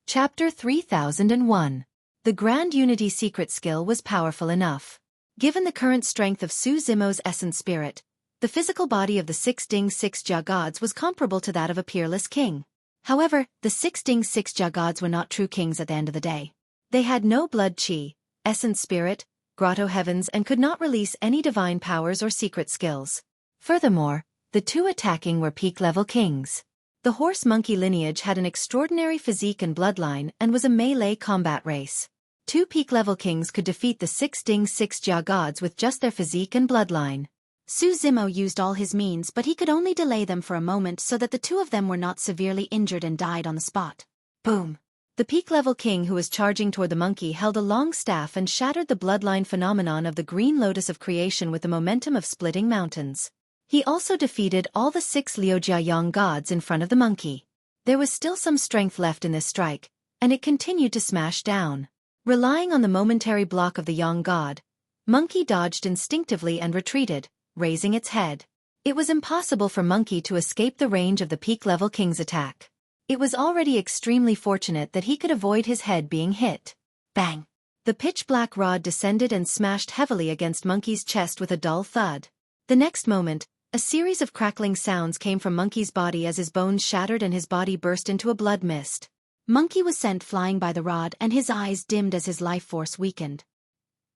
Chapter 3001. The Grand Unity Secret Skill was powerful enough. Given the current strength of Su Zimo's essence spirit, the physical body of the Six Ding Six Jia gods was comparable to that of a peerless king. However, the Six Ding Six Jia gods were not true kings at the end of the day. They had no blood chi, essence spirit, grotto heavens and could not release any divine powers or secret skills. Furthermore, the two attacking were peak-level kings. The horse-monkey lineage had an extraordinary physique and bloodline and was a melee combat race. Two peak-level kings could defeat the Six Ding Six Jia gods with just their physique and bloodline. Su Zimo used all his means, but he could only delay them for a moment so that the two of them were not severely injured and died on the spot. Boom! The peak-level king who was charging toward the monkey held a long staff and shattered the bloodline phenomenon of the green lotus of creation with the momentum of splitting mountains. He also defeated all the six Liujiayang gods in front of the monkey. There was still some strength left in this strike, and it continued to smash down. Relying on the momentary block of the Yang god, Monkey dodged instinctively and retreated, raising its head. It was impossible for Monkey to escape the range of the peak-level king's attack. It was already extremely fortunate that he could avoid his head being hit. Bang! The pitch-black rod descended and smashed heavily against Monkey's chest with a dull thud. The next moment, a series of crackling sounds came from Monkey's body as his bones shattered and his body burst into a blood mist. Monkey was sent flying by the rod and his eyes dimmed as his life force weakened.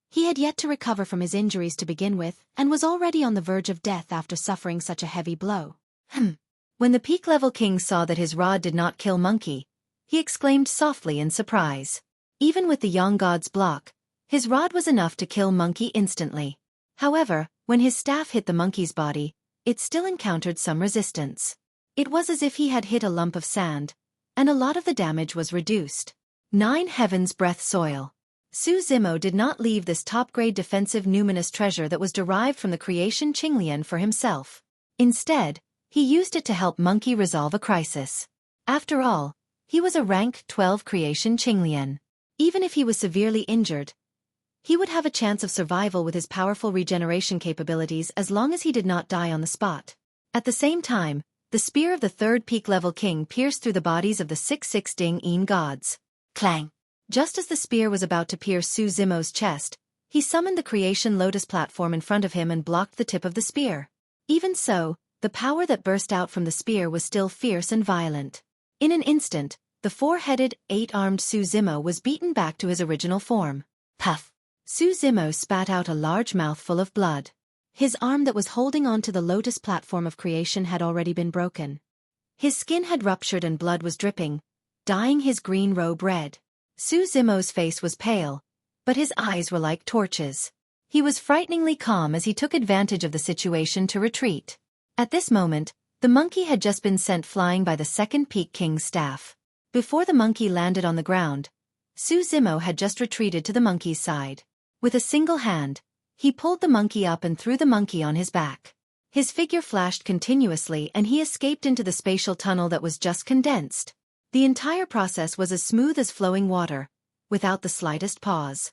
He had yet to recover from his injuries to begin with and was already on the verge of death after suffering such a heavy blow. When the peak-level king saw that his rod did not kill Monkey, he exclaimed softly in surprise. Even with the Yang god's block, his rod was enough to kill Monkey instantly. However, when his staff hit the monkey's body, it still encountered some resistance. It was as if he had hit a lump of sand, and a lot of the damage was reduced. 9 Heaven's Breath Soil. Su Zimo did not leave this top-grade defensive numinous treasure that was derived from the creation Qinglian for himself. Instead, he used it to help Monkey resolve a crisis. After all, he was a rank 12 creation Qinglian. Even if he was severely injured, he would have a chance of survival with his powerful regeneration capabilities as long as he did not die on the spot. At the same time, the spear of the third peak-level king pierced through the bodies of the Six Ding Yin gods. Clang! Just as the spear was about to pierce Su Zimo's chest, he summoned the creation lotus platform in front of him and blocked the tip of the spear. Even so, the power that burst out from the spear was still fierce and violent. In an instant, the four-headed, eight-armed Su Zimo was beaten back to his original form. Puff! Su Zimo spat out a large mouthful of blood. His arm that was holding onto the lotus platform of creation had already been broken. His skin had ruptured and blood was dripping, dyeing his green robe red. Su Zimo's face was pale, but his eyes were like torches. He was frighteningly calm as he took advantage of the situation to retreat. At this moment, the monkey had just been sent flying by the second peak king's staff. Before the monkey landed on the ground, Su Zimo had just retreated to the monkey's side. With a single hand, he pulled the monkey up and threw the monkey on his back. His figure flashed continuously and he escaped into the spatial tunnel that was just condensed. The entire process was as smooth as flowing water, without the slightest pause.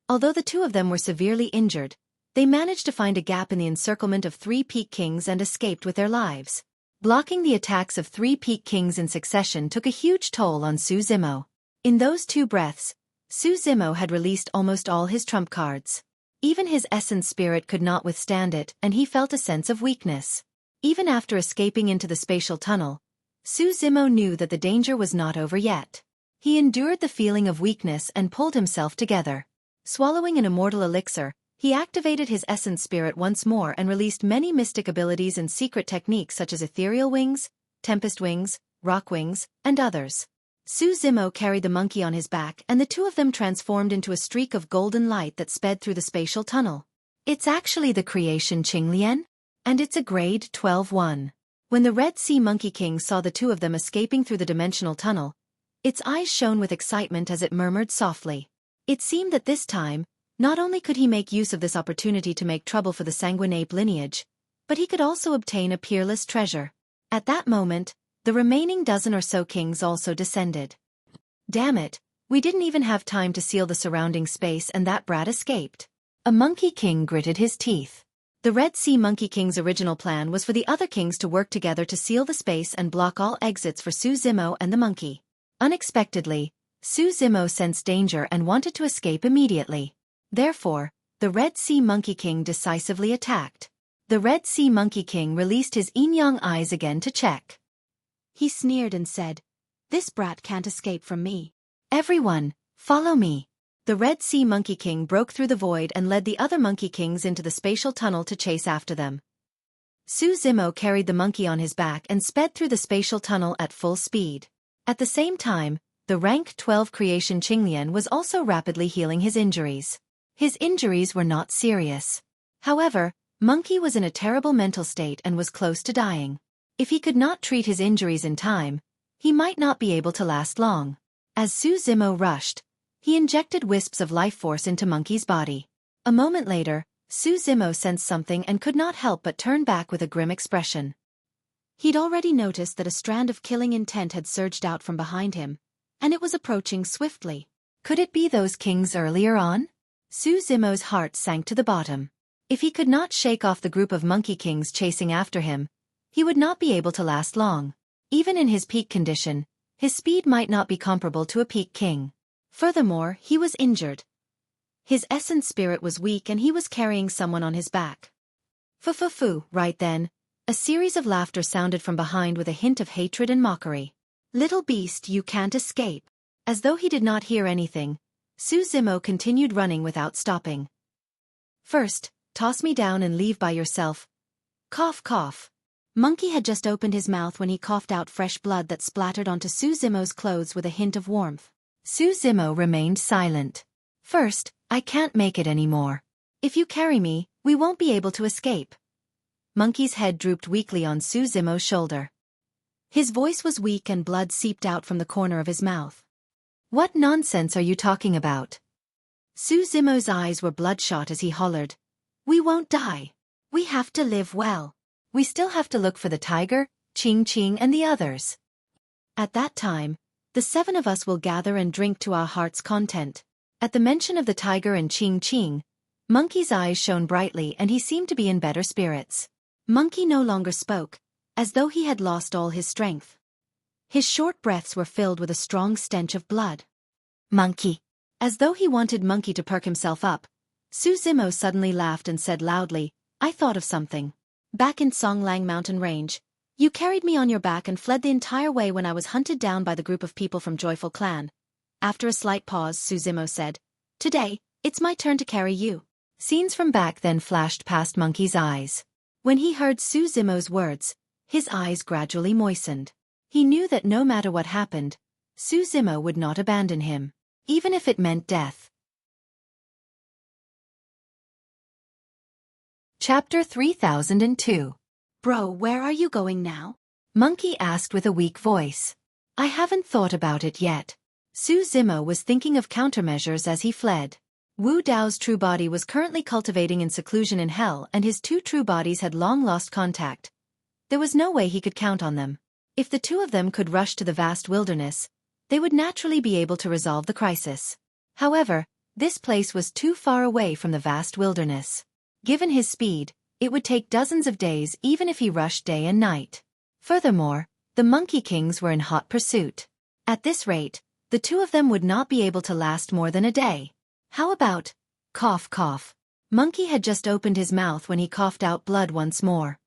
Although the two of them were severely injured, they managed to find a gap in the encirclement of 3 peak kings and escaped with their lives. Blocking the attacks of 3 peak kings in succession took a huge toll on Su Zimo. In those 2 breaths, Su Zimo had released almost all his trump cards. Even his essence spirit could not withstand it and he felt a sense of weakness. Even after escaping into the spatial tunnel, Su Zimo knew that the danger was not over yet. He endured the feeling of weakness and pulled himself together. Swallowing an immortal elixir, he activated his essence spirit once more and released many mystic abilities and secret techniques such as ethereal wings, tempest wings, rock wings, and others. Su Zimo carried the monkey on his back and the two of them transformed into a streak of golden light that sped through the spatial tunnel. It's actually the creation Qinglian? And it's a grade 12-1. When the Red Sea Monkey King saw the two of them escaping through the dimensional tunnel, its eyes shone with excitement as it murmured softly. It seemed that this time, not only could he make use of this opportunity to make trouble for the Sanguine Ape lineage, but he could also obtain a peerless treasure. At that moment, the remaining dozen or so kings also descended. Damn it, we didn't even have time to seal the surrounding space and that brat escaped. A monkey king gritted his teeth. The Red Sea Monkey King's original plan was for the other kings to work together to seal the space and block all exits for Su Zimo and the monkey. Unexpectedly, Xueqi sensed danger and wanted to escape immediately. Therefore, the Red Sea Monkey King decisively attacked. The Red Sea Monkey King released his yin-yang eyes again to check. He sneered and said, "This brat can't escape from me." "Everyone, follow me." The Red Sea Monkey King broke through the void and led the other Monkey Kings into the spatial tunnel to chase after them. Xueqi carried the monkey on his back and sped through the spatial tunnel at full speed. At the same time, the rank 12 creation Qinglian was also rapidly healing his injuries. His injuries were not serious. However, Monkey was in a terrible mental state and was close to dying. If he could not treat his injuries in time, he might not be able to last long. As Xueqi rushed, he injected wisps of life force into Monkey's body. A moment later, Xueqi sensed something and could not help but turn back with a grim expression. He'd already noticed that a strand of killing intent had surged out from behind him, and it was approaching swiftly. Could it be those kings earlier on? Xueqi's heart sank to the bottom. If he could not shake off the group of monkey kings chasing after him, he would not be able to last long. Even in his peak condition, his speed might not be comparable to a peak king. Furthermore, he was injured. His essence spirit was weak and he was carrying someone on his back. Fu. Right then, a series of laughter sounded from behind with a hint of hatred and mockery. "Little beast, you can't escape." As though he did not hear anything, Xueqi continued running without stopping. "First, toss me down and leave by yourself." Cough, cough. Monkey had just opened his mouth when he coughed out fresh blood that splattered onto Xueqi's clothes with a hint of warmth. Xueqi remained silent. "First, I can't make it anymore. If you carry me, we won't be able to escape." Monkey's head drooped weakly on Xueqi's shoulder. His voice was weak and blood seeped out from the corner of his mouth. "What nonsense are you talking about?" Xueqi's eyes were bloodshot as he hollered. "We won't die. We have to live well. We still have to look for the tiger, Qing and the others. At that time, the 7 of us will gather and drink to our heart's content." At the mention of the tiger and Qing, Monkey's eyes shone brightly and he seemed to be in better spirits. Monkey no longer spoke, as though he had lost all his strength. His short breaths were filled with a strong stench of blood. "Monkey." As though he wanted Monkey to perk himself up, Xueqi suddenly laughed and said loudly, "I thought of something. Back in Songlang Mountain Range, you carried me on your back and fled the entire way when I was hunted down by the group of people from Joyful Clan." After a slight pause, Xueqi said, "Today, it's my turn to carry you." Scenes from back then flashed past Monkey's eyes. When he heard Xueqi's words, his eyes gradually moistened. He knew that no matter what happened, Xueqi would not abandon him, even if it meant death. Chapter 3002. "Bro, where are you going now?" Monkey asked with a weak voice. "I haven't thought about it yet." Xueqi was thinking of countermeasures as he fled. Wu Dao's true body was currently cultivating in seclusion in hell and his 2 true bodies had long lost contact. There was no way he could count on them. If the 2 of them could rush to the vast wilderness, they would naturally be able to resolve the crisis. However, this place was too far away from the vast wilderness. Given his speed, it would take dozens of days even if he rushed day and night. Furthermore, the Monkey Kings were in hot pursuit. At this rate, the 2 of them would not be able to last more than a day. How about, cough cough. Monkey had just opened his mouth when he coughed out blood once more.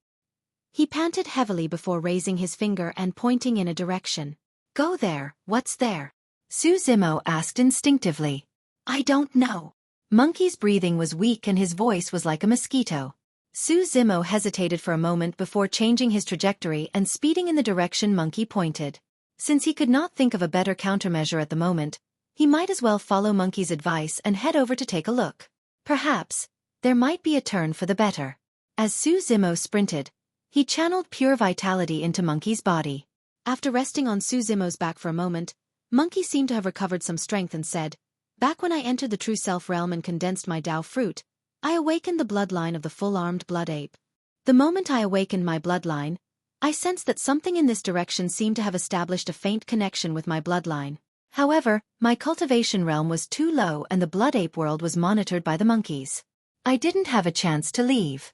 He panted heavily before raising his finger and pointing in a direction. "Go there, what's there?" Xueqi asked instinctively. "I don't know." Monkey's breathing was weak and his voice was like a mosquito. Xueqi hesitated for a moment before changing his trajectory and speeding in the direction Monkey pointed. Since he could not think of a better countermeasure at the moment, he might as well follow Monkey's advice and head over to take a look. Perhaps, there might be a turn for the better. As Xueqi sprinted, he channeled pure vitality into Monkey's body. After resting on Xueqi's back for a moment, Monkey seemed to have recovered some strength and said, "Back when I entered the true self realm and condensed my Dao fruit, I awakened the bloodline of the full-armed blood ape. The moment I awakened my bloodline, I sensed that something in this direction seemed to have established a faint connection with my bloodline. However, my cultivation realm was too low and the blood ape world was monitored by the monkeys. I didn't have a chance to leave."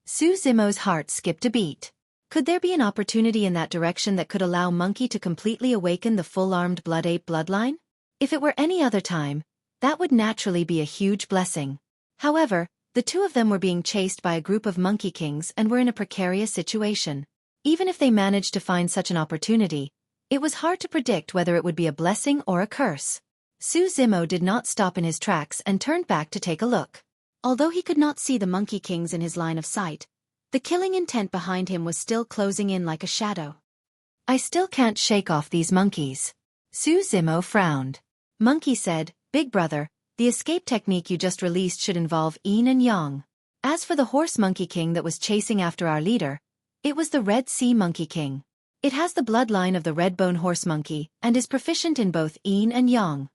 Xueqi's heart skipped a beat. Could there be an opportunity in that direction that could allow Monkey to completely awaken the full-armed Blood Ape bloodline? If it were any other time, that would naturally be a huge blessing. However, the two of them were being chased by a group of Monkey Kings and were in a precarious situation. Even if they managed to find such an opportunity, it was hard to predict whether it would be a blessing or a curse. Su Zimo did not stop in his tracks and turned back to take a look. Although he could not see the Monkey Kings in his line of sight, the killing intent behind him was still closing in like a shadow. I still can't shake off these monkeys. Su Zimo frowned. Monkey said, Big brother, the escape technique you just released should involve yin and yang. As for the horse Monkey King that was chasing after our leader, it was the Red Sea Monkey King. It has the bloodline of the red-bone horse monkey and is proficient in both yin and yang.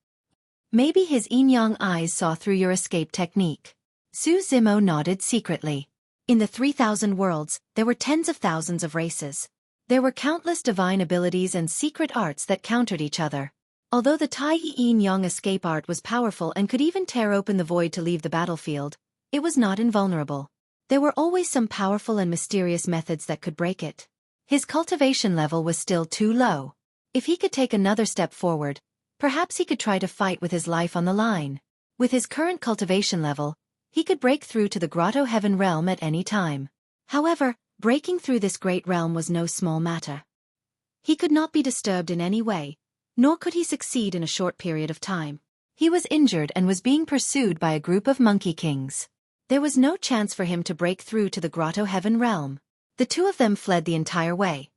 Maybe his yin-yang eyes saw through your escape technique. Su Zimo nodded secretly. In the 3,000 worlds, there were tens of thousands of races. There were countless divine abilities and secret arts that countered each other. Although the Tai Yin-Yang escape art was powerful and could even tear open the void to leave the battlefield, it was not invulnerable. There were always some powerful and mysterious methods that could break it. His cultivation level was still too low. If he could take another step forward, perhaps he could try to fight with his life on the line. With his current cultivation level, he could break through to the Grotto Heaven realm at any time. However, breaking through this great realm was no small matter. He could not be disturbed in any way, nor could he succeed in a short period of time. He was injured and was being pursued by a group of Monkey Kings. There was no chance for him to break through to the Grotto Heaven realm. The two of them fled the entire way.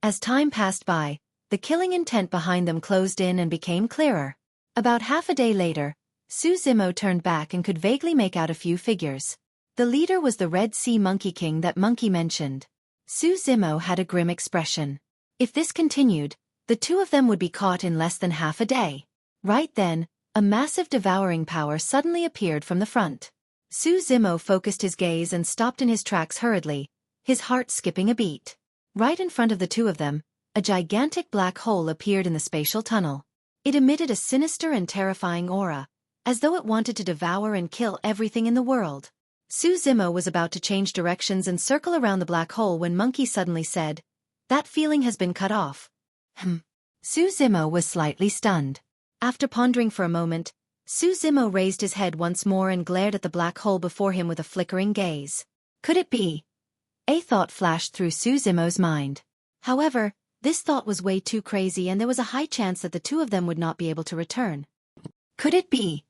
As time passed by, the killing intent behind them closed in and became clearer. About half a day later, Su Zimo turned back and could vaguely make out a few figures. The leader was the Red Sea Monkey King that Monkey mentioned. Su Zimo had a grim expression. If this continued, the two of them would be caught in less than half a day. Right then, a massive devouring power suddenly appeared from the front. Su Zimo focused his gaze and stopped in his tracks hurriedly, his heart skipping a beat. Right in front of the two of them, a gigantic black hole appeared in the spatial tunnel. It emitted a sinister and terrifying aura, as though it wanted to devour and kill everything in the world. Su Zimo was about to change directions and circle around the black hole when Monkey suddenly said, "That feeling has been cut off." Su Zimo was slightly stunned. After pondering for a moment, Su Zimo raised his head once more and glared at the black hole before him with a flickering gaze. Could it be? A thought flashed through Su Zimo's mind. However, this thought was way too crazy and there was a high chance that the two of them would not be able to return. Could it be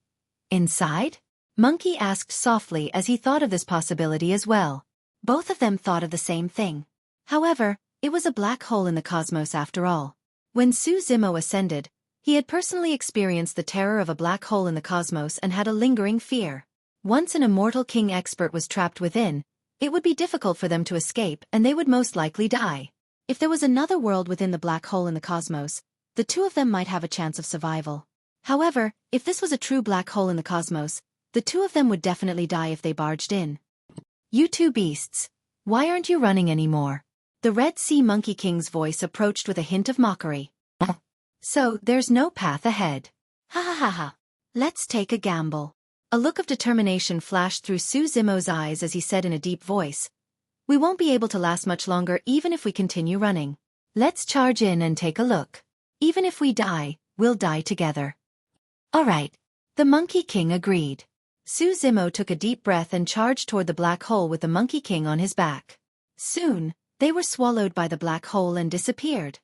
inside? Monkey asked softly as he thought of this possibility as well. Both of them thought of the same thing. However, it was a black hole in the cosmos after all. When Su Zimo ascended, he had personally experienced the terror of a black hole in the cosmos and had a lingering fear. Once an immortal king expert was trapped within, it would be difficult for them to escape and they would most likely die. If there was another world within the black hole in the cosmos, the two of them might have a chance of survival. However, if this was a true black hole in the cosmos, the two of them would definitely die if they barged in. You two beasts, why aren't you running anymore? The Red Sea Monkey King's voice approached with a hint of mockery. So, there's no path ahead. Ha ha ha ha. Let's take a gamble. A look of determination flashed through Su Zimo's eyes as he said in a deep voice, "We won't be able to last much longer even if we continue running. Let's charge in and take a look. Even if we die, we'll die together." All right. The Monkey King agreed. Su Zimo took a deep breath and charged toward the black hole with the Monkey King on his back. Soon, they were swallowed by the black hole and disappeared.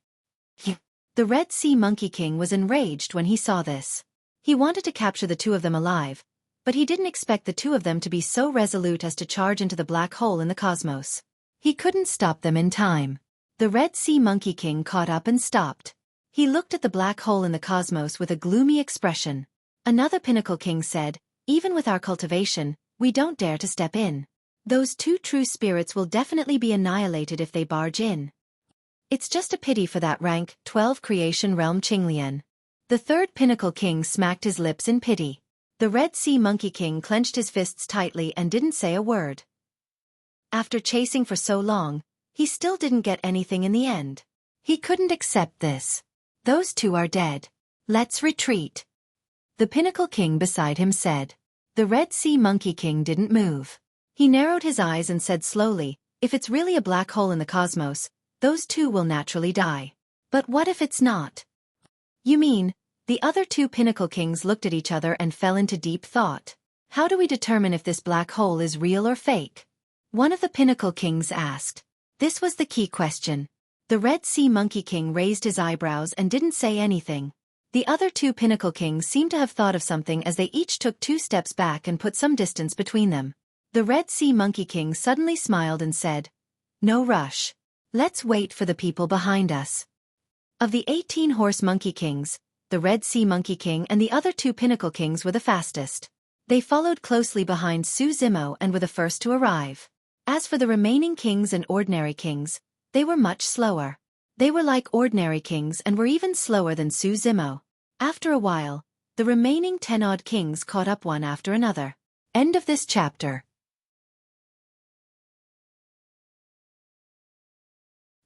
The Red Sea Monkey King was enraged when he saw this. He wanted to capture the two of them alive, but he didn't expect the two of them to be so resolute as to charge into the black hole in the cosmos. He couldn't stop them in time. The Red Sea Monkey King caught up and stopped. He looked at the black hole in the cosmos with a gloomy expression. Another Pinnacle King said, "Even with our cultivation, we don't dare to step in. Those two true spirits will definitely be annihilated if they barge in. It's just a pity for that rank 12 creation realm Qinglian." The third Pinnacle King smacked his lips in pity. The Red Sea Monkey King clenched his fists tightly and didn't say a word. After chasing for so long, he still didn't get anything in the end. He couldn't accept this. Those two are dead. Let's retreat. The Pinnacle King beside him said. The Red Sea Monkey King didn't move. He narrowed his eyes and said slowly, If it's really a black hole in the cosmos, those two will naturally die. But what if it's not? You mean, the other two Pinnacle Kings looked at each other and fell into deep thought. How do we determine if this black hole is real or fake? One of the Pinnacle Kings asked. This was the key question. The Red Sea Monkey King raised his eyebrows and didn't say anything. The other two Pinnacle Kings seemed to have thought of something as they each took 2 steps back and put some distance between them. The Red Sea Monkey King suddenly smiled and said, "No rush. Let's wait for the people behind us." Of the 18 Horse Monkey Kings, the Red Sea Monkey King and the other two Pinnacle Kings were the fastest. They followed closely behind Xueqi and were the first to arrive. As for the remaining kings and ordinary kings, they were much slower. They were like ordinary kings and were even slower than Xueqi. After a while, the remaining 10-odd kings caught up one after another. End of this chapter.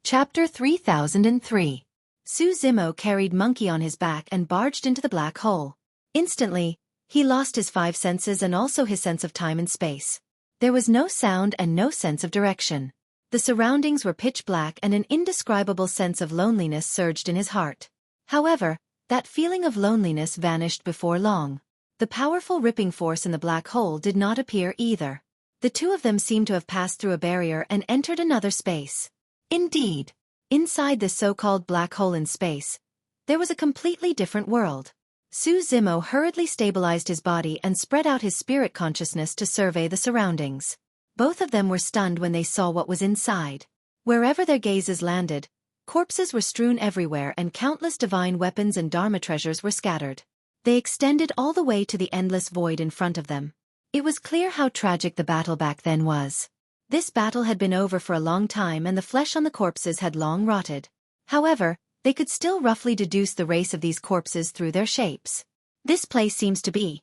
Chapter 3003. Xueqi carried Monkey on his back and barged into the black hole. Instantly, he lost his 5 senses and also his sense of time and space. There was no sound and no sense of direction. The surroundings were pitch black and an indescribable sense of loneliness surged in his heart. However, that feeling of loneliness vanished before long. The powerful ripping force in the black hole did not appear either. The two of them seemed to have passed through a barrier and entered another space. Indeed, inside this so-called black hole in space, there was a completely different world. Xueqi hurriedly stabilized his body and spread out his spirit consciousness to survey the surroundings. Both of them were stunned when they saw what was inside. Wherever their gazes landed, corpses were strewn everywhere and countless divine weapons and dharma treasures were scattered. They extended all the way to the endless void in front of them. It was clear how tragic the battle back then was. This battle had been over for a long time and the flesh on the corpses had long rotted. However, they could still roughly deduce the race of these corpses through their shapes. This place seems to be.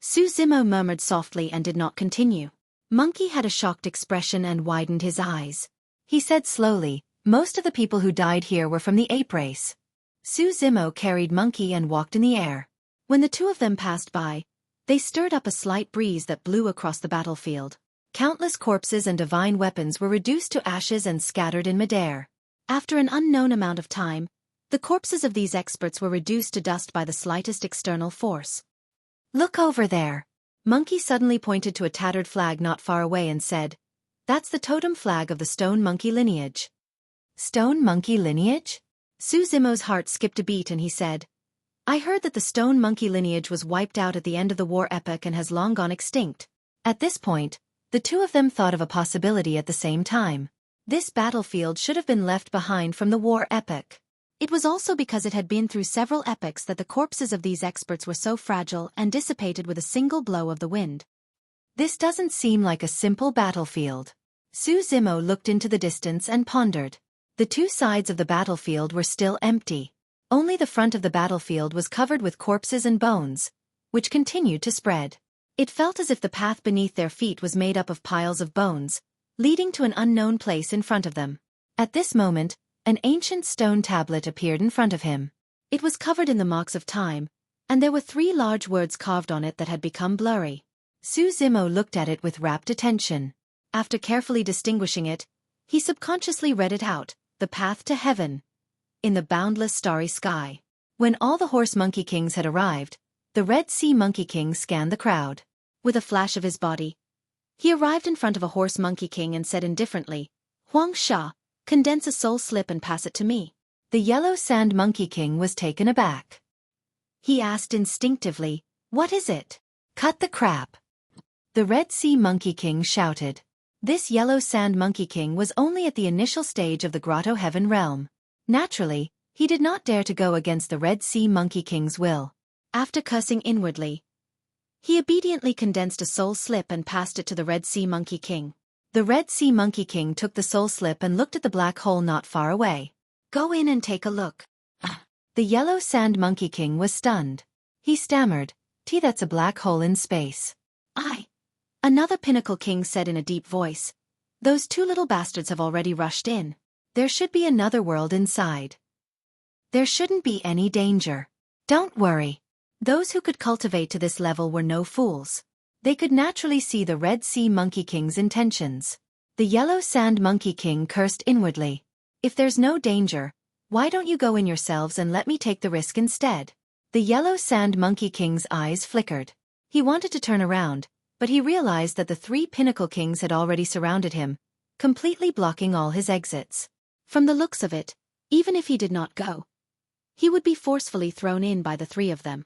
Xueqi murmured softly and did not continue. Monkey had a shocked expression and widened his eyes. He said slowly, "Most of the people who died here were from the ape race." Xueqi carried Monkey and walked in the air. When the two of them passed by, they stirred up a slight breeze that blew across the battlefield. Countless corpses and divine weapons were reduced to ashes and scattered in midair. After an unknown amount of time, the corpses of these experts were reduced to dust by the slightest external force. "Look over there." Monkey suddenly pointed to a tattered flag not far away and said, "That's the totem flag of the Stone Monkey lineage." Stone Monkey lineage? Xueqi's heart skipped a beat and he said, "I heard that the Stone Monkey lineage was wiped out at the end of the war epoch and has long gone extinct." At this point, the two of them thought of a possibility at the same time. This battlefield should have been left behind from the war epoch. It was also because it had been through several epochs that the corpses of these experts were so fragile and dissipated with a single blow of the wind. This doesn't seem like a simple battlefield. Xueqi looked into the distance and pondered. The two sides of the battlefield were still empty. Only the front of the battlefield was covered with corpses and bones, which continued to spread. It felt as if the path beneath their feet was made up of piles of bones, leading to an unknown place in front of them. At this moment, an ancient stone tablet appeared in front of him. It was covered in the marks of time, and there were 3 large words carved on it that had become blurry. Xueqi looked at it with rapt attention. After carefully distinguishing it, he subconsciously read it out, "The path to heaven." In the boundless starry sky. When all the Horse Monkey Kings had arrived, the Red Sea Monkey King scanned the crowd. With a flash of his body, he arrived in front of a Horse Monkey King and said indifferently, "Huang Sha, condense a soul slip and pass it to me." The Yellow Sand Monkey King was taken aback. He asked instinctively, "What is it?" "Cut the crap." The Red Sea Monkey King shouted. This Yellow Sand Monkey King was only at the initial stage of the Grotto Heaven realm. Naturally, he did not dare to go against the Red Sea Monkey King's will. After cursing inwardly, he obediently condensed a soul slip and passed it to the Red Sea Monkey King. The Red Sea Monkey King took the soul slip and looked at the black hole not far away. "Go in and take a look." The Yellow Sand Monkey King was stunned. He stammered, That's a black hole in space." Another Pinnacle King said in a deep voice. "Those 2 little bastards have already rushed in. There should be another world inside. There shouldn't be any danger. Don't worry." Those who could cultivate to this level were no fools. They could naturally see the Red Sea Monkey King's intentions. The yellow sand monkey king cursed inwardly. If there's no danger, why don't you go in yourselves and let me take the risk instead? The yellow sand monkey king's eyes flickered. He wanted to turn around, but he realized that the three pinnacle kings had already surrounded him, completely blocking all his exits. From the looks of it, even if he did not go, he would be forcefully thrown in by the three of them.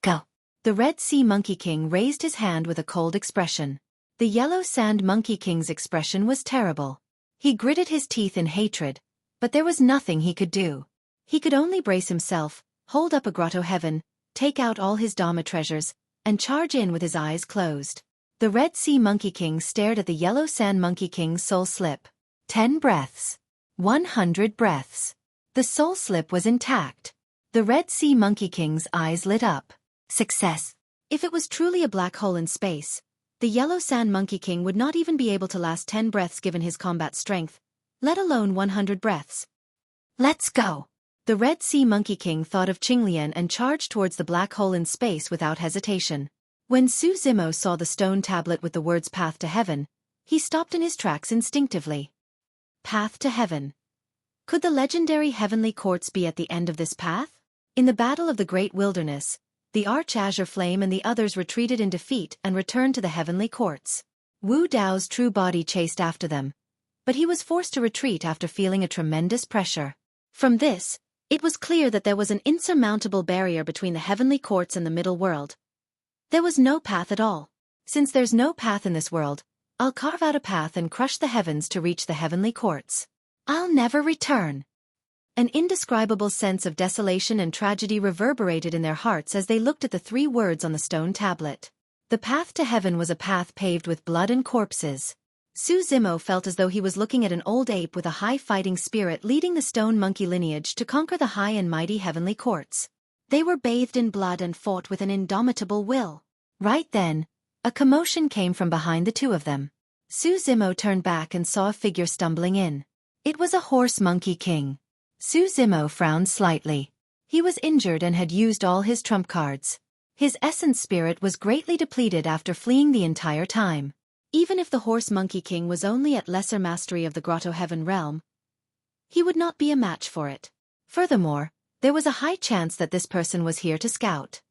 Go. The Red Sea Monkey King raised his hand with a cold expression. The Yellow Sand Monkey King's expression was terrible. He gritted his teeth in hatred, but there was nothing he could do. He could only brace himself, hold up a grotto heaven, take out all his Dharma treasures, and charge in with his eyes closed. The Red Sea Monkey King stared at the Yellow Sand Monkey King's soul slip. 10 breaths. 100 breaths. The soul slip was intact. The Red Sea Monkey King's eyes lit up. Success. If it was truly a black hole in space, the Yellow Sand Monkey King would not even be able to last 10 breaths given his combat strength, let alone 100 breaths. Let's go. The Red Sea Monkey King thought of Qinglian and charged towards the black hole in space without hesitation. When Su Zimo saw the stone tablet with the words Path to Heaven, he stopped in his tracks instinctively. Path to Heaven. Could the legendary heavenly courts be at the end of this path? In the Battle of the Great Wilderness, the Arch-Azure Flame and the others retreated in defeat and returned to the heavenly courts. Wu Dao's true body chased after them, but he was forced to retreat after feeling a tremendous pressure. From this, it was clear that there was an insurmountable barrier between the heavenly courts and the middle world. There was no path at all. Since there's no path in this world, I'll carve out a path and crush the heavens to reach the heavenly courts. I'll never return. An indescribable sense of desolation and tragedy reverberated in their hearts as they looked at the three words on the stone tablet. The path to heaven was a path paved with blood and corpses. Su Zimo felt as though he was looking at an old ape with a high fighting spirit leading the stone monkey lineage to conquer the high and mighty heavenly courts. They were bathed in blood and fought with an indomitable will. Right then, a commotion came from behind the two of them. Su Zimo turned back and saw a figure stumbling in. It was a horse monkey king. Su Zimo frowned slightly. He was injured and had used all his trump cards. His essence spirit was greatly depleted after fleeing the entire time. Even if the horse monkey king was only at lesser mastery of the grotto heaven realm, he would not be a match for it. Furthermore, there was a high chance that this person was here to scout.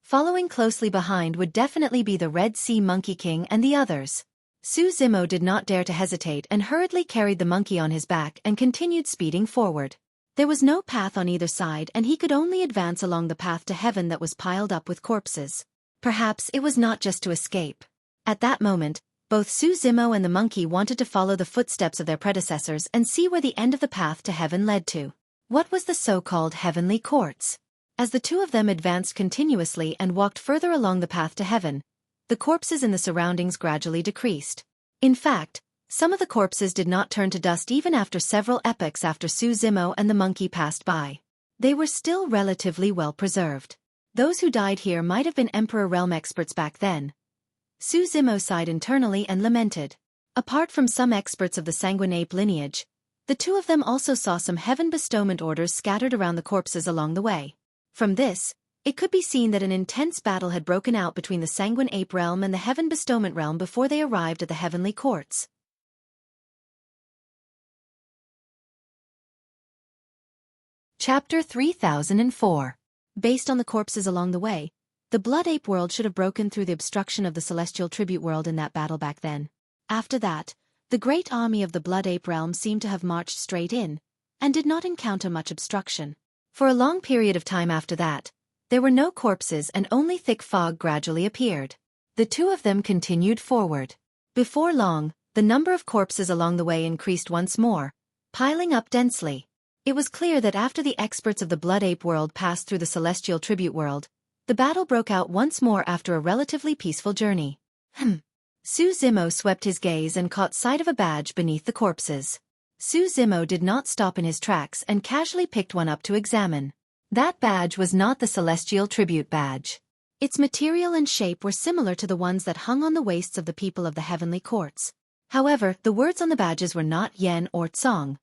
Following closely behind would definitely be the Red Sea Monkey King and the others. Su Zimo did not dare to hesitate and hurriedly carried the monkey on his back and continued speeding forward. There was no path on either side and he could only advance along the path to heaven that was piled up with corpses. Perhaps it was not just to escape. At that moment, both Su Zimo and the monkey wanted to follow the footsteps of their predecessors and see where the end of the path to heaven led to. What was the so-called heavenly courts? As the two of them advanced continuously and walked further along the path to heaven, the corpses in the surroundings gradually decreased. In fact, some of the corpses did not turn to dust even after several epochs after Su Zimo and the monkey passed by. They were still relatively well preserved. Those who died here might have been Emperor Realm experts back then. Su Zimo sighed internally and lamented. Apart from some experts of the Sanguine Ape lineage, the two of them also saw some heaven bestowment orders scattered around the corpses along the way. From this, it could be seen that an intense battle had broken out between the Sanguine Ape realm and the Heaven Bestowment realm before they arrived at the heavenly courts. Chapter 3004. Based on the corpses along the way, the Blood Ape world should have broken through the obstruction of the Celestial Tribute world in that battle back then. After that, the great army of the Blood Ape realm seemed to have marched straight in, and did not encounter much obstruction. For a long period of time after that, there were no corpses and only thick fog gradually appeared. The two of them continued forward. Before long, the number of corpses along the way increased once more, piling up densely. It was clear that after the experts of the Blood Ape world passed through the Celestial Tribute world, the battle broke out once more after a relatively peaceful journey. Su Zimo swept his gaze and caught sight of a badge beneath the corpses. Su Zimo did not stop in his tracks and casually picked one up to examine. That badge was not the Celestial Tribute badge. Its material and shape were similar to the ones that hung on the waists of the people of the heavenly courts. However, the words on the badges were not Yen or Tsong,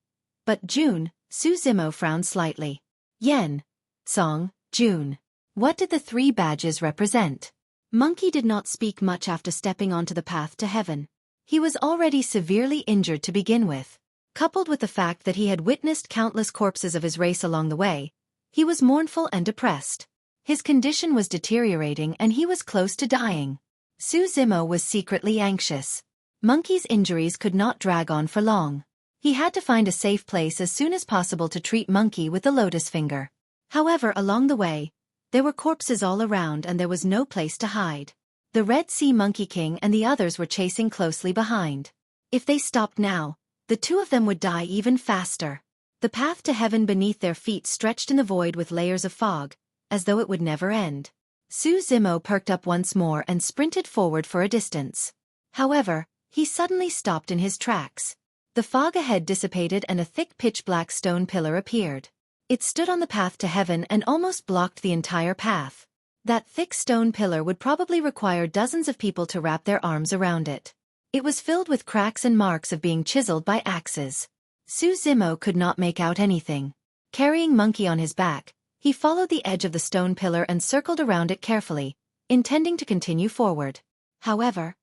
but June. Su Zimo frowned slightly. Yen, Tsong, June. What did the three badges represent? Monkey did not speak much after stepping onto the path to heaven. He was already severely injured to begin with. Coupled with the fact that he had witnessed countless corpses of his race along the way, he was mournful and depressed. His condition was deteriorating and he was close to dying. Xueqi was secretly anxious. Monkey's injuries could not drag on for long. He had to find a safe place as soon as possible to treat Monkey with the lotus finger. However, along the way, there were corpses all around and there was no place to hide. The Red Sea Monkey King and the others were chasing closely behind. If they stopped now, the two of them would die even faster. The path to heaven beneath their feet stretched in the void with layers of fog, as though it would never end. Xueqi perked up once more and sprinted forward for a distance. However, he suddenly stopped in his tracks. The fog ahead dissipated and a thick pitch-black stone pillar appeared. It stood on the path to heaven and almost blocked the entire path. That thick stone pillar would probably require dozens of people to wrap their arms around it. It was filled with cracks and marks of being chiseled by axes. Xueqi could not make out anything. Carrying Monkey on his back, he followed the edge of the stone pillar and circled around it carefully, intending to continue forward. However,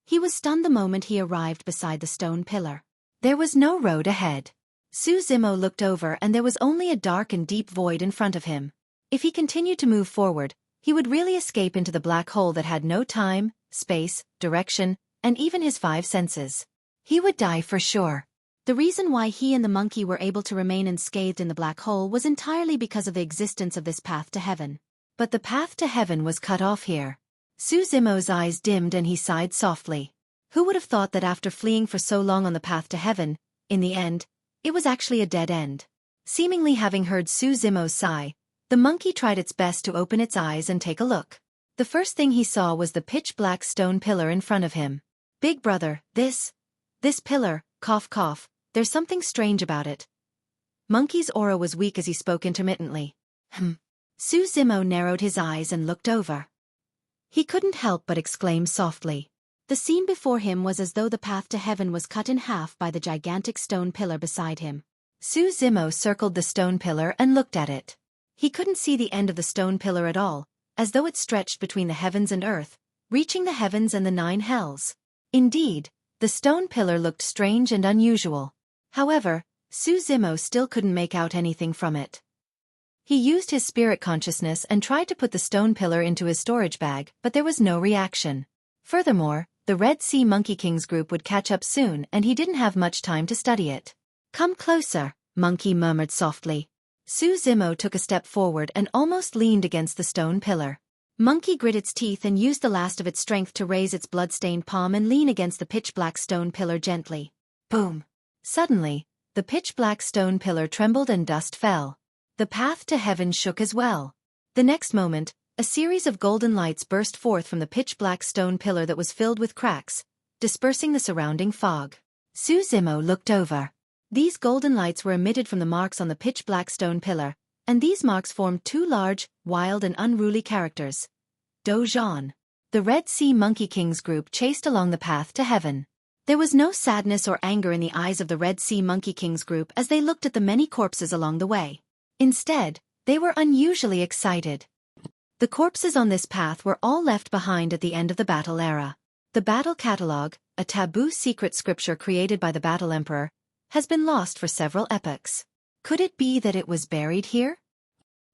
he was stunned the moment he arrived beside the stone pillar. There was no road ahead. Xueqi looked over and there was only a dark and deep void in front of him. If he continued to move forward, he would really escape into the black hole that had no time, space, direction, and even his five senses. He would die for sure. The reason why he and the monkey were able to remain unscathed in the black hole was entirely because of the existence of this path to heaven. But the path to heaven was cut off here. Xueqi's eyes dimmed and he sighed softly. Who would have thought that after fleeing for so long on the path to heaven, in the end, it was actually a dead end? Seemingly having heard Xueqi's sigh, the monkey tried its best to open its eyes and take a look. The first thing he saw was the pitch-black stone pillar in front of him. Big brother, this pillar, cough cough, there's something strange about it. Monkey's aura was weak as he spoke intermittently. Xueqi narrowed his eyes and looked over. He couldn't help but exclaim softly. The scene before him was as though the path to heaven was cut in half by the gigantic stone pillar beside him. Xueqi circled the stone pillar and looked at it. He couldn't see the end of the stone pillar at all, as though it stretched between the heavens and earth, reaching the heavens and the 9 hells. Indeed, the stone pillar looked strange and unusual. However, Xueqi still couldn't make out anything from it. He used his spirit consciousness and tried to put the stone pillar into his storage bag, but there was no reaction. Furthermore, the Red Sea Monkey King's group would catch up soon and he didn't have much time to study it. Come closer, Monkey murmured softly. Xueqi took a step forward and almost leaned against the stone pillar. Monkey grit its teeth and used the last of its strength to raise its blood-stained palm and lean against the pitch-black stone pillar gently. Boom! Suddenly, the pitch-black stone pillar trembled and dust fell. The path to heaven shook as well. The next moment, a series of golden lights burst forth from the pitch-black stone pillar that was filled with cracks, dispersing the surrounding fog. Xueqi looked over. These golden lights were emitted from the marks on the pitch-black stone pillar, and these marks formed 2 large, wild and unruly characters. Dojan. The Red Sea Monkey King's group chased along the path to heaven. There was no sadness or anger in the eyes of the Red Sea Monkey King's group as they looked at the many corpses along the way. Instead, they were unusually excited. The corpses on this path were all left behind at the end of the battle era. The Battle Catalogue, a taboo secret scripture created by the Battle Emperor, has been lost for several epochs. Could it be that it was buried here?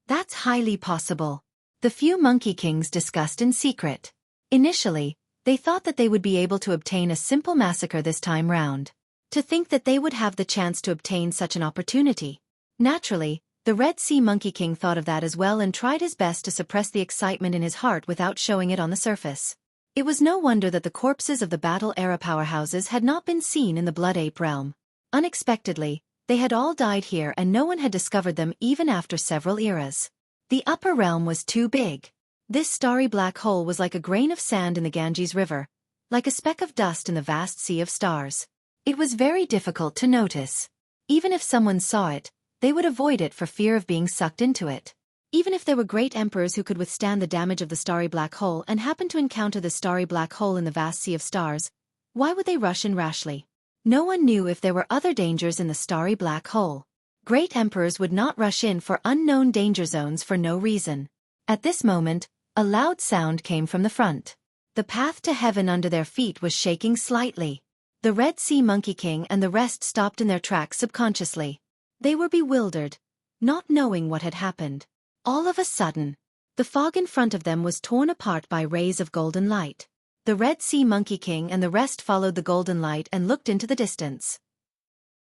That's highly possible. The few Monkey Kings discussed in secret. Initially, they thought that they would be able to obtain a simple massacre this time round. To think that they would have the chance to obtain such an opportunity. Naturally, the Red Sea Monkey King thought of that as well and tried his best to suppress the excitement in his heart without showing it on the surface. It was no wonder that the corpses of the battle-era powerhouses had not been seen in the Blood Ape realm. Unexpectedly, they had all died here and no one had discovered them even after several eras. The upper realm was too big. This starry black hole was like a grain of sand in the Ganges River, like a speck of dust in the vast sea of stars. It was very difficult to notice. Even if someone saw it, they would avoid it for fear of being sucked into it. Even if there were great emperors who could withstand the damage of the starry black hole and happened to encounter the starry black hole in the vast sea of stars, why would they rush in rashly? No one knew if there were other dangers in the starry black hole. Great emperors would not rush in for unknown danger zones for no reason. At this moment, a loud sound came from the front. The path to heaven under their feet was shaking slightly. The Red Sea Monkey King and the rest stopped in their tracks subconsciously. They were bewildered, not knowing what had happened. All of a sudden, the fog in front of them was torn apart by rays of golden light. The Red Sea Monkey King and the rest followed the golden light and looked into the distance.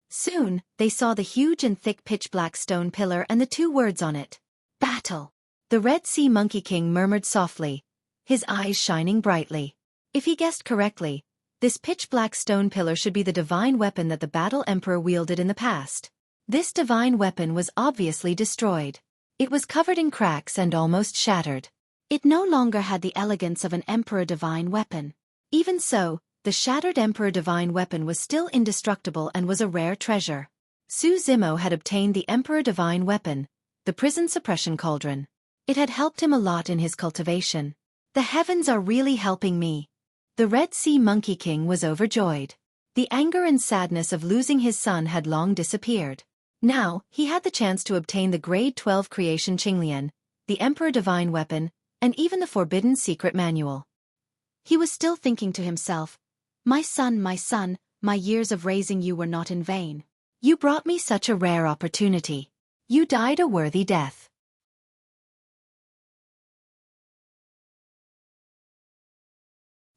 Soon, they saw the huge and thick pitch-black stone pillar and the two words on it. Battle. The Red Sea Monkey King murmured softly, his eyes shining brightly. If he guessed correctly, this pitch-black stone pillar should be the divine weapon that the Battle Emperor wielded in the past. This divine weapon was obviously destroyed. It was covered in cracks and almost shattered. It no longer had the elegance of an Emperor divine weapon. Even so, the shattered Emperor divine weapon was still indestructible and was a rare treasure. Su Zimo had obtained the Emperor divine weapon, the prison suppression cauldron. It had helped him a lot in his cultivation. The heavens are really helping me. The Red Sea Monkey King was overjoyed. The anger and sadness of losing his son had long disappeared. Now, he had the chance to obtain the Grade 12 Creation Qinglian, the Emperor Divine Weapon, and even the Forbidden Secret Manual. He was still thinking to himself, my son, my years of raising you were not in vain. You brought me such a rare opportunity. You died a worthy death.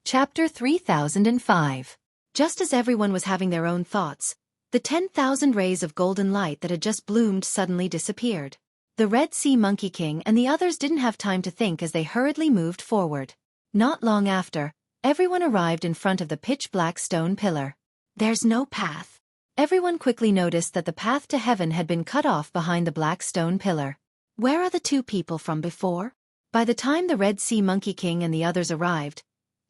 Chapter 3005. Just as everyone was having their own thoughts, the 10,000 rays of golden light that had just bloomed suddenly disappeared. The Red Sea Monkey King and the others didn't have time to think as they hurriedly moved forward. Not long after, everyone arrived in front of the pitch-black stone pillar. There's no path. Everyone quickly noticed that the path to heaven had been cut off behind the black stone pillar. Where are the two people from before? By the time the Red Sea Monkey King and the others arrived,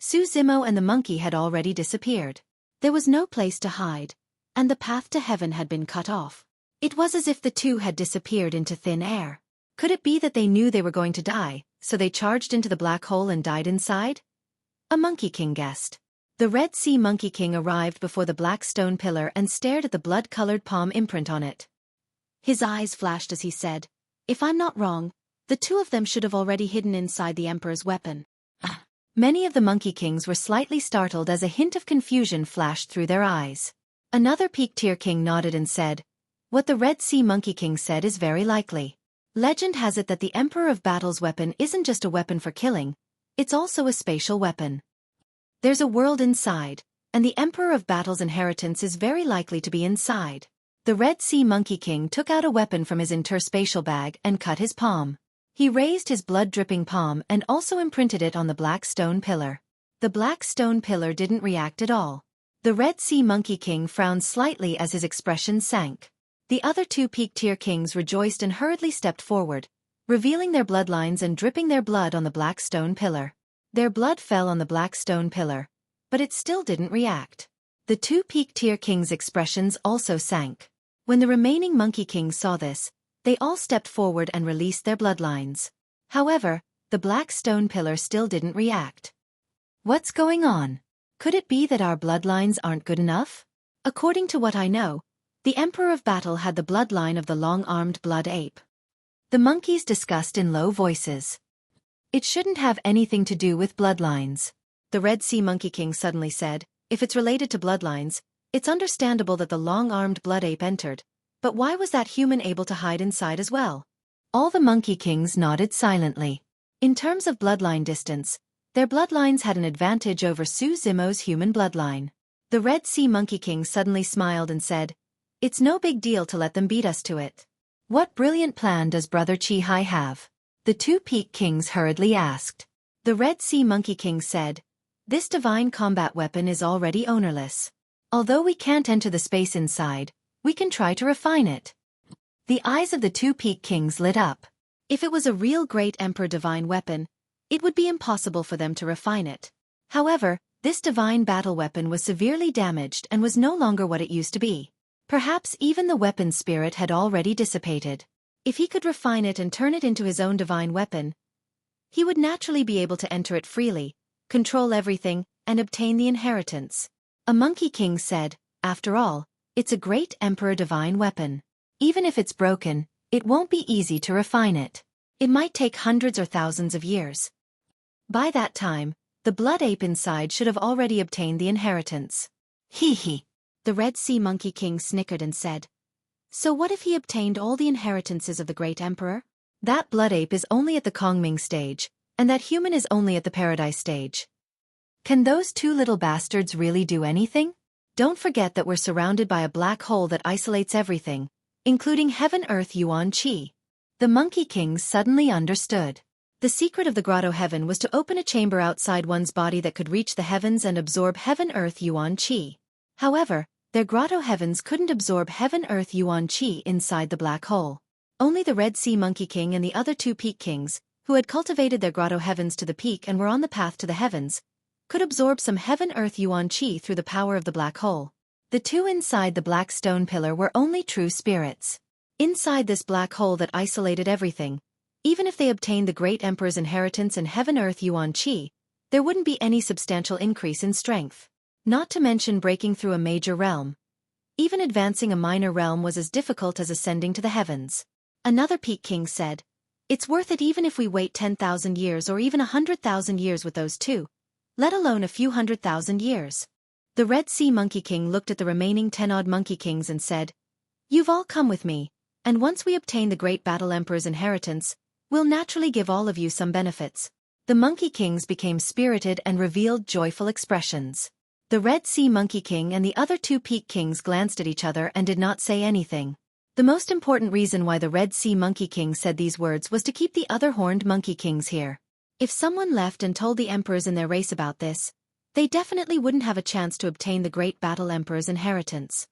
Su Zimo and the monkey had already disappeared. There was no place to hide, and the path to heaven had been cut off. It was as if the two had disappeared into thin air. Could it be that they knew they were going to die, so they charged into the black hole and died inside? A Monkey King guessed. The Red Sea Monkey King arrived before the black stone pillar and stared at the blood-colored palm imprint on it. His eyes flashed as he said, if I'm not wrong, the two of them should have already hidden inside the Emperor's weapon. Many of the Monkey Kings were slightly startled as a hint of confusion flashed through their eyes. Another Peak-tier king nodded and said, what the Red Sea Monkey King said is very likely. Legend has it that the Emperor of Battle's weapon isn't just a weapon for killing, it's also a spatial weapon. There's a world inside, and the Emperor of Battle's inheritance is very likely to be inside. The Red Sea Monkey King took out a weapon from his interspatial bag and cut his palm. He raised his blood-dripping palm and also imprinted it on the black stone pillar. The black stone pillar didn't react at all. The Red Sea Monkey King frowned slightly as his expression sank. The other two Peak-tier kings rejoiced and hurriedly stepped forward, revealing their bloodlines and dripping their blood on the black stone pillar. Their blood fell on the black stone pillar, but it still didn't react. The two Peak-tier kings' expressions also sank. When the remaining Monkey Kings saw this, they all stepped forward and released their bloodlines. However, the black stone pillar still didn't react. What's going on? Could it be that our bloodlines aren't good enough? According to what I know, the Emperor of Battle had the bloodline of the long-armed blood ape. The monkeys discussed in low voices. It shouldn't have anything to do with bloodlines. The Red Sea Monkey King suddenly said, if it's related to bloodlines, it's understandable that the long-armed blood ape entered, but why was that human able to hide inside as well? All the Monkey Kings nodded silently. In terms of bloodline distance, their bloodlines had an advantage over Su Zimo's human bloodline. The Red Sea Monkey King suddenly smiled and said, it's no big deal to let them beat us to it. What brilliant plan does Brother Qihai have? The two Peak Kings hurriedly asked. The Red Sea Monkey King said, this divine combat weapon is already ownerless. Although we can't enter the space inside, we can try to refine it. The eyes of the two Peak Kings lit up. If it was a real great Emperor divine weapon, it would be impossible for them to refine it. However, this divine battle weapon was severely damaged and was no longer what it used to be. Perhaps even the weapon's spirit had already dissipated. If he could refine it and turn it into his own divine weapon, he would naturally be able to enter it freely, control everything, and obtain the inheritance. A Monkey King said, after all, it's a great Emperor divine weapon. Even if it's broken, it won't be easy to refine it. It might take hundreds or thousands of years. By that time, the blood ape inside should have already obtained the inheritance. Hee hee. The Red Sea Monkey King snickered and said, "So what if he obtained all the inheritances of the great emperor? That blood ape is only at the Kongming stage, and that human is only at the paradise stage. Can those two little bastards really do anything? Don't forget that we're surrounded by a black hole that isolates everything, including heaven, earth, yuan, qi." The Monkey Kings suddenly understood. The secret of the grotto heaven was to open a chamber outside one's body that could reach the heavens and absorb heaven, earth, yuan, qi. However, their grotto heavens couldn't absorb heaven, earth, yuan, qi inside the black hole. Only the Red Sea Monkey King and the other two Peak Kings, who had cultivated their grotto heavens to the peak and were on the path to the heavens, could absorb some heaven, earth, yuan, qi through the power of the black hole. The two inside the black stone pillar were only true spirits. Inside this black hole that isolated everything, even if they obtained the great emperor's inheritance in heaven, earth, yuan, qi, there wouldn't be any substantial increase in strength. Not to mention breaking through a major realm. Even advancing a minor realm was as difficult as ascending to the heavens. Another Peak King said, "It's worth it even if we wait 10,000 years or even 100,000 years with those two, let alone a few 100,000 years." The Red Sea Monkey King looked at the remaining 10-odd Monkey Kings and said, "You've all come with me, and once we obtain the great battle emperor's inheritance, we'll naturally give all of you some benefits." The Monkey Kings became spirited and revealed joyful expressions. The Red Sea Monkey King and the other two Peak Kings glanced at each other and did not say anything. The most important reason why the Red Sea Monkey King said these words was to keep the other horned Monkey Kings here. If someone left and told the emperors in their race about this, they definitely wouldn't have a chance to obtain the great battle emperor's inheritance.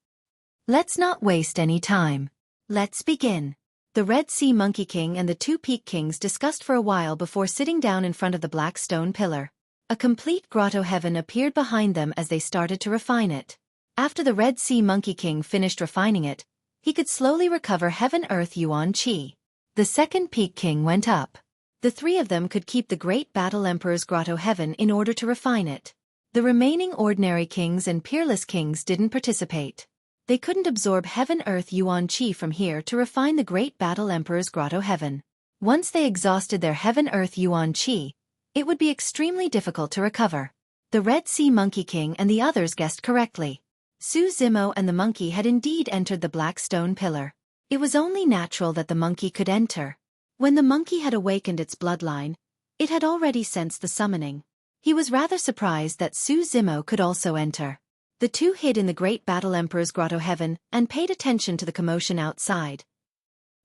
Let's not waste any time. Let's begin. The Red Sea Monkey King and the two Peak Kings discussed for a while before sitting down in front of the black stone pillar. A complete grotto heaven appeared behind them as they started to refine it. After the Red Sea Monkey King finished refining it, he could slowly recover heaven, earth, yuan, qi. The second Peak King went up. The three of them could keep the great battle emperor's grotto heaven in order to refine it. The remaining ordinary kings and peerless kings didn't participate. They couldn't absorb heaven, earth, yuan, qi from here to refine the great battle emperor's grotto heaven. Once they exhausted their heaven, earth, yuan, qi, it would be extremely difficult to recover. The Red Sea Monkey King and the others guessed correctly. Su Zimo and the monkey had indeed entered the black stone pillar. It was only natural that the monkey could enter. When the monkey had awakened its bloodline, it had already sensed the summoning. He was rather surprised that Su Zimo could also enter. The two hid in the great battle emperor's grotto heaven and paid attention to the commotion outside.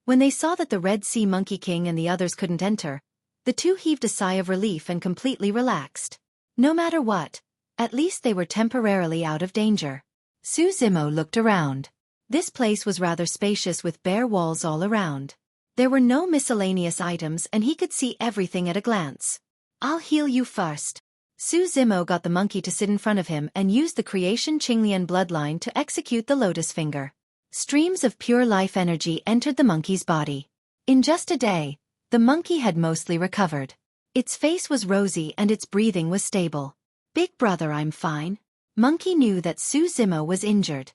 When they saw that the Red Sea Monkey King and the others couldn't enter, the two heaved a sigh of relief and completely relaxed. No matter what, at least they were temporarily out of danger. Su Zimo looked around. This place was rather spacious with bare walls all around. There were no miscellaneous items and he could see everything at a glance. "I'll heal you first." Su Zimo got the monkey to sit in front of him and used the creation Qinglian bloodline to execute the lotus finger. Streams of pure life energy entered the monkey's body. In just a day, the monkey had mostly recovered. Its face was rosy and its breathing was stable. "Big brother, I'm fine." Monkey knew that Su Zimo was injured.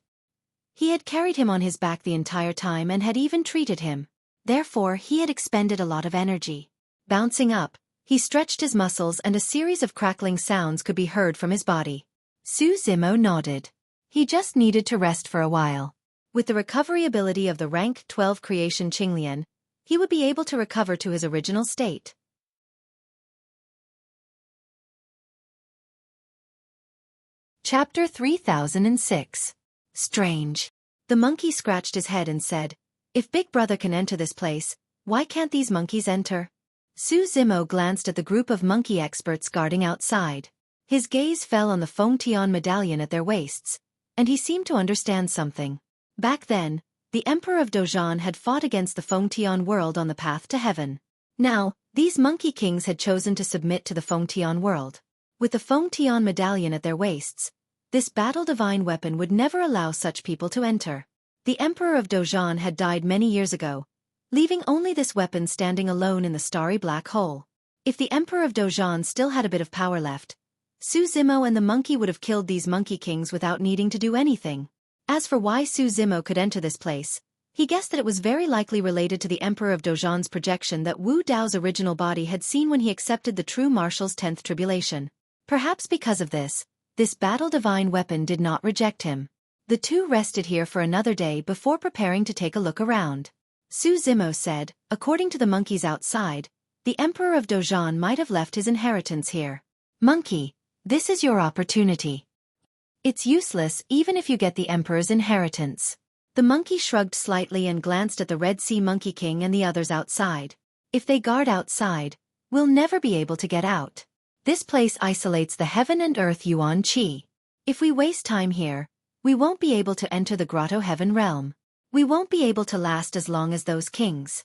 He had carried him on his back the entire time and had even treated him. Therefore, he had expended a lot of energy. Bouncing up, he stretched his muscles and a series of crackling sounds could be heard from his body. Su Zimo nodded. He just needed to rest for a while. With the recovery ability of the rank 12 creation Qinglian, he would be able to recover to his original state. Chapter 3006. Strange. The monkey scratched his head and said, "If Big Brother can enter this place, why can't these monkeys enter?" Su Zimo glanced at the group of monkey experts guarding outside. His gaze fell on the Fengtian medallion at their waists, and he seemed to understand something. Back then, the Emperor of Dozhan had fought against the Fengtian world on the path to heaven. Now, these monkey kings had chosen to submit to the Fengtian world. With the Fengtian medallion at their waists, this battle divine weapon would never allow such people to enter. The Emperor of Dozhan had died many years ago, leaving only this weapon standing alone in the starry black hole. If the Emperor of Dozhan still had a bit of power left, Su Zimo and the monkey would have killed these monkey kings without needing to do anything. As for why Su Zimo could enter this place, he guessed that it was very likely related to the Emperor of Dozhan's projection that Wu Dao's original body had seen when he accepted the true Marshal's 10th tribulation. Perhaps because of this, this battle-divine weapon did not reject him. The two rested here for another day before preparing to take a look around. Su Zimo said, according to the monkeys outside, the Emperor of Dozhan might have left his inheritance here. Monkey, this is your opportunity. It's useless even if you get the Emperor's inheritance. The monkey shrugged slightly and glanced at the Red Sea Monkey King and the others outside. If they guard outside, we'll never be able to get out. This place isolates the heaven and earth Yuan Qi. If we waste time here, we won't be able to enter the grotto heaven realm. We won't be able to last as long as those kings.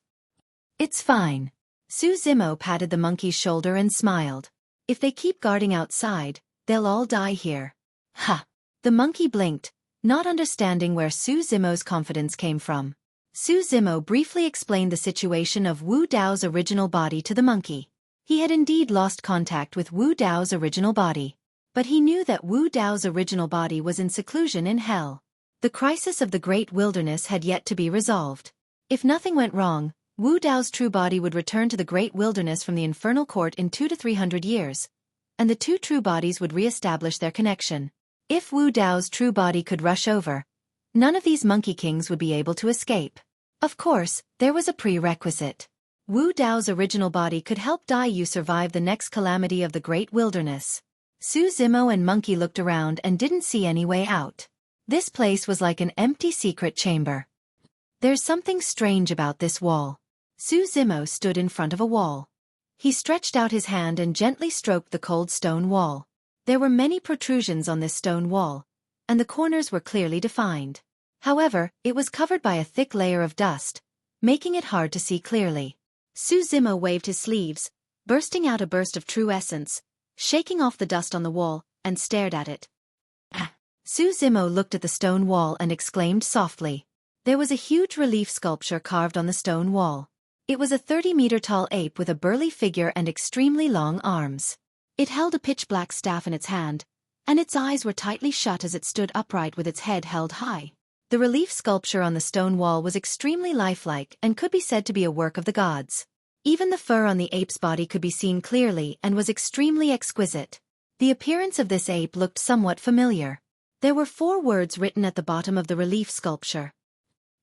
It's fine. Su Zimo patted the monkey's shoulder and smiled. If they keep guarding outside, they'll all die here. Ha! The monkey blinked, not understanding where Su Zimo's confidence came from. Su Zimo briefly explained the situation of Wu Dao's original body to the monkey. He had indeed lost contact with Wu Dao's original body. But he knew that Wu Dao's original body was in seclusion in hell. The crisis of the Great Wilderness had yet to be resolved. If nothing went wrong, Wu Dao's true body would return to the Great Wilderness from the Infernal Court in 200 to 300 years, and the two true bodies would re-establish their connection. If Wu Dao's true body could rush over, none of these Monkey Kings would be able to escape. Of course, there was a prerequisite. Wu Dao's original body could help Dai Yu survive the next calamity of the Great Wilderness. Su Zimo and Monkey looked around and didn't see any way out. This place was like an empty secret chamber. There's something strange about this wall. Su Zimo stood in front of a wall. He stretched out his hand and gently stroked the cold stone wall. There were many protrusions on this stone wall, and the corners were clearly defined. However, it was covered by a thick layer of dust, making it hard to see clearly. Su Zimo waved his sleeves, bursting out a burst of true essence, shaking off the dust on the wall, and stared at it. Su Zimo looked at the stone wall and exclaimed softly. There was a huge relief sculpture carved on the stone wall. It was a 30-meter-tall ape with a burly figure and extremely long arms. It held a pitch-black staff in its hand, and its eyes were tightly shut as it stood upright with its head held high. The relief sculpture on the stone wall was extremely lifelike and could be said to be a work of the gods. Even the fur on the ape's body could be seen clearly and was extremely exquisite. The appearance of this ape looked somewhat familiar. There were 4 words written at the bottom of the relief sculpture.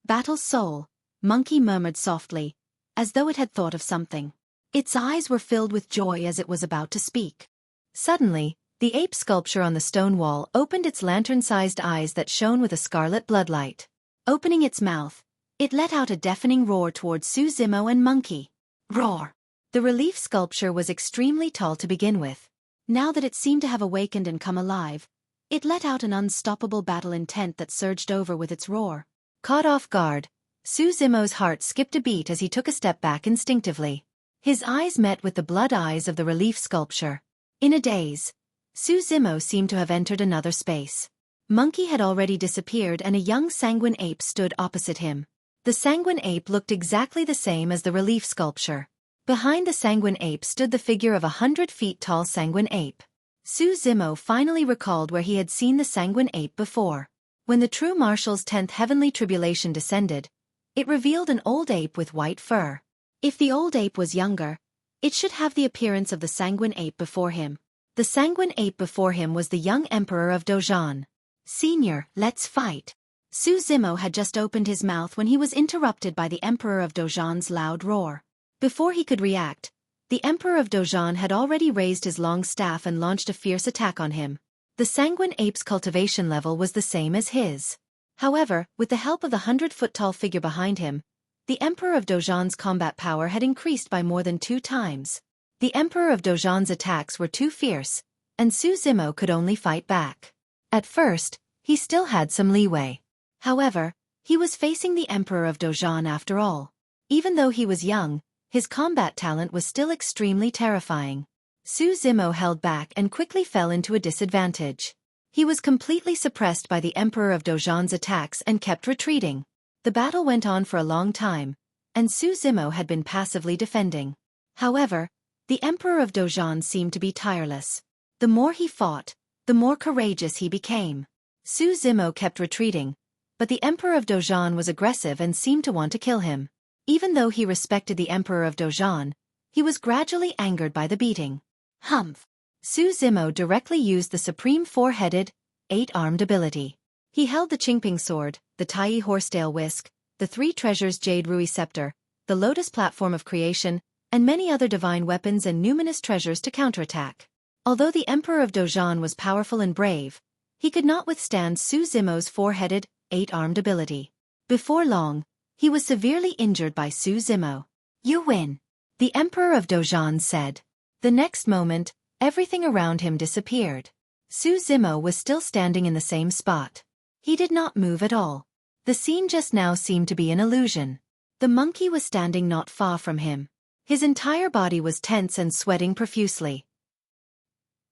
Battle Soul, Monkey murmured softly, as though it had thought of something. Its eyes were filled with joy as it was about to speak. Suddenly, the ape sculpture on the stone wall opened its lantern-sized eyes that shone with a scarlet bloodlight. Opening its mouth, it let out a deafening roar towards Su Zimo and Monkey. Roar! The relief sculpture was extremely tall to begin with. Now that it seemed to have awakened and come alive, it let out an unstoppable battle intent that surged over with its roar. Caught off guard, Su Zimo's heart skipped a beat as he took a step back instinctively. His eyes met with the blood eyes of the relief sculpture. In a daze, Su Zimo seemed to have entered another space. Monkey had already disappeared and a young sanguine ape stood opposite him. The sanguine ape looked exactly the same as the relief sculpture. Behind the sanguine ape stood the figure of a 100-feet-tall sanguine ape. Su Zimo finally recalled where he had seen the sanguine ape before. When the true marshal's 10th heavenly tribulation descended, it revealed an old ape with white fur. If the old ape was younger, it should have the appearance of the sanguine ape before him. The sanguine ape before him was the young emperor of Dozhan. Senior, let's fight. Su Zimo had just opened his mouth when he was interrupted by the Emperor of Dozhan's loud roar. Before he could react, the Emperor of Dozhan had already raised his long staff and launched a fierce attack on him. The sanguine ape's cultivation level was the same as his. However, with the help of the 100-foot-tall figure behind him, the Emperor of Dozhan's combat power had increased by more than 2 times. The Emperor of Dozhan's attacks were too fierce, and Su Zimo could only fight back. At first, he still had some leeway. However, he was facing the Emperor of Dozhan after all. Even though he was young, his combat talent was still extremely terrifying. Su Zimo held back and quickly fell into a disadvantage. He was completely suppressed by the Emperor of Dozhan's attacks and kept retreating. The battle went on for a long time, and Su Zimo had been passively defending. However, the Emperor of Dozhan seemed to be tireless. The more he fought, the more courageous he became. Su Zimo kept retreating, but the Emperor of Dozhan was aggressive and seemed to want to kill him. Even though he respected the Emperor of Dozhan, he was gradually angered by the beating. Humph! Su Zimo directly used the supreme four-headed, eight-armed ability. He held the Qingping sword, the Taiyi horsetail whisk, the three treasures Jade Rui scepter, the lotus platform of creation, and many other divine weapons and numinous treasures to counterattack. Although the Emperor of Dozhan was powerful and brave, he could not withstand Su Zimo's four-headed, eight-armed ability. Before long, he was severely injured by Su Zimo. "You win," the Emperor of Dozhan said. The next moment, everything around him disappeared. Su Zimo was still standing in the same spot. He did not move at all. The scene just now seemed to be an illusion. The monkey was standing not far from him. His entire body was tense and sweating profusely.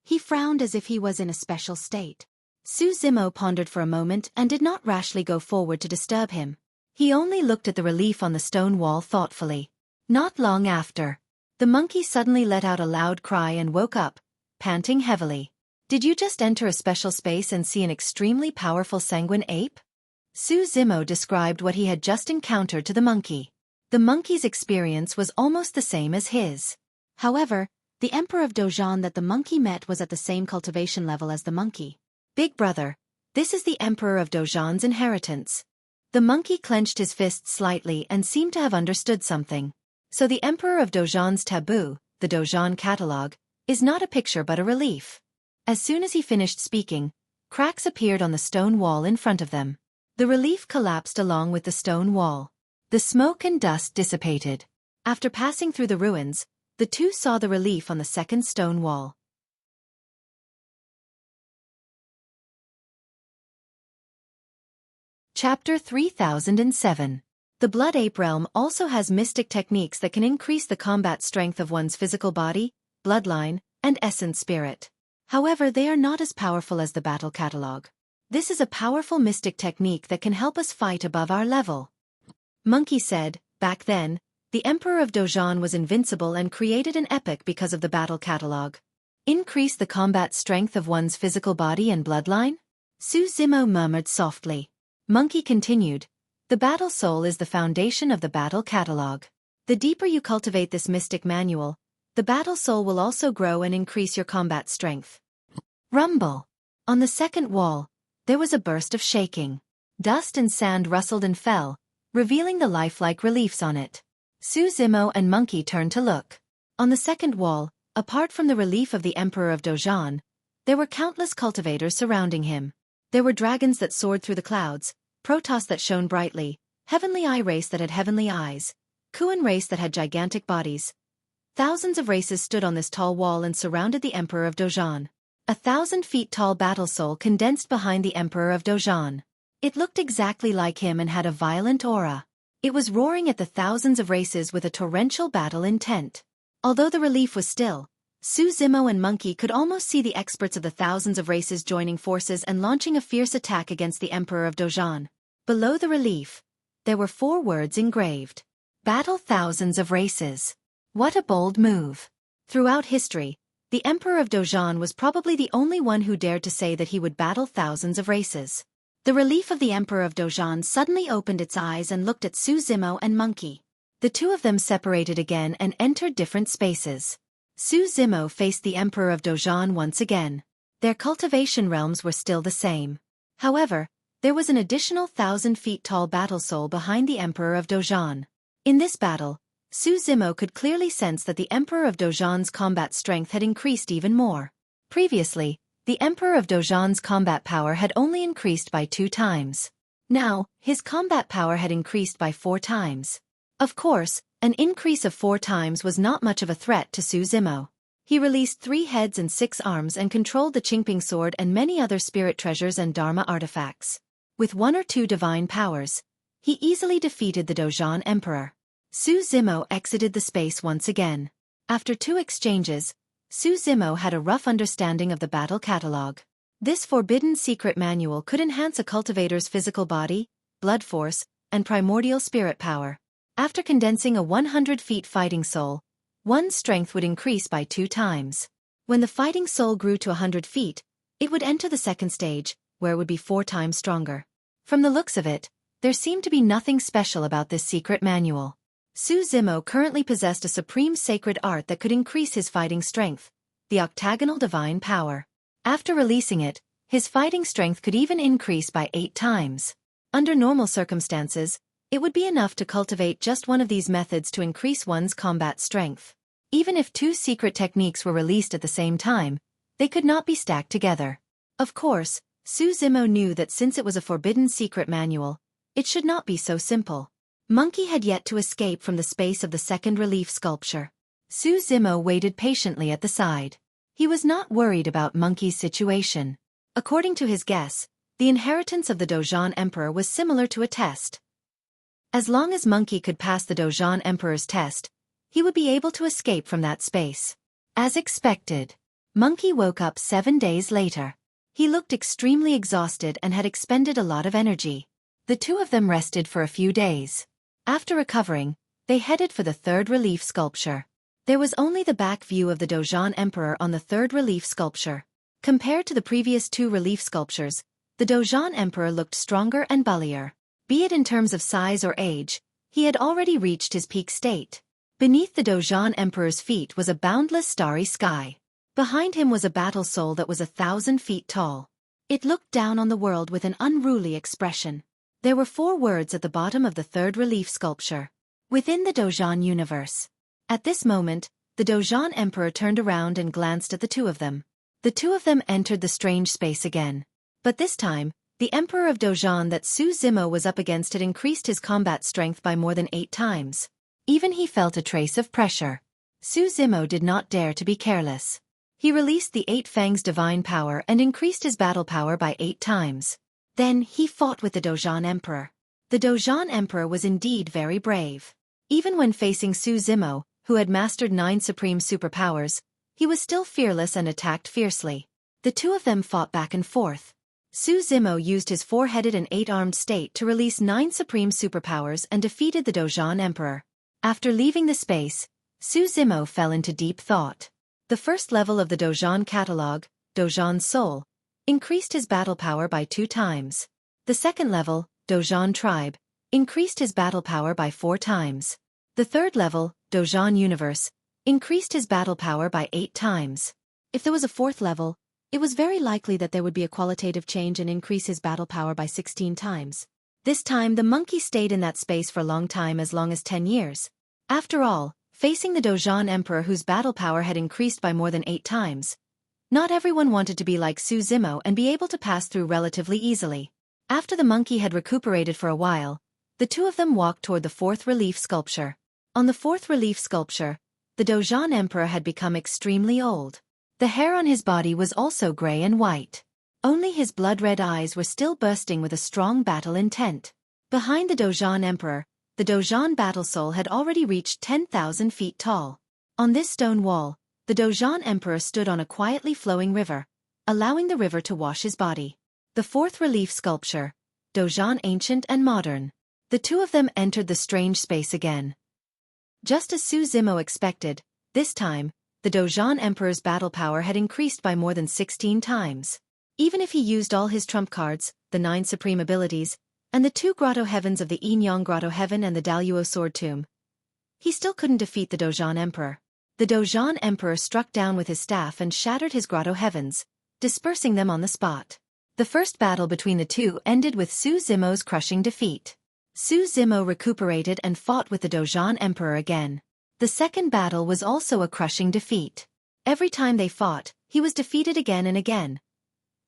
He frowned as if he was in a special state. Su Zimo pondered for a moment and did not rashly go forward to disturb him. He only looked at the relief on the stone wall thoughtfully. Not long after, the monkey suddenly let out a loud cry and woke up, panting heavily. "Did you just enter a special space and see an extremely powerful sanguine ape?" Su Zimo described what he had just encountered to the monkey. The monkey's experience was almost the same as his. However, the Emperor of Dozhan that the monkey met was at the same cultivation level as the monkey. "Big brother, this is the Emperor of Dozhan's inheritance." The monkey clenched his fists slightly and seemed to have understood something. So the Emperor of Dozhan's taboo, the Dozhan catalogue, is not a picture but a relief. As soon as he finished speaking, cracks appeared on the stone wall in front of them. The relief collapsed along with the stone wall. The smoke and dust dissipated. After passing through the ruins, the two saw the relief on the second stone wall. Chapter 3007. The Blood Ape realm also has mystic techniques that can increase the combat strength of one's physical body, bloodline, and essence spirit. However, they are not as powerful as the battle catalog. This is a powerful mystic technique that can help us fight above our level. Monkey said, back then, the Emperor of Dozhan was invincible and created an epic because of the battle catalog. Increase the combat strength of one's physical body and bloodline? Su Zimo murmured softly. Monkey continued, the battle soul is the foundation of the battle catalog. The deeper you cultivate this mystic manual, the battle soul will also grow and increase your combat strength. Rumble. On the second wall, there was a burst of shaking. Dust and sand rustled and fell, revealing the lifelike reliefs on it. Su Zimo and Monkey turned to look. On the second wall, apart from the relief of the Emperor of Dozhan, there were countless cultivators surrounding him. There were dragons that soared through the clouds, Protoss that shone brightly, Heavenly Eye race that had heavenly eyes, Kuan race that had gigantic bodies. Thousands of races stood on this tall wall and surrounded the Emperor of Dozhan. 1,000 feet tall battle soul condensed behind the Emperor of Dozhan. It looked exactly like him and had a violent aura. It was roaring at the thousands of races with a torrential battle intent. Although the relief was still, Su Zimo and Monkey could almost see the experts of the thousands of races joining forces and launching a fierce attack against the Emperor of Dozhan. Below the relief, there were 4 words engraved. Battle thousands of races. What a bold move. Throughout history, the Emperor of Dozhan was probably the only one who dared to say that he would battle thousands of races. The relief of the Emperor of Dozhan suddenly opened its eyes and looked at Su Zimo and Monkey. The two of them separated again and entered different spaces. Su Zimo faced the Emperor of Dozhan once again. Their cultivation realms were still the same. However, there was an additional 1,000 feet tall battle soul behind the Emperor of Dozhan. In this battle, Su Zimo could clearly sense that the Emperor of Dozhan's combat strength had increased even more. Previously, the Emperor of Dozhan's combat power had only increased by 2 times. Now, his combat power had increased by 4 times. Of course, an increase of 4 times was not much of a threat to Su Zimo. He released 3 heads and 6 arms and controlled the Qingping sword and many other spirit treasures and Dharma artifacts. With 1 or 2 divine powers, he easily defeated the Dozhan Emperor. Su Zimo exited the space once again. After 2 exchanges, Su Zimo had a rough understanding of the battle catalog. This forbidden secret manual could enhance a cultivator's physical body, blood force, and primordial spirit power. After condensing a 100 feet fighting soul, one's strength would increase by 2 times. When the fighting soul grew to 100 feet, it would enter the second stage, where it would be 4 times stronger. From the looks of it, there seemed to be nothing special about this secret manual. Su Zimo currently possessed a supreme sacred art that could increase his fighting strength, the octagonal divine power. After releasing it, his fighting strength could even increase by 8 times. Under normal circumstances, it would be enough to cultivate just one of these methods to increase one's combat strength. Even if 2 secret techniques were released at the same time, they could not be stacked together. Of course, Su Zimo knew that since it was a forbidden secret manual, it should not be so simple. Monkey had yet to escape from the space of the second relief sculpture. Su Zimo waited patiently at the side. He was not worried about Monkey's situation. According to his guess, the inheritance of the Dozhan Emperor was similar to a test. As long as Monkey could pass the Dozhan Emperor's test, he would be able to escape from that space. As expected, Monkey woke up 7 days later. He looked extremely exhausted and had expended a lot of energy. The two of them rested for a few days. After recovering, they headed for the third relief sculpture. There was only the back view of the Dozhan Emperor on the third relief sculpture. Compared to the previous 2 relief sculptures, the Dozhan Emperor looked stronger and bullier. Be it in terms of size or age, he had already reached his peak state. Beneath the Dozhan Emperor's feet was a boundless starry sky. Behind him was a battle soul that was 1,000 feet tall. It looked down on the world with an unruly expression. There were 4 words at the bottom of the third relief sculpture. Within the Dozhan universe. At this moment, the Dozhan Emperor turned around and glanced at the 2 of them. The 2 of them entered the strange space again. But this time, the Emperor of Dozhan that Su Zimo was up against had increased his combat strength by more than 8 times. Even he felt a trace of pressure. Su Zimo did not dare to be careless. He released the 8 Fangs divine power and increased his battle power by 8 times. Then, he fought with the Dozhan Emperor. The Dozhan Emperor was indeed very brave. Even when facing Su Zimo, who had mastered 9 supreme superpowers, he was still fearless and attacked fiercely. The 2 of them fought back and forth. Su Zimo used his 4-headed and 8-armed state to release 9 supreme superpowers and defeated the Dozhan Emperor. After leaving the space, Su Zimo fell into deep thought. The first level of the Dozhan catalog, Dozhan Soul, increased his battle power by 2 times. The second level, Dozhan Tribe, increased his battle power by 4 times. The third level, Dozhan Universe, increased his battle power by 8 times. If there was a 4th level, it was very likely that there would be a qualitative change and increase his battle power by 16 times. This time the monkey stayed in that space for a long time, as long as 10 years. After all, facing the Dozhan Emperor whose battle power had increased by more than 8 times, not everyone wanted to be like Su Zimo and be able to pass through relatively easily. After the monkey had recuperated for a while, the 2 of them walked toward the 4th relief sculpture. On the 4th relief sculpture, the Dozhan Emperor had become extremely old. The hair on his body was also gray and white. Only his blood-red eyes were still bursting with a strong battle intent. Behind the Dozhan Emperor, the Dozhan battle soul had already reached 10,000 feet tall. On this stone wall, the Dozhan Emperor stood on a quietly flowing river, allowing the river to wash his body. The 4th relief sculpture, Dozhan Ancient and Modern. The 2 of them entered the strange space again. Just as Su Zimo expected, this time, the Dozhan Emperor's battle power had increased by more than 16 times. Even if he used all his trump cards, the 9 supreme abilities, and the 2 grotto heavens of the Yin-Yang Grotto Heaven and the Daluo Sword Tomb, he still couldn't defeat the Dozhan Emperor. The Dozhan Emperor struck down with his staff and shattered his grotto heavens, dispersing them on the spot. The first battle between the 2 ended with Su Zimo's crushing defeat. Su Zimo recuperated and fought with the Dozhan Emperor again. The second battle was also a crushing defeat. Every time they fought, he was defeated again and again.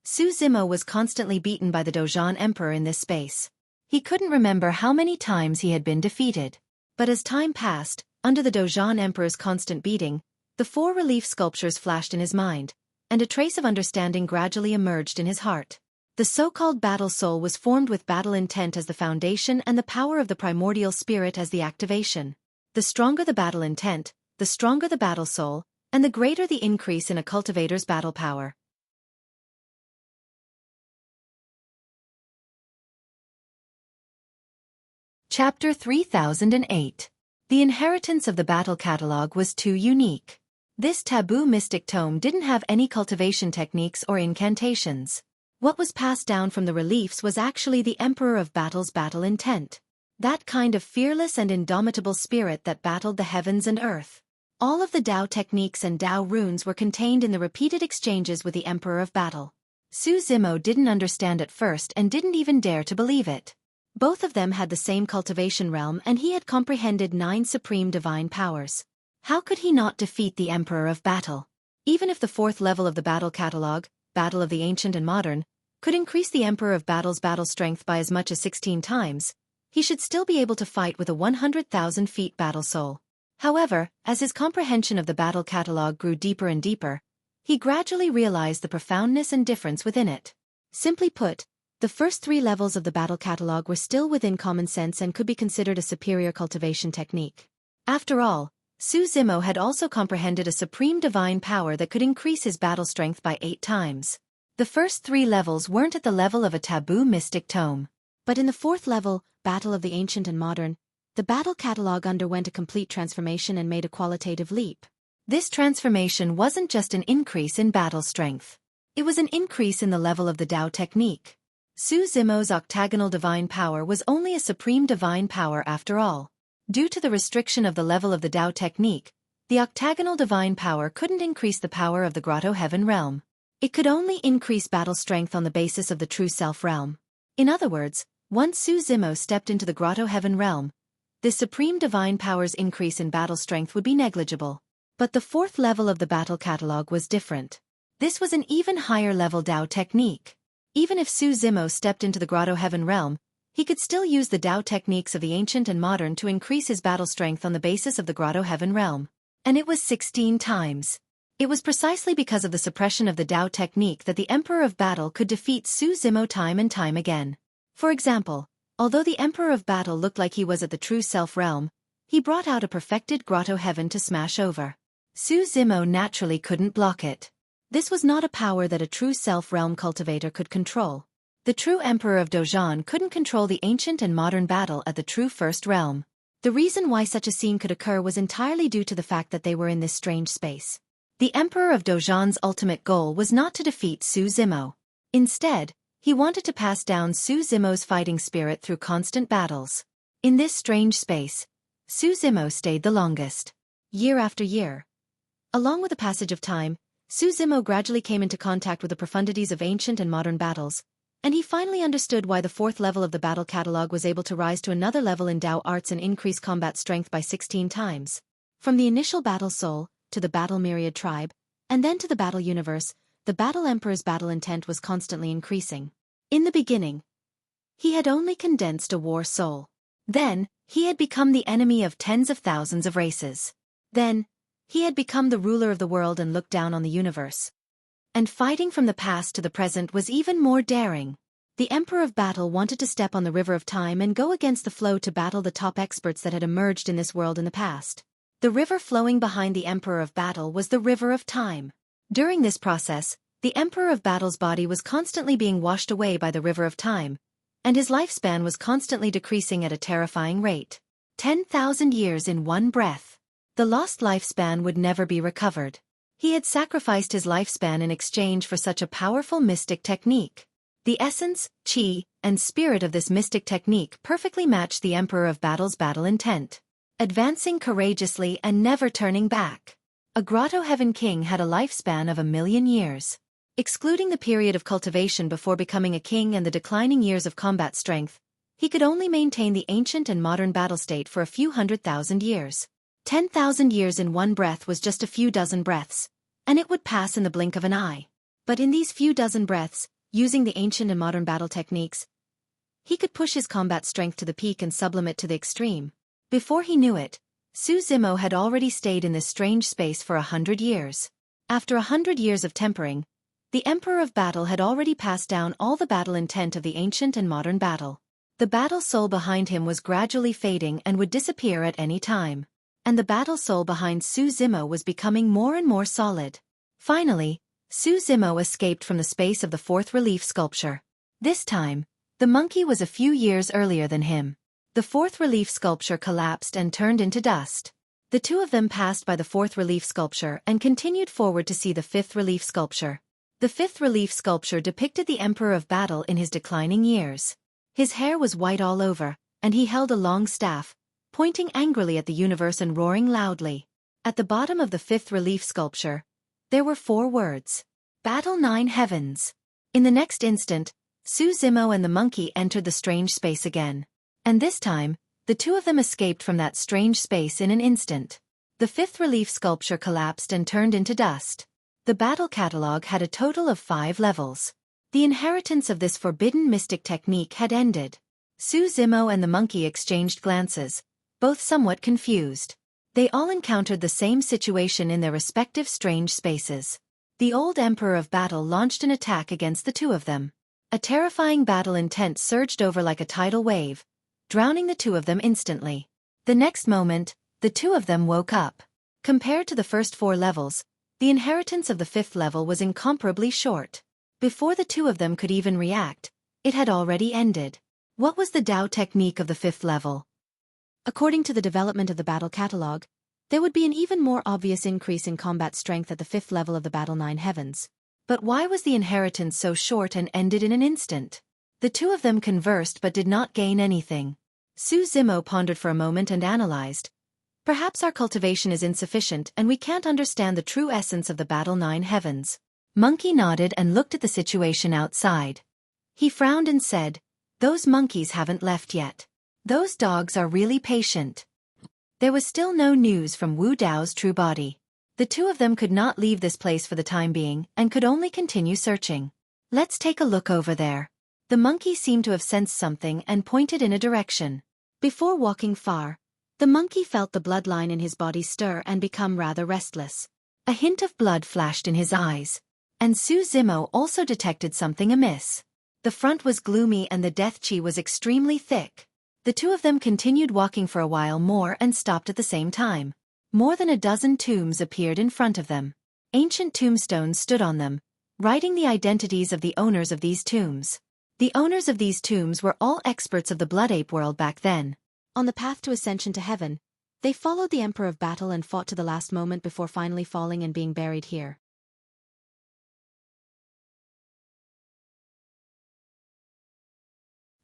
Su Zimo was constantly beaten by the Dozhan Emperor in this space. He couldn't remember how many times he had been defeated. But as time passed, under the Dozhan Emperor's constant beating, the 4 relief sculptures flashed in his mind, and a trace of understanding gradually emerged in his heart. The so-called battle soul was formed with battle intent as the foundation and the power of the primordial spirit as the activation. The stronger the battle intent, the stronger the battle soul, and the greater the increase in a cultivator's battle power. Chapter 3008. The inheritance of the battle catalog was too unique. This taboo mystic tome didn't have any cultivation techniques or incantations. What was passed down from the reliefs was actually the Emperor of Battle's battle intent. That kind of fearless and indomitable spirit that battled the heavens and earth. All of the Tao techniques and Tao runes were contained in the repeated exchanges with the Emperor of Battle. Su Zimo didn't understand at first and didn't even dare to believe it. Both of them had the same cultivation realm and he had comprehended 9 supreme divine powers. How could he not defeat the Emperor of Battle? Even if the 4th level of the battle catalog, Battle of the Ancient and Modern, could increase the Emperor of Battle's battle strength by as much as 16 times, he should still be able to fight with a 100,000 feet battle soul. However, as his comprehension of the battle catalog grew deeper and deeper, he gradually realized the profoundness and difference within it. Simply put, the first 3 levels of the battle catalog were still within common sense and could be considered a superior cultivation technique. After all, Su Zimo had also comprehended a supreme divine power that could increase his battle strength by 8 times. The first 3 levels weren't at the level of a taboo mystic tome. But in the 4th level, Battle of the Ancient and Modern, the battle catalog underwent a complete transformation and made a qualitative leap. This transformation wasn't just an increase in battle strength. It was an increase in the level of the Tao technique. Su Zimo's octagonal divine power was only a supreme divine power after all. Due to the restriction of the level of the Tao technique, the octagonal divine power couldn't increase the power of the Grotto Heaven realm. It could only increase battle strength on the basis of the true self realm. In other words, once Su Zimo stepped into the Grotto Heaven realm, this supreme divine power's increase in battle strength would be negligible. But the 4th level of the battle catalog was different. This was an even higher level Tao technique. Even if Su Zimo stepped into the Grotto Heaven realm, he could still use the Tao techniques of the Ancient and Modern to increase his battle strength on the basis of the Grotto Heaven realm. And it was 16 times. It was precisely because of the suppression of the Tao technique that the Emperor of Battle could defeat Su Zimo time and time again. For example, although the Emperor of Battle looked like he was at the true self realm, he brought out a perfected Grotto Heaven to smash over. Su Zimo naturally couldn't block it. This was not a power that a true self realm cultivator could control. The true Emperor of Dojan couldn't control the Ancient and Modern Battle at the true First Realm. The reason why such a scene could occur was entirely due to the fact that they were in this strange space. The Emperor of Dojan's ultimate goal was not to defeat Su Zimo. Instead, he wanted to pass down Su Zimo's fighting spirit through constant battles. In this strange space, Su Zimo stayed the longest. Year after year. Along with the passage of time, Su Zimo gradually came into contact with the profundities of ancient and modern battles, and he finally understood why the 4th level of the battle catalog was able to rise to another level in Tao arts and increase combat strength by 16 times. From the initial battle soul, to the battle myriad tribe, and then to the battle universe, the battle emperor's battle intent was constantly increasing. In the beginning, he had only condensed a war soul. Then, he had become the enemy of tens of thousands of races. Then, he had become the ruler of the world and looked down on the universe. And fighting from the past to the present was even more daring. The Emperor of Battle wanted to step on the river of time and go against the flow to battle the top experts that had emerged in this world in the past. The river flowing behind the Emperor of Battle was the river of time. During this process, the Emperor of Battle's body was constantly being washed away by the river of time, and his lifespan was constantly decreasing at a terrifying rate. 10,000 years in one breath. The lost lifespan would never be recovered. He had sacrificed his lifespan in exchange for such a powerful mystic technique. The essence, chi, and spirit of this mystic technique perfectly matched the Emperor of Battle's battle intent. Advancing courageously and never turning back. A Grotto Heaven king had a lifespan of 1,000,000 years. Excluding the period of cultivation before becoming a king and the declining years of combat strength, he could only maintain the ancient and modern battle state for a few 100,000 years. 10,000 years in one breath was just a few dozen breaths, and it would pass in the blink of an eye. But in these few dozen breaths, using the ancient and modern battle techniques, he could push his combat strength to the peak and sublime it to the extreme. Before he knew it, Su Zimo had already stayed in this strange space for 100 years. After 100 years of tempering, the Emperor of Battle had already passed down all the battle intent of the ancient and modern battle. The battle soul behind him was gradually fading and would disappear at any time. And the battle soul behind Su Zimo was becoming more and more solid. Finally, Su Zimo escaped from the space of the 4th relief sculpture. This time, the monkey was a few years earlier than him. The 4th relief sculpture collapsed and turned into dust. The two of them passed by the 4th relief sculpture and continued forward to see the 5th relief sculpture. The 5th relief sculpture depicted the Emperor of Battle in his declining years. His hair was white all over, and he held a long staff, pointing angrily at the universe and roaring loudly. At the bottom of the fifth relief sculpture, there were 4 words. Battle 9 Heavens. In the next instant, Su Zimo and the monkey entered the strange space again. And this time, the 2 of them escaped from that strange space in an instant. The fifth relief sculpture collapsed and turned into dust. The battle catalog had a total of 5 levels. The inheritance of this forbidden mystic technique had ended. Su Zimo and the monkey exchanged glances, both somewhat confused. They all encountered the same situation in their respective strange spaces. The old Emperor of Battle launched an attack against the 2 of them. A terrifying battle intent surged over like a tidal wave, drowning the 2 of them instantly. The next moment, the 2 of them woke up. Compared to the first 4 levels, the inheritance of the 5th level was incomparably short. Before the 2 of them could even react, it had already ended. What was the Dao technique of the 5th level? According to the development of the battle catalog, there would be an even more obvious increase in combat strength at the 5th level of the Battle 9 Heavens. But why was the inheritance so short and ended in an instant? The 2 of them conversed but did not gain anything. Su Zimo pondered for a moment and analyzed. Perhaps our cultivation is insufficient and we can't understand the true essence of the Battle 9 Heavens. Monkey nodded and looked at the situation outside. He frowned and said, "Those monkeys haven't left yet. Those dogs are really patient." There was still no news from Wu Dao's true body. The 2 of them could not leave this place for the time being and could only continue searching. "Let's take a look over there." The monkey seemed to have sensed something and pointed in a direction. Before walking far, the monkey felt the bloodline in his body stir and become rather restless. A hint of blood flashed in his eyes. And Su Zimo also detected something amiss. The front was gloomy and the death chi was extremely thick. The 2 of them continued walking for a while more and stopped at the same time. More than a dozen tombs appeared in front of them. Ancient tombstones stood on them, writing the identities of the owners of these tombs. The owners of these tombs were all experts of the Blood Ape world back then. On the path to ascension to heaven, they followed the Emperor of Battle and fought to the last moment before finally falling and being buried here.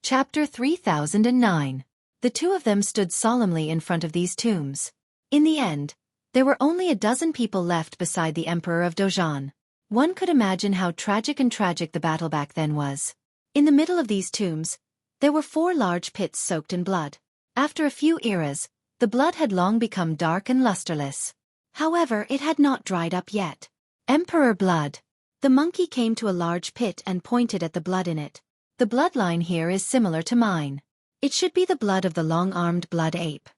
Chapter 3009. The 2 of them stood solemnly in front of these tombs. In the end, there were only a dozen people left beside the Emperor of Dozhan. One could imagine how tragic the battle back then was. In the middle of these tombs, there were 4 large pits soaked in blood. After a few eras, the blood had long become dark and lusterless. However, it had not dried up yet. Emperor blood. The monkey came to a large pit and pointed at the blood in it. The bloodline here is similar to mine. It should be the blood of the long-armed blood ape.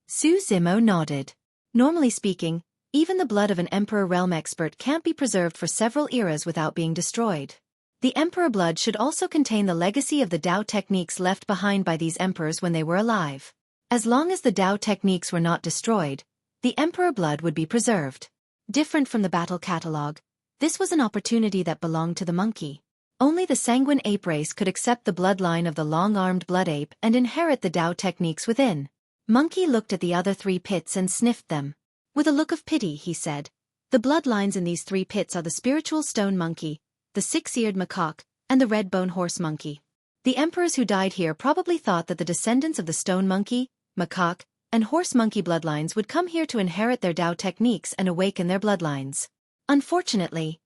Su Zimo nodded. Normally speaking, even the blood of an Emperor realm expert can't be preserved for several eras without being destroyed. The Emperor blood should also contain the legacy of the Dao techniques left behind by these emperors when they were alive. As long as the Dao techniques were not destroyed, the Emperor blood would be preserved. Different from the battle catalog, this was an opportunity that belonged to the monkey. Only the sanguine ape race could accept the bloodline of the long-armed blood ape and inherit the Dao techniques within. Monkey looked at the other 3 pits and sniffed them. With a look of pity, he said, "The bloodlines in these 3 pits are the spiritual stone monkey, the 6-eared macaque, and the red-bone horse monkey. The emperors who died here probably thought that the descendants of the stone monkey, macaque, and horse monkey bloodlines would come here to inherit their Dao techniques and awaken their bloodlines. Unfortunately,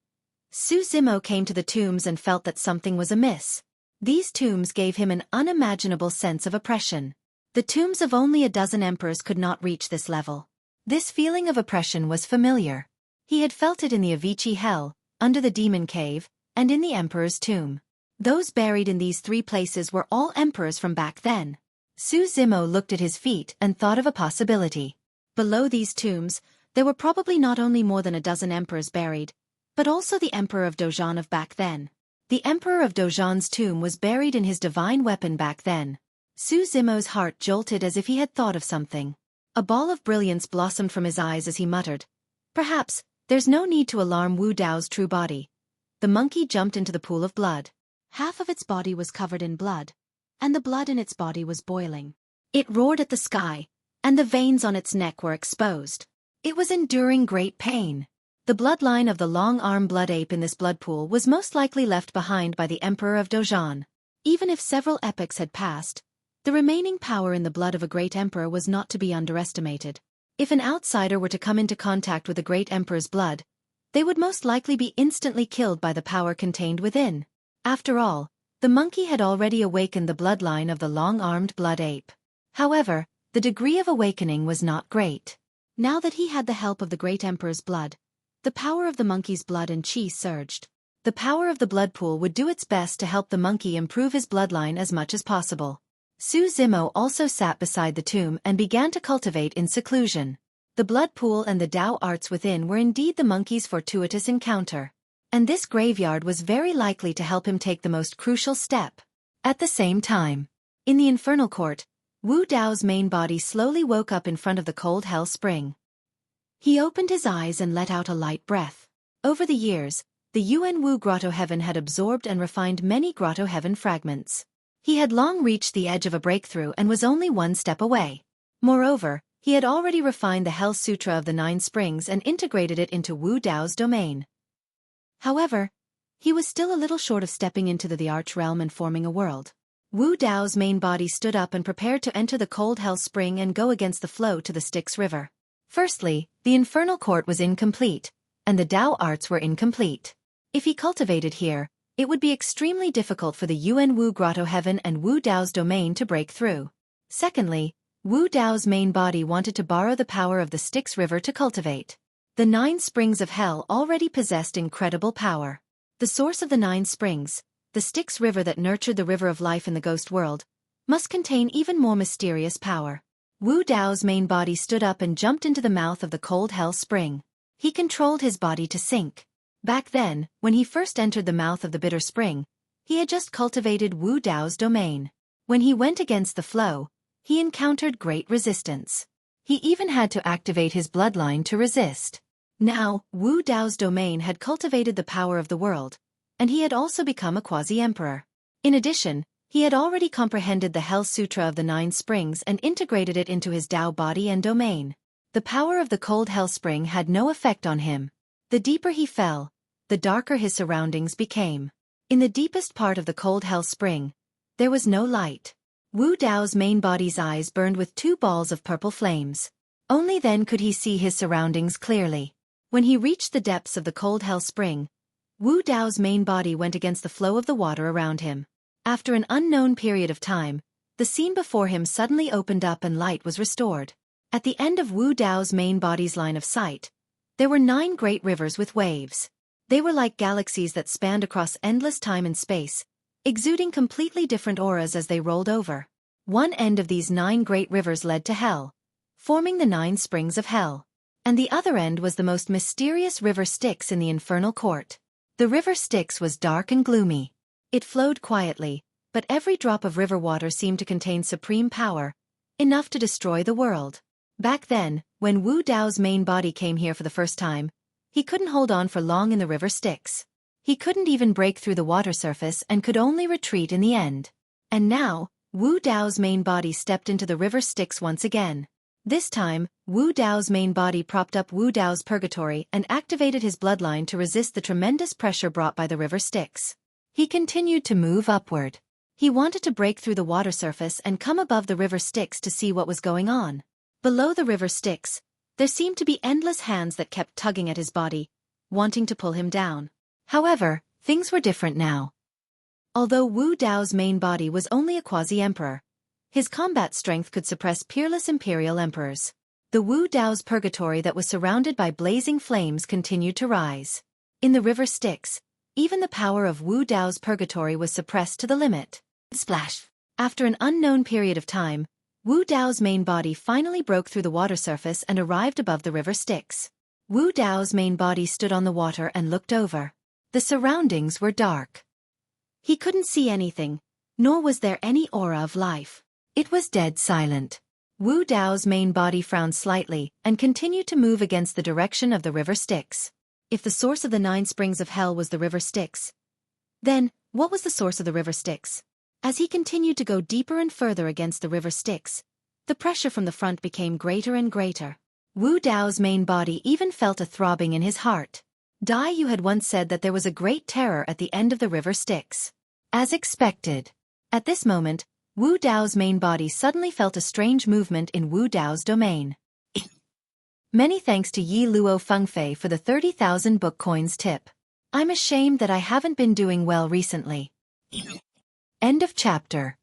Su Zimo came to the tombs and felt that something was amiss. These tombs gave him an unimaginable sense of oppression. The tombs of only a dozen emperors could not reach this level. This feeling of oppression was familiar. He had felt it in the Avicii Hell, under the Demon Cave, and in the Emperor's tomb. Those buried in these 3 places were all emperors from back then. Su Zimo looked at his feet and thought of a possibility. Below these tombs, there were probably not only more than a dozen emperors buried, but also the Emperor of Dozhan of back then. The Emperor of Dozhan's tomb was buried in his divine weapon back then. Su Zimo's heart jolted as if he had thought of something. A ball of brilliance blossomed from his eyes as he muttered, "Perhaps, there's no need to alarm Wu Dao's true body." The monkey jumped into the pool of blood. Half of its body was covered in blood, and the blood in its body was boiling. It roared at the sky, and the veins on its neck were exposed. It was enduring great pain. The bloodline of the long-armed blood ape in this blood pool was most likely left behind by the Emperor of Dozhan. Even if several epochs had passed, the remaining power in the blood of a great emperor was not to be underestimated. If an outsider were to come into contact with the great emperor's blood, they would most likely be instantly killed by the power contained within. After all, the monkey had already awakened the bloodline of the long-armed blood ape. However, the degree of awakening was not great. Now that he had the help of the great emperor's blood, the power of the monkey's blood and chi surged. The power of the blood pool would do its best to help the monkey improve his bloodline as much as possible. Su Zimo also sat beside the tomb and began to cultivate in seclusion. The blood pool and the Tao arts within were indeed the monkey's fortuitous encounter. And this graveyard was very likely to help him take the most crucial step. At the same time, in the infernal court, Wu Dao's main body slowly woke up in front of the cold hell spring. He opened his eyes and let out a light breath. Over the years, the Yuan Wu Grotto Heaven had absorbed and refined many Grotto Heaven fragments. He had long reached the edge of a breakthrough and was only one step away. Moreover, he had already refined the Hell Sutra of the Nine Springs and integrated it into Wu Dao's domain. However, he was still a little short of stepping into the Arch Realm and forming a world. Wu Dao's main body stood up and prepared to enter the cold hell spring and go against the flow to the Styx River. Firstly, the infernal court was incomplete, and the Tao arts were incomplete. If he cultivated here, it would be extremely difficult for the Yuan Wu Grotto Heaven and Wu Dao's domain to break through. Secondly, Wu Dao's main body wanted to borrow the power of the Styx River to cultivate. The Nine Springs of Hell already possessed incredible power. The source of the Nine Springs, the Styx River that nurtured the river of life in the ghost world, must contain even more mysterious power. Wu Dao's main body stood up and jumped into the mouth of the cold hell spring. He controlled his body to sink. Back then, when he first entered the mouth of the bitter spring, he had just cultivated Wu Dao's domain. When he went against the flow, he encountered great resistance. He even had to activate his bloodline to resist. Now, Wu Dao's domain had cultivated the power of the world, and he had also become a quasi-emperor. In addition, he had already comprehended the Hell Sutra of the Nine Springs and integrated it into his Tao body and domain. The power of the cold hell spring had no effect on him. The deeper he fell, the darker his surroundings became. In the deepest part of the cold hell spring, there was no light. Wu Dao's main body's eyes burned with two balls of purple flames. Only then could he see his surroundings clearly. When he reached the depths of the cold hell spring, Wu Dao's main body went against the flow of the water around him. After an unknown period of time, the scene before him suddenly opened up and light was restored. At the end of Wu Dao's main body's line of sight, there were 9 great rivers with waves. They were like galaxies that spanned across endless time and space, exuding completely different auras as they rolled over. One end of these 9 great rivers led to hell, forming the 9 springs of hell. And the other end was the most mysterious river Styx in the infernal court. The river Styx was dark and gloomy. It flowed quietly, but every drop of river water seemed to contain supreme power, enough to destroy the world. Back then, when Wu Dao's main body came here for the first time, he couldn't hold on for long in the river Styx. He couldn't even break through the water surface and could only retreat in the end. And now, Wu Dao's main body stepped into the river Styx once again. This time, Wu Dao's main body propped up Wu Dao's purgatory and activated his bloodline to resist the tremendous pressure brought by the river Styx. He continued to move upward. He wanted to break through the water surface and come above the river Styx to see what was going on. Below the river Styx, there seemed to be endless hands that kept tugging at his body, wanting to pull him down. However, things were different now. Although Wu Dao's main body was only a quasi-emperor, his combat strength could suppress peerless imperial emperors. The Wu Dao's purgatory that was surrounded by blazing flames continued to rise. In the river Styx, even the power of Wu Dao's purgatory was suppressed to the limit. Splash! After an unknown period of time, Wu Dao's main body finally broke through the water surface and arrived above the river Styx. Wu Dao's main body stood on the water and looked over. The surroundings were dark. He couldn't see anything, nor was there any aura of life. It was dead silent. Wu Dao's main body frowned slightly and continued to move against the direction of the river Styx. If the source of the 9 springs of hell was the river Styx, then what was the source of the river Styx? As he continued to go deeper and further against the river Styx, the pressure from the front became greater and greater. Wu Dao's main body even felt a throbbing in his heart. Dai Yu had once said that there was a great terror at the end of the river Styx. As expected. At this moment, Wu Dao's main body suddenly felt a strange movement in Wu Dao's domain. Many thanks to Yi Luo Fengfei for the 30,000 book coins tip. I'm ashamed that I haven't been doing well recently. End of chapter.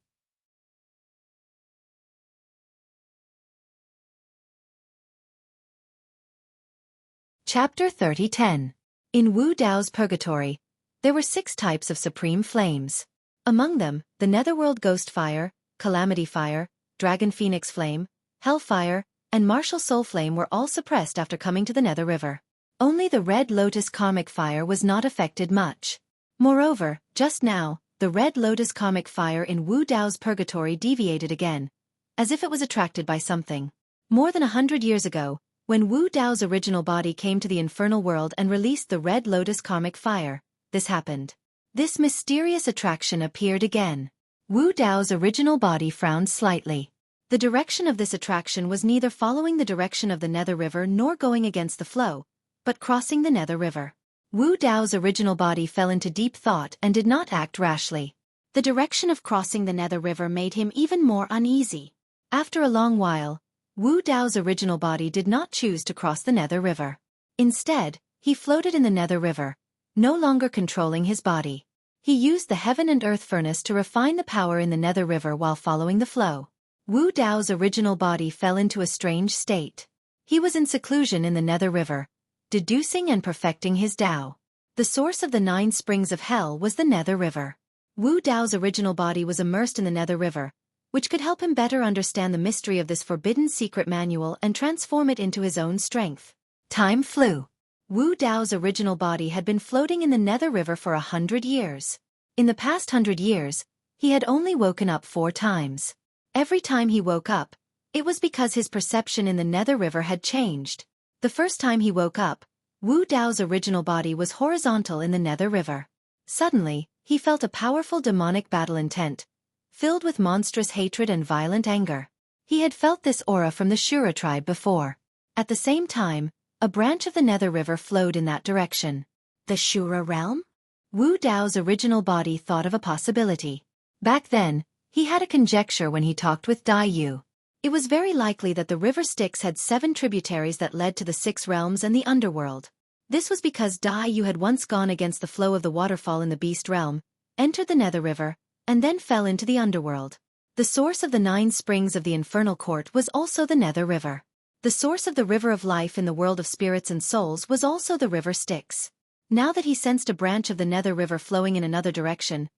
Chapter 30:10. In Wu Dao's purgatory, there were 6 types of supreme flames. Among them, the Netherworld Ghost Fire, Calamity Fire, Dragon Phoenix Flame, Hellfire, and Martial Soul Flame were all suppressed after coming to the Nether River. Only the Red Lotus Karmic Fire was not affected much. Moreover, just now, the Red Lotus Karmic Fire in Wu Dao's purgatory deviated again, as if it was attracted by something. More than 100 years ago, when Wu Dao's original body came to the infernal world and released the Red Lotus Karmic Fire, this happened. This mysterious attraction appeared again. Wu Dao's original body frowned slightly. The direction of this attraction was neither following the direction of the Nether River nor going against the flow, but crossing the Nether River. Wu Dao's original body fell into deep thought and did not act rashly. The direction of crossing the Nether River made him even more uneasy. After a long while, Wu Dao's original body did not choose to cross the Nether River. Instead, he floated in the Nether River, no longer controlling his body. He used the Heaven and Earth Furnace to refine the power in the Nether River while following the flow. Wu Dao's original body fell into a strange state. He was in seclusion in the Nether River, deducing and perfecting his Dao. The source of the 9 springs of hell was the Nether River. Wu Dao's original body was immersed in the Nether River, which could help him better understand the mystery of this forbidden secret manual and transform it into his own strength. Time flew. Wu Dao's original body had been floating in the Nether River for 100 years. In the past 100 years, he had only woken up 4 times. Every time he woke up, it was because his perception in the Nether River had changed. The first time he woke up, Wu Dao's original body was horizontal in the Nether River. Suddenly, he felt a powerful demonic battle intent, filled with monstrous hatred and violent anger. He had felt this aura from the Shura tribe before. At the same time, a branch of the Nether River flowed in that direction. The Shura realm? Wu Dao's original body thought of a possibility. Back then, he had a conjecture when he talked with Dai Yu. It was very likely that the river Styx had 7 tributaries that led to the 6 realms and the underworld. This was because Dai Yu had once gone against the flow of the waterfall in the Beast realm, entered the Nether River, and then fell into the underworld. The source of the 9 springs of the infernal court was also the Nether River. The source of the river of life in the world of spirits and souls was also the river Styx. Now that he sensed a branch of the Nether River flowing in another direction,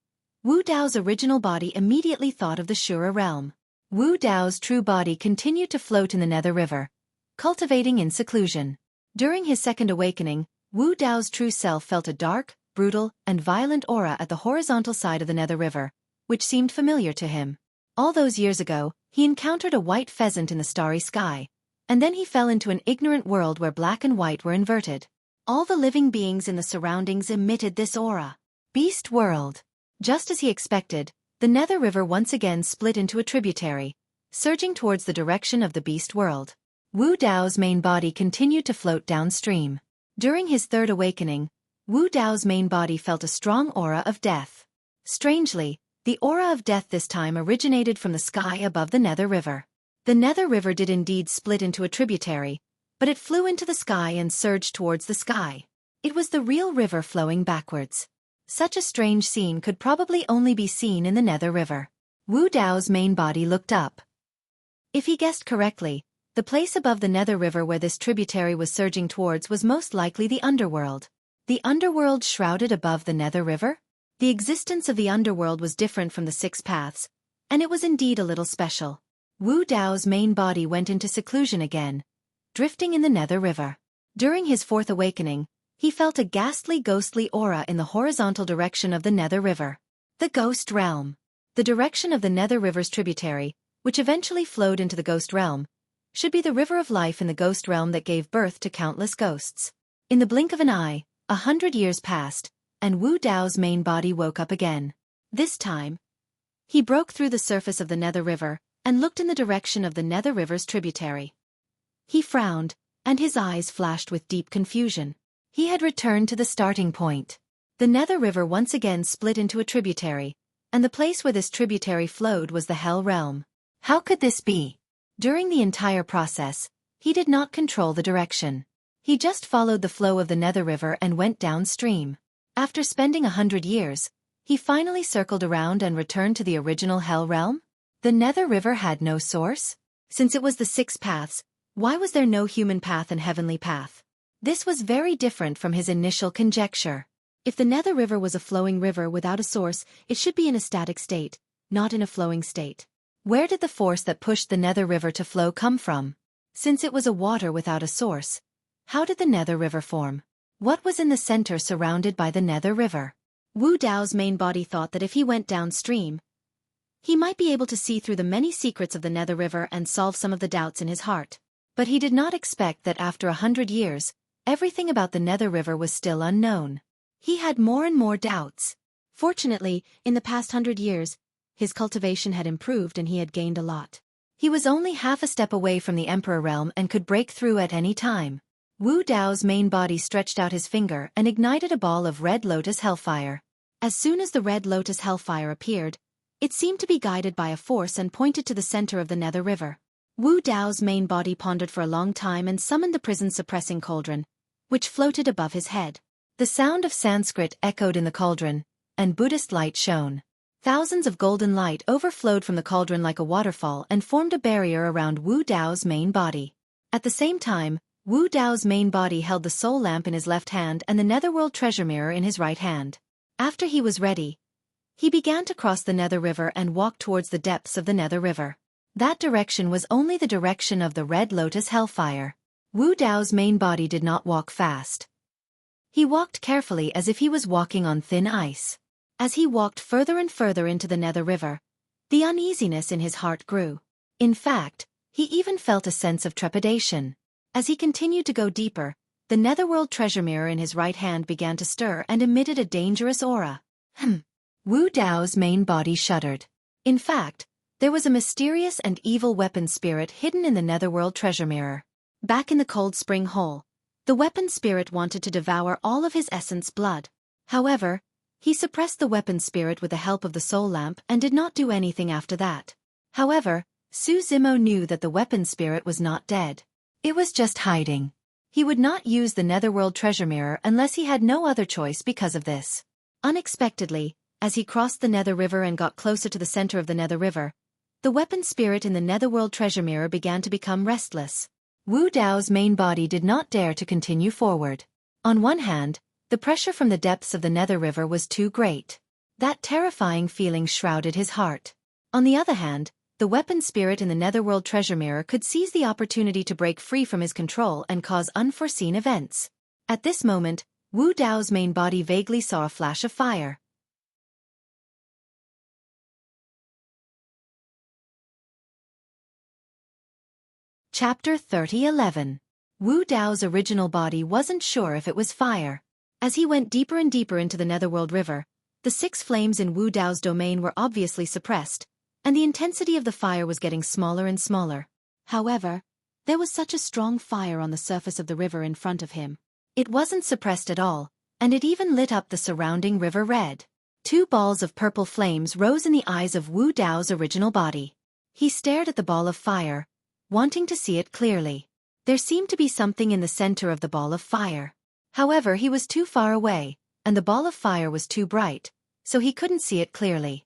Wu Dao's original body immediately thought of the Shura realm. Wu Dao's true body continued to float in the Nether River, cultivating in seclusion. During his second awakening, Wu Dao's true self felt a dark, brutal, and violent aura at the horizontal side of the Nether River, which seemed familiar to him. All those years ago, he encountered a white pheasant in the starry sky, and then he fell into an ignorant world where black and white were inverted. All the living beings in the surroundings emitted this aura. Beast world. Just as he expected, the Nether River once again split into a tributary, surging towards the direction of the beast world. Wu Dao's main body continued to float downstream. During his third awakening, Wu Dao's main body felt a strong aura of death. Strangely, the aura of death this time originated from the sky above the Nether River. The Nether River did indeed split into a tributary, but it flew into the sky and surged towards the sky. It was the real river flowing backwards. Such a strange scene could probably only be seen in the Nether River. Wu Dao's main body looked up. If he guessed correctly, the place above the Nether River where this tributary was surging towards was most likely the underworld. The underworld shrouded above the Nether River? The existence of the underworld was different from the 6 paths, and it was indeed a little special. Wu Dao's main body went into seclusion again, drifting in the Nether River. During his fourth awakening, he felt a ghostly aura in the horizontal direction of the Nether River. The Ghost Realm. The direction of the Nether River's tributary, which eventually flowed into the Ghost Realm, should be the river of life in the Ghost Realm that gave birth to countless ghosts. In the blink of an eye, 100 years passed, and Wu Dao's main body woke up again. This time, he broke through the surface of the Nether River and looked in the direction of the Nether River's tributary. He frowned, and his eyes flashed with deep confusion. He had returned to the starting point. The Nether River once again split into a tributary, and the place where this tributary flowed was the Hell Realm. How could this be? During the entire process, He did not control the direction. He just followed the flow of the Nether River and went downstream. After spending 100 years, he finally circled around and returned to the original Hell Realm. The Nether River had no source? Since it was the 6 paths, why was there no human path and heavenly path? This was very different from his initial conjecture. If the Nether River was a flowing river without a source, it should be in a static state, not in a flowing state. Where did the force that pushed the Nether River to flow come from? Since it was a water without a source, how did the Nether River form? What was in the center surrounded by the Nether River? Wu Dao's main body thought that if he went downstream, he might be able to see through the many secrets of the Nether River and solve some of the doubts in his heart. But he did not expect that after 100 years, everything about the Nether River was still unknown. He had more and more doubts. Fortunately, in the past 100 years, his cultivation had improved and he had gained a lot. He was only half a step away from the Emperor Realm and could break through at any time. Wu Dao's main body stretched out his finger and ignited a ball of Red Lotus Hellfire. As soon as the Red Lotus Hellfire appeared, it seemed to be guided by a force and pointed to the center of the Nether River. Wu Dao's main body pondered for a long time and summoned the prison-suppressing cauldron, which floated above his head. The sound of Sanskrit echoed in the cauldron, and Buddhist light shone. Thousands of golden light overflowed from the cauldron like a waterfall and formed a barrier around Wu Dao's main body. At the same time, Wu Dao's main body held the soul lamp in his left hand and the Netherworld treasure mirror in his right hand. After he was ready, he began to cross the Nether River and walk towards the depths of the Nether River. That direction was only the direction of the Red Lotus Hellfire. Wu Dao's main body did not walk fast. He walked carefully as if he was walking on thin ice. As he walked further and further into the Nether River, the uneasiness in his heart grew. In fact, he even felt a sense of trepidation. As he continued to go deeper, the Netherworld treasure mirror in his right hand began to stir and emitted a dangerous aura. Wu Dao's main body shuddered. In fact, there was a mysterious and evil weapon spirit hidden in the Netherworld treasure mirror. Back in the cold spring hole, the weapon spirit wanted to devour all of his essence blood. However, he suppressed the weapon spirit with the help of the soul lamp and did not do anything after that. However, Su Zimo knew that the weapon spirit was not dead. It was just hiding. He would not use the Netherworld treasure mirror unless he had no other choice because of this. Unexpectedly, as he crossed the Nether River and got closer to the center of the Nether River, the weapon spirit in the Netherworld treasure mirror began to become restless. Wu Dao's main body did not dare to continue forward. On one hand, the pressure from the depths of the Nether River was too great. That terrifying feeling shrouded his heart. On the other hand, the weapon spirit in the Netherworld treasure mirror could seize the opportunity to break free from his control and cause unforeseen events. At this moment, Wu Dao's main body vaguely saw a flash of fire. Chapter 30:11. Wu Dao's original body wasn't sure if it was fire. As he went deeper and deeper into the Netherworld River, the 6 flames in Wu Dao's domain were obviously suppressed, and the intensity of the fire was getting smaller and smaller. However, there was such a strong fire on the surface of the river in front of him. It wasn't suppressed at all, and it even lit up the surrounding river red. 2 balls of purple flames rose in the eyes of Wu Dao's original body. He stared at the ball of fire, wanting to see it clearly. There seemed to be something in the center of the ball of fire. However, he was too far away, and the ball of fire was too bright, so he couldn't see it clearly.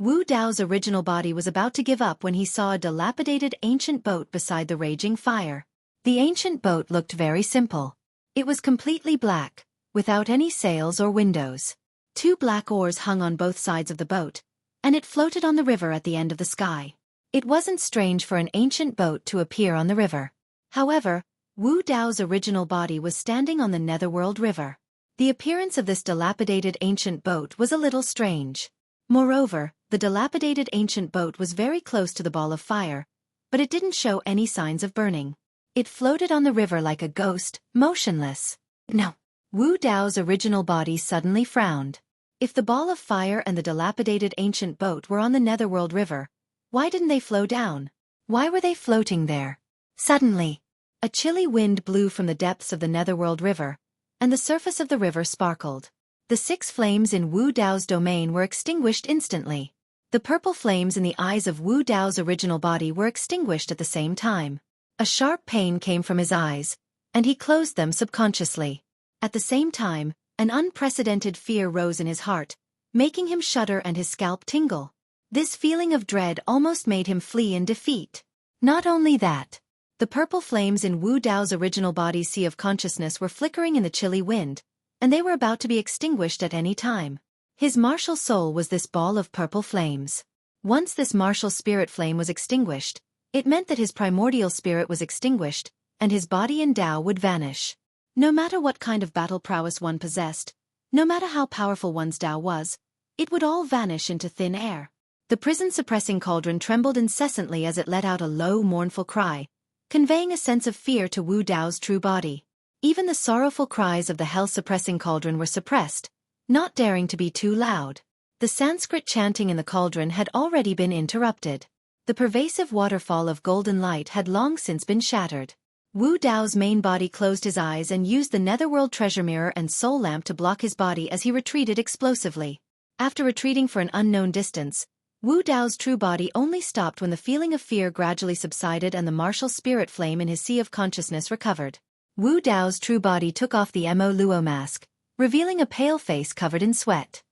Wu Dao's original body was about to give up when he saw a dilapidated ancient boat beside the raging fire. The ancient boat looked very simple. It was completely black, without any sails or windows. 2 black oars hung on both sides of the boat, and it floated on the river at the end of the sky. It wasn't strange for an ancient boat to appear on the river. However, Wu Dao's original body was standing on the Netherworld River. The appearance of this dilapidated ancient boat was a little strange. Moreover, the dilapidated ancient boat was very close to the ball of fire, but it didn't show any signs of burning. It floated on the river like a ghost, motionless. No. Wu Dao's original body suddenly frowned. If the ball of fire and the dilapidated ancient boat were on the Netherworld River, why didn't they flow down? Why were they floating there? Suddenly, a chilly wind blew from the depths of the Netherworld River, and the surface of the river sparkled. The 6 flames in Wu Dao's domain were extinguished instantly. The purple flames in the eyes of Wu Dao's original body were extinguished at the same time. A sharp pain came from his eyes, and he closed them subconsciously. At the same time, an unprecedented fear rose in his heart, making him shudder and his scalp tingle. This feeling of dread almost made him flee in defeat. Not only that, the purple flames in Wu Dao's original body's sea of consciousness were flickering in the chilly wind, and they were about to be extinguished at any time. His martial soul was this ball of purple flames. Once this martial spirit flame was extinguished, it meant that his primordial spirit was extinguished, and his body and Dao would vanish. No matter what kind of battle prowess one possessed, no matter how powerful one's Dao was, it would all vanish into thin air. The prison-suppressing cauldron trembled incessantly as it let out a low, mournful cry, conveying a sense of fear to Wu Dao's true body. Even the sorrowful cries of the hell-suppressing cauldron were suppressed, not daring to be too loud. The Sanskrit chanting in the cauldron had already been interrupted. The pervasive waterfall of golden light had long since been shattered. Wu Dao's main body closed his eyes and used the netherworld treasure mirror and soul lamp to block his body as he retreated explosively. After retreating for an unknown distance, Wu Dao's true body only stopped when the feeling of fear gradually subsided and the martial spirit flame in his sea of consciousness recovered. Wu Dao's true body took off the Mo Luo mask, revealing a pale face covered in sweat.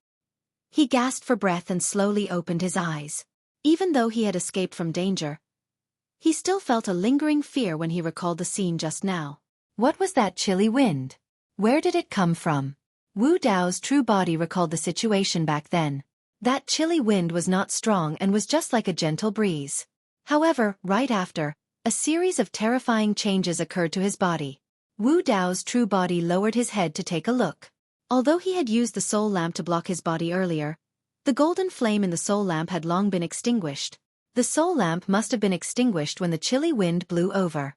He gasped for breath and slowly opened his eyes. Even though he had escaped from danger, he still felt a lingering fear when he recalled the scene just now. What was that chilly wind? Where did it come from? Wu Dao's true body recalled the situation back then. That chilly wind was not strong and was just like a gentle breeze. However, right after, a series of terrifying changes occurred to his body. Wu Dao's true body lowered his head to take a look. Although he had used the soul lamp to block his body earlier, the golden flame in the soul lamp had long been extinguished. The soul lamp must have been extinguished when the chilly wind blew over.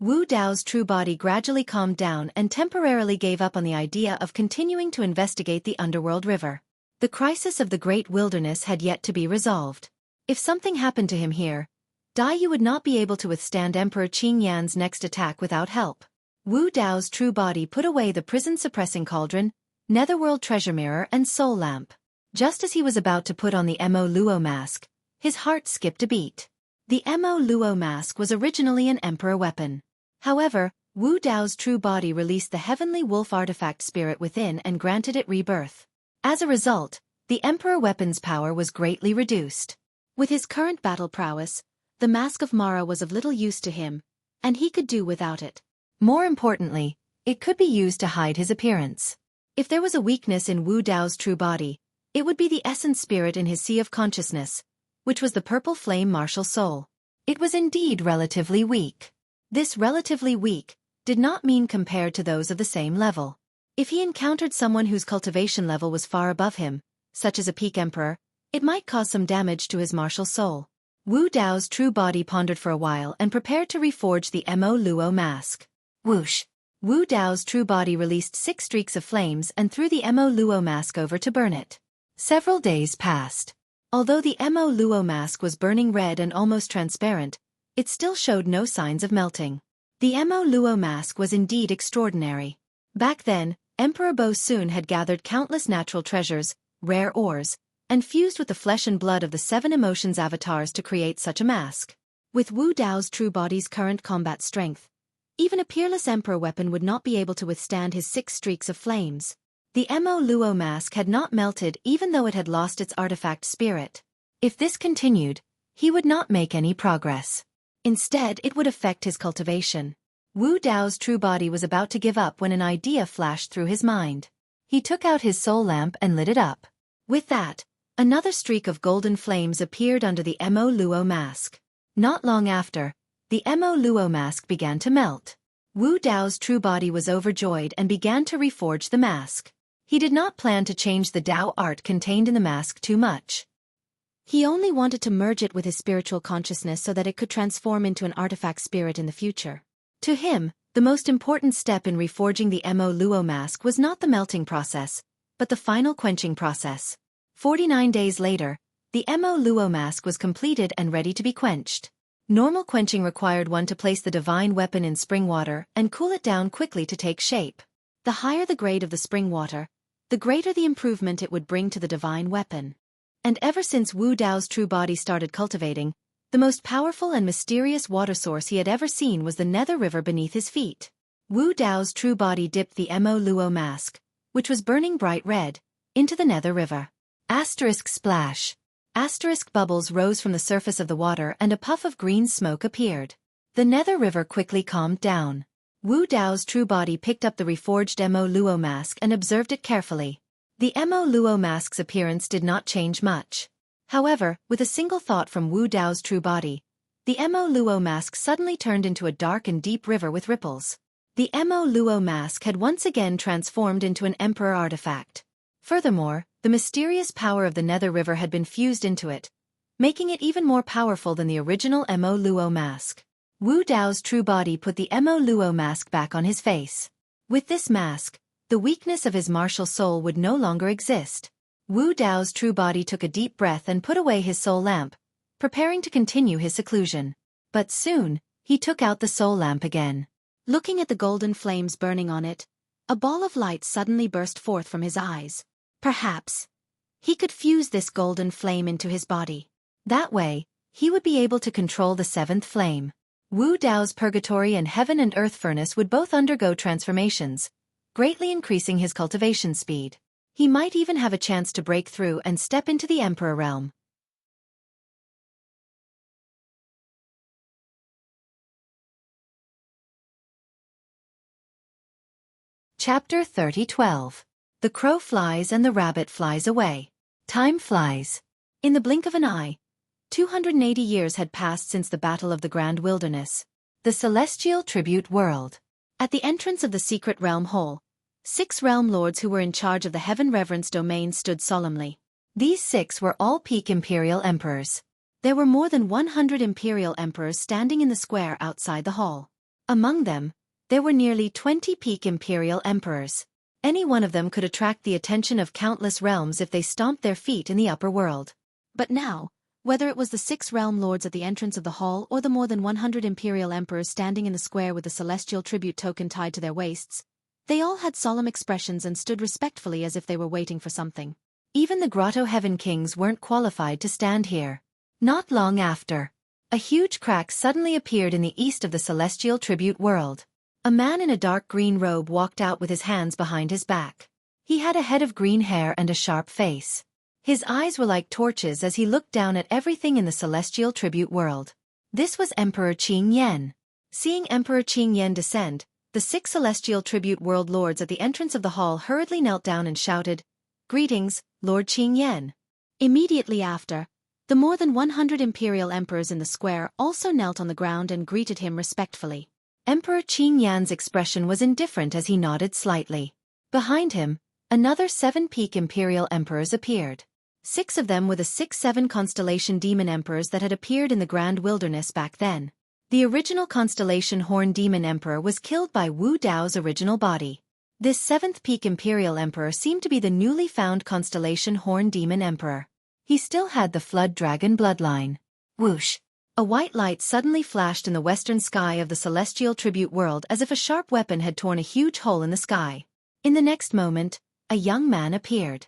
Wu Dao's true body gradually calmed down and temporarily gave up on the idea of continuing to investigate the underworld river. The crisis of the great wilderness had yet to be resolved. If something happened to him here, Dai would not be able to withstand Emperor Qing Yan's next attack without help. Wu Dao's true body put away the prison-suppressing cauldron, netherworld treasure mirror and soul lamp. Just as he was about to put on the Mo Luo mask, his heart skipped a beat. The Mo Luo mask was originally an emperor weapon. However, Wu Dao's true body released the heavenly wolf artifact spirit within and granted it rebirth. As a result, the emperor weapon's power was greatly reduced. With his current battle prowess, the Mask of Mara was of little use to him, and he could do without it. More importantly, it could be used to hide his appearance. If there was a weakness in Wu Dao's true body, it would be the essence spirit in his sea of consciousness, which was the purple flame martial soul. It was indeed relatively weak. This relatively weak did not mean compared to those of the same level. If he encountered someone whose cultivation level was far above him, such as a peak emperor, it might cause some damage to his martial soul. Wu Dao's true body pondered for a while and prepared to reforge the Mo Luo mask. Whoosh! Wu Dao's true body released 6 streaks of flames and threw the Mo Luo mask over to burn it. Several days passed. Although the Mo Luo mask was burning red and almost transparent, it still showed no signs of melting. The Mo Luo mask was indeed extraordinary. Back then, Emperor Bo Sun had gathered countless natural treasures, rare ores, and fused with the flesh and blood of the 7 emotions avatars to create such a mask. With Wu Dao's true body's current combat strength, even a peerless emperor weapon would not be able to withstand his 6 streaks of flames. The Mo Luo mask had not melted even though it had lost its artifact spirit. If this continued, he would not make any progress. Instead, it would affect his cultivation. Wu Dao's true body was about to give up when an idea flashed through his mind. He took out his soul lamp and lit it up. With that, another streak of golden flames appeared under the Mo Luo mask. Not long after, the Mo Luo mask began to melt. Wu Dao's true body was overjoyed and began to reforge the mask. He did not plan to change the Dao art contained in the mask too much. He only wanted to merge it with his spiritual consciousness so that it could transform into an artifact spirit in the future. To him, the most important step in reforging the Mo Luo mask was not the melting process, but the final quenching process. 49 days later, the Mo Luo mask was completed and ready to be quenched. Normal quenching required one to place the divine weapon in spring water and cool it down quickly to take shape. The higher the grade of the spring water, the greater the improvement it would bring to the divine weapon. And ever since Wu Dao's true body started cultivating, The most powerful and mysterious water source he had ever seen was the Nether River beneath his feet. Wu Dao's true body dipped the Mo Luo mask, which was burning bright red, into the Nether River. Asterisk splash. Asterisk bubbles rose from the surface of the water and a puff of green smoke appeared. The Nether River quickly calmed down. Wu Dao's true body picked up the reforged Mo Luo mask and observed it carefully. The Mo Luo mask's appearance did not change much. However, with a single thought from Wu Dao's true body, the Mo Luo mask suddenly turned into a dark and deep river with ripples. The Mo Luo mask had once again transformed into an emperor artifact. Furthermore, the mysterious power of the Nether River had been fused into it, making it even more powerful than the original Mo Luo mask. Wu Dao's true body put the Mo Luo mask back on his face. With this mask, the weakness of his martial soul would no longer exist. Wu Dao's true body took a deep breath and put away his soul lamp, preparing to continue his seclusion. But soon, he took out the soul lamp again. Looking at the golden flames burning on it, a ball of light suddenly burst forth from his eyes. Perhaps he could fuse this golden flame into his body. That way, he would be able to control the seventh flame. Wu Dao's purgatory and heaven and earth furnace would both undergo transformations, greatly increasing his cultivation speed. He might even have a chance to break through and step into the Emperor realm. Chapter 30:12. The crow flies and the rabbit flies away. Time flies. In the blink of an eye, 280 years had passed since the Battle of the Grand Wilderness. The Celestial Tribute World. At the entrance of the secret realm hall, 6 realm lords who were in charge of the Heaven Reverence domain stood solemnly. These 6 were all peak imperial emperors. There were more than 100 imperial emperors standing in the square outside the hall. Among them, there were nearly 20 peak imperial emperors. Any one of them could attract the attention of countless realms if they stomped their feet in the upper world. But now, whether it was the 6 realm lords at the entrance of the hall or the more than 100 imperial emperors standing in the square with the celestial tribute token tied to their waists, they all had solemn expressions and stood respectfully as if they were waiting for something. Even the Grotto Heaven Kings weren't qualified to stand here. Not long after, a huge crack suddenly appeared in the east of the celestial tribute world. A man in a dark green robe walked out with his hands behind his back. He had a head of green hair and a sharp face. His eyes were like torches as he looked down at everything in the celestial tribute world. This was Emperor Qing Yan. Seeing Emperor Qing Yan descend, the 6 celestial tribute world lords at the entrance of the hall hurriedly knelt down and shouted, "Greetings, Lord Qing Yan." Immediately after, the more than 100 imperial emperors in the square also knelt on the ground and greeted him respectfully. Emperor Qing Yan's expression was indifferent as he nodded slightly. Behind him, another 7 peak imperial emperors appeared. 6 of them were the 6-7 constellation demon emperors that had appeared in the Grand Wilderness back then. The original constellation Horn Demon Emperor was killed by Wu Dao's original body. This 7th peak imperial emperor seemed to be the newly found constellation Horn Demon Emperor. He still had the Flood Dragon bloodline. Whoosh! A white light suddenly flashed in the western sky of the celestial tribute world as if a sharp weapon had torn a huge hole in the sky. In the next moment, a young man appeared.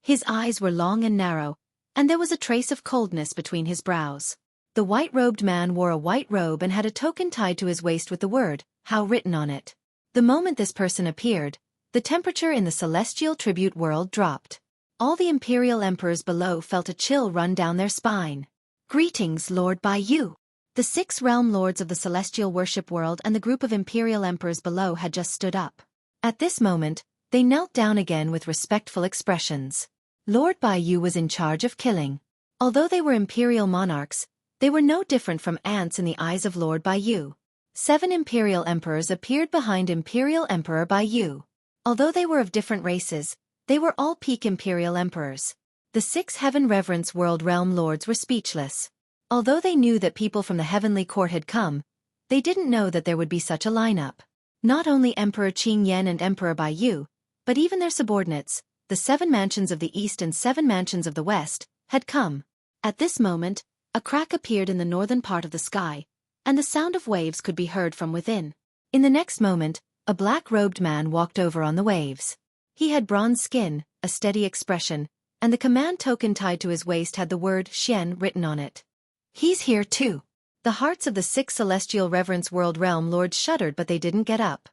His eyes were long and narrow, and there was a trace of coldness between his brows. The white-robed man wore a white robe and had a token tied to his waist with the word, "How" written on it. The moment this person appeared, the temperature in the celestial tribute world dropped. All the imperial emperors below felt a chill run down their spine. "Greetings, Lord Bai Yu." The 6 realm lords of the celestial worship world and the group of imperial emperors below had just stood up. At this moment, they knelt down again with respectful expressions. Lord Bai Yu was in charge of killing. Although they were imperial monarchs, they were no different from ants in the eyes of Lord Bai Yu. 7 imperial emperors appeared behind Imperial Emperor Bai Yu. Although they were of different races, they were all peak imperial emperors. The 6 Heaven Reverence World Realm Lords were speechless. Although they knew that people from the Heavenly Court had come, they didn't know that there would be such a lineup. Not only Emperor Qing Yan and Emperor Bai Yu, but even their subordinates, the 7 mansions of the East and 7 mansions of the West, had come. At this moment, a crack appeared in the northern part of the sky, and the sound of waves could be heard from within. In the next moment, a black-robed man walked over on the waves. He had bronze skin, a steady expression, and the command token tied to his waist had the word "Xian" written on it. He's here too. The hearts of the 6 celestial reverence world realm lords shuddered, but they didn't get up.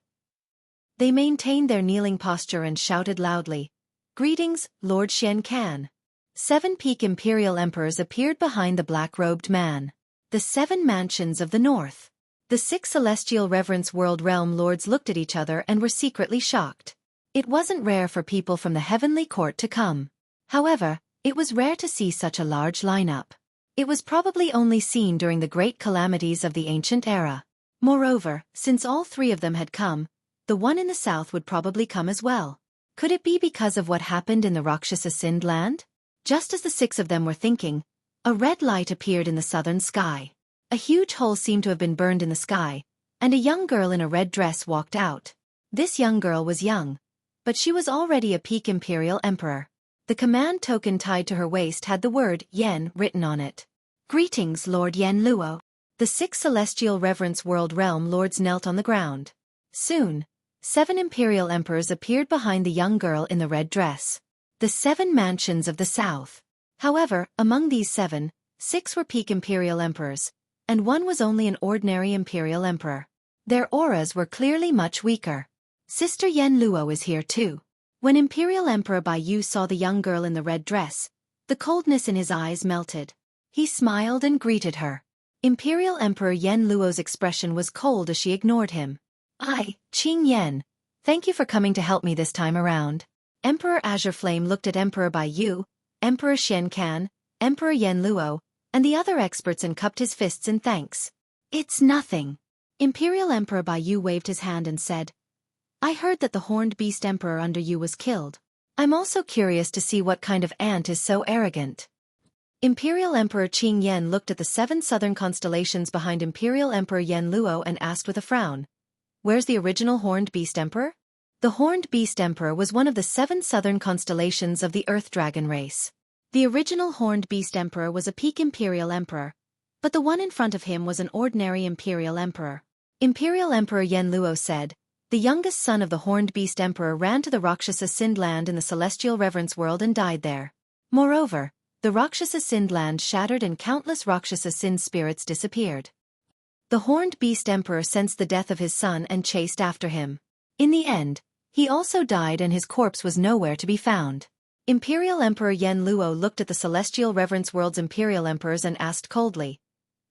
They maintained their kneeling posture and shouted loudly, "Greetings, Lord Shen Kan." 7 peak imperial emperors appeared behind the black-robed man. The 7 mansions of the north. The 6 celestial reverence world realm lords looked at each other and were secretly shocked. It wasn't rare for people from the heavenly court to come. However, it was rare to see such a large lineup. It was probably only seen during the great calamities of the ancient era. Moreover, since all 3 of them had come, the one in the south would probably come as well. Could it be because of what happened in the Rakshasa Sind land? Just as the 6 of them were thinking, a red light appeared in the southern sky. A huge hole seemed to have been burned in the sky, and a young girl in a red dress walked out. This young girl was young, but she was already a peak imperial emperor. The command token tied to her waist had the word Yen written on it. "Greetings, Lord Yen Luo." The 6 celestial reverence world realm lords knelt on the ground. Soon, 7 imperial emperors appeared behind the young girl in the red dress. The 7 mansions of the south. However, among these 7, 6 were peak imperial emperors, and 1 was only an ordinary imperial emperor. Their auras were clearly much weaker. Sister Yen Luo is here too. When Imperial Emperor Bai Yu saw the young girl in the red dress, the coldness in his eyes melted. He smiled and greeted her. Imperial Emperor Yen Luo's expression was cold as she ignored him. Qing Yen. Thank you for coming to help me this time around. Emperor Azure Flame looked at Emperor Bai Yu, Emperor Shen Kan, Emperor Yen Luo, and the other experts and cupped his fists in thanks. "It's nothing." Imperial Emperor Bai Yu waved his hand and said, "I heard that the horned beast emperor under you was killed. I'm also curious to see what kind of ant is so arrogant." Imperial Emperor Qing Yen looked at the 7 southern constellations behind Imperial Emperor Yen Luo and asked with a frown, "Where's the original horned beast emperor?" The horned beast emperor was one of the 7 southern constellations of the Earth Dragon race. The original horned beast emperor was a peak imperial emperor, but the one in front of him was an ordinary imperial emperor. Imperial Emperor Yen Luo said, "The youngest son of the horned beast emperor ran to the Rakshasa Sind land in the celestial reverence world and died there. Moreover, the Rakshasa Sind land shattered and countless Rakshasa Sind spirits disappeared. The horned beast emperor sensed the death of his son and chased after him. In the end, he also died and his corpse was nowhere to be found." Imperial Emperor Yen Luo looked at the celestial reverence world's imperial emperors and asked coldly,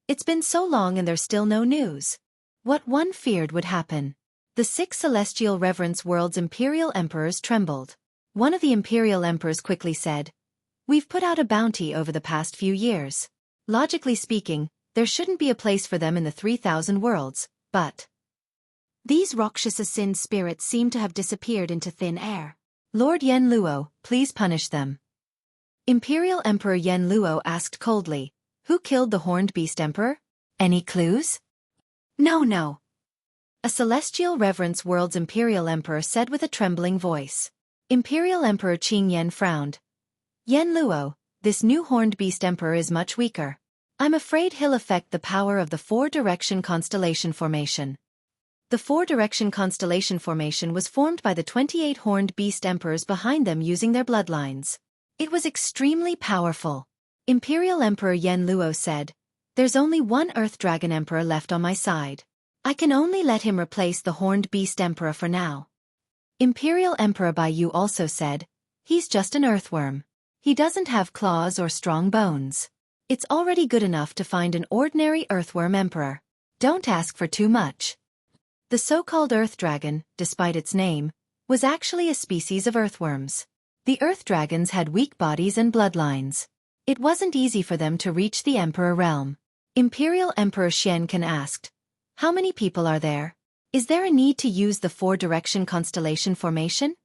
"It's been so long and there's still no news. What one feared would happen." The 6 celestial reverence world's imperial emperors trembled. One of the imperial emperors quickly said, "We've put out a bounty over the past few years. Logically speaking, there shouldn't be a place for them in the 3,000 worlds, but these Rakshasa Sind spirits seem to have disappeared into thin air. Lord Yen Luo, please punish them." Imperial Emperor Yen Luo asked coldly, "Who killed the horned beast emperor? Any clues?" No. A celestial reverence world's imperial emperor said with a trembling voice. Imperial Emperor Qing Yen frowned. "Yen Luo, this new horned beast emperor is much weaker. I'm afraid he'll affect the power of the 4-direction constellation formation." The 4-direction constellation formation was formed by the 28 horned beast emperors behind them using their bloodlines. It was extremely powerful. Imperial Emperor Yen Luo said, "There's only one Earth Dragon Emperor left on my side. I can only let him replace the horned beast emperor for now." Imperial Emperor Bai Yu also said, "He's just an earthworm. He doesn't have claws or strong bones. It's already good enough to find an ordinary earthworm emperor. Don't ask for too much." The so-called Earth Dragon, despite its name, was actually a species of earthworms. The Earth Dragons had weak bodies and bloodlines. It wasn't easy for them to reach the Emperor realm. Imperial Emperor Shen Kan asked, "How many people are there? Is there a need to use the 4-direction constellation formation?"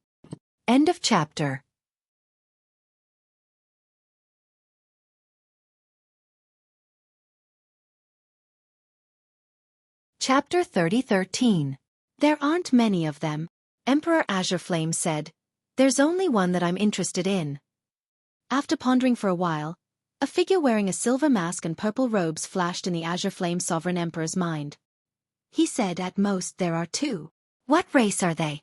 End of chapter. Chapter 30:13. There aren't many of them. Emperor Azure Flame said, "There's only one that I'm interested in." After pondering for a while, a figure wearing a silver mask and purple robes flashed in the Azure Flame Sovereign Emperor's mind. He said, "At most there are 2. What race are they?"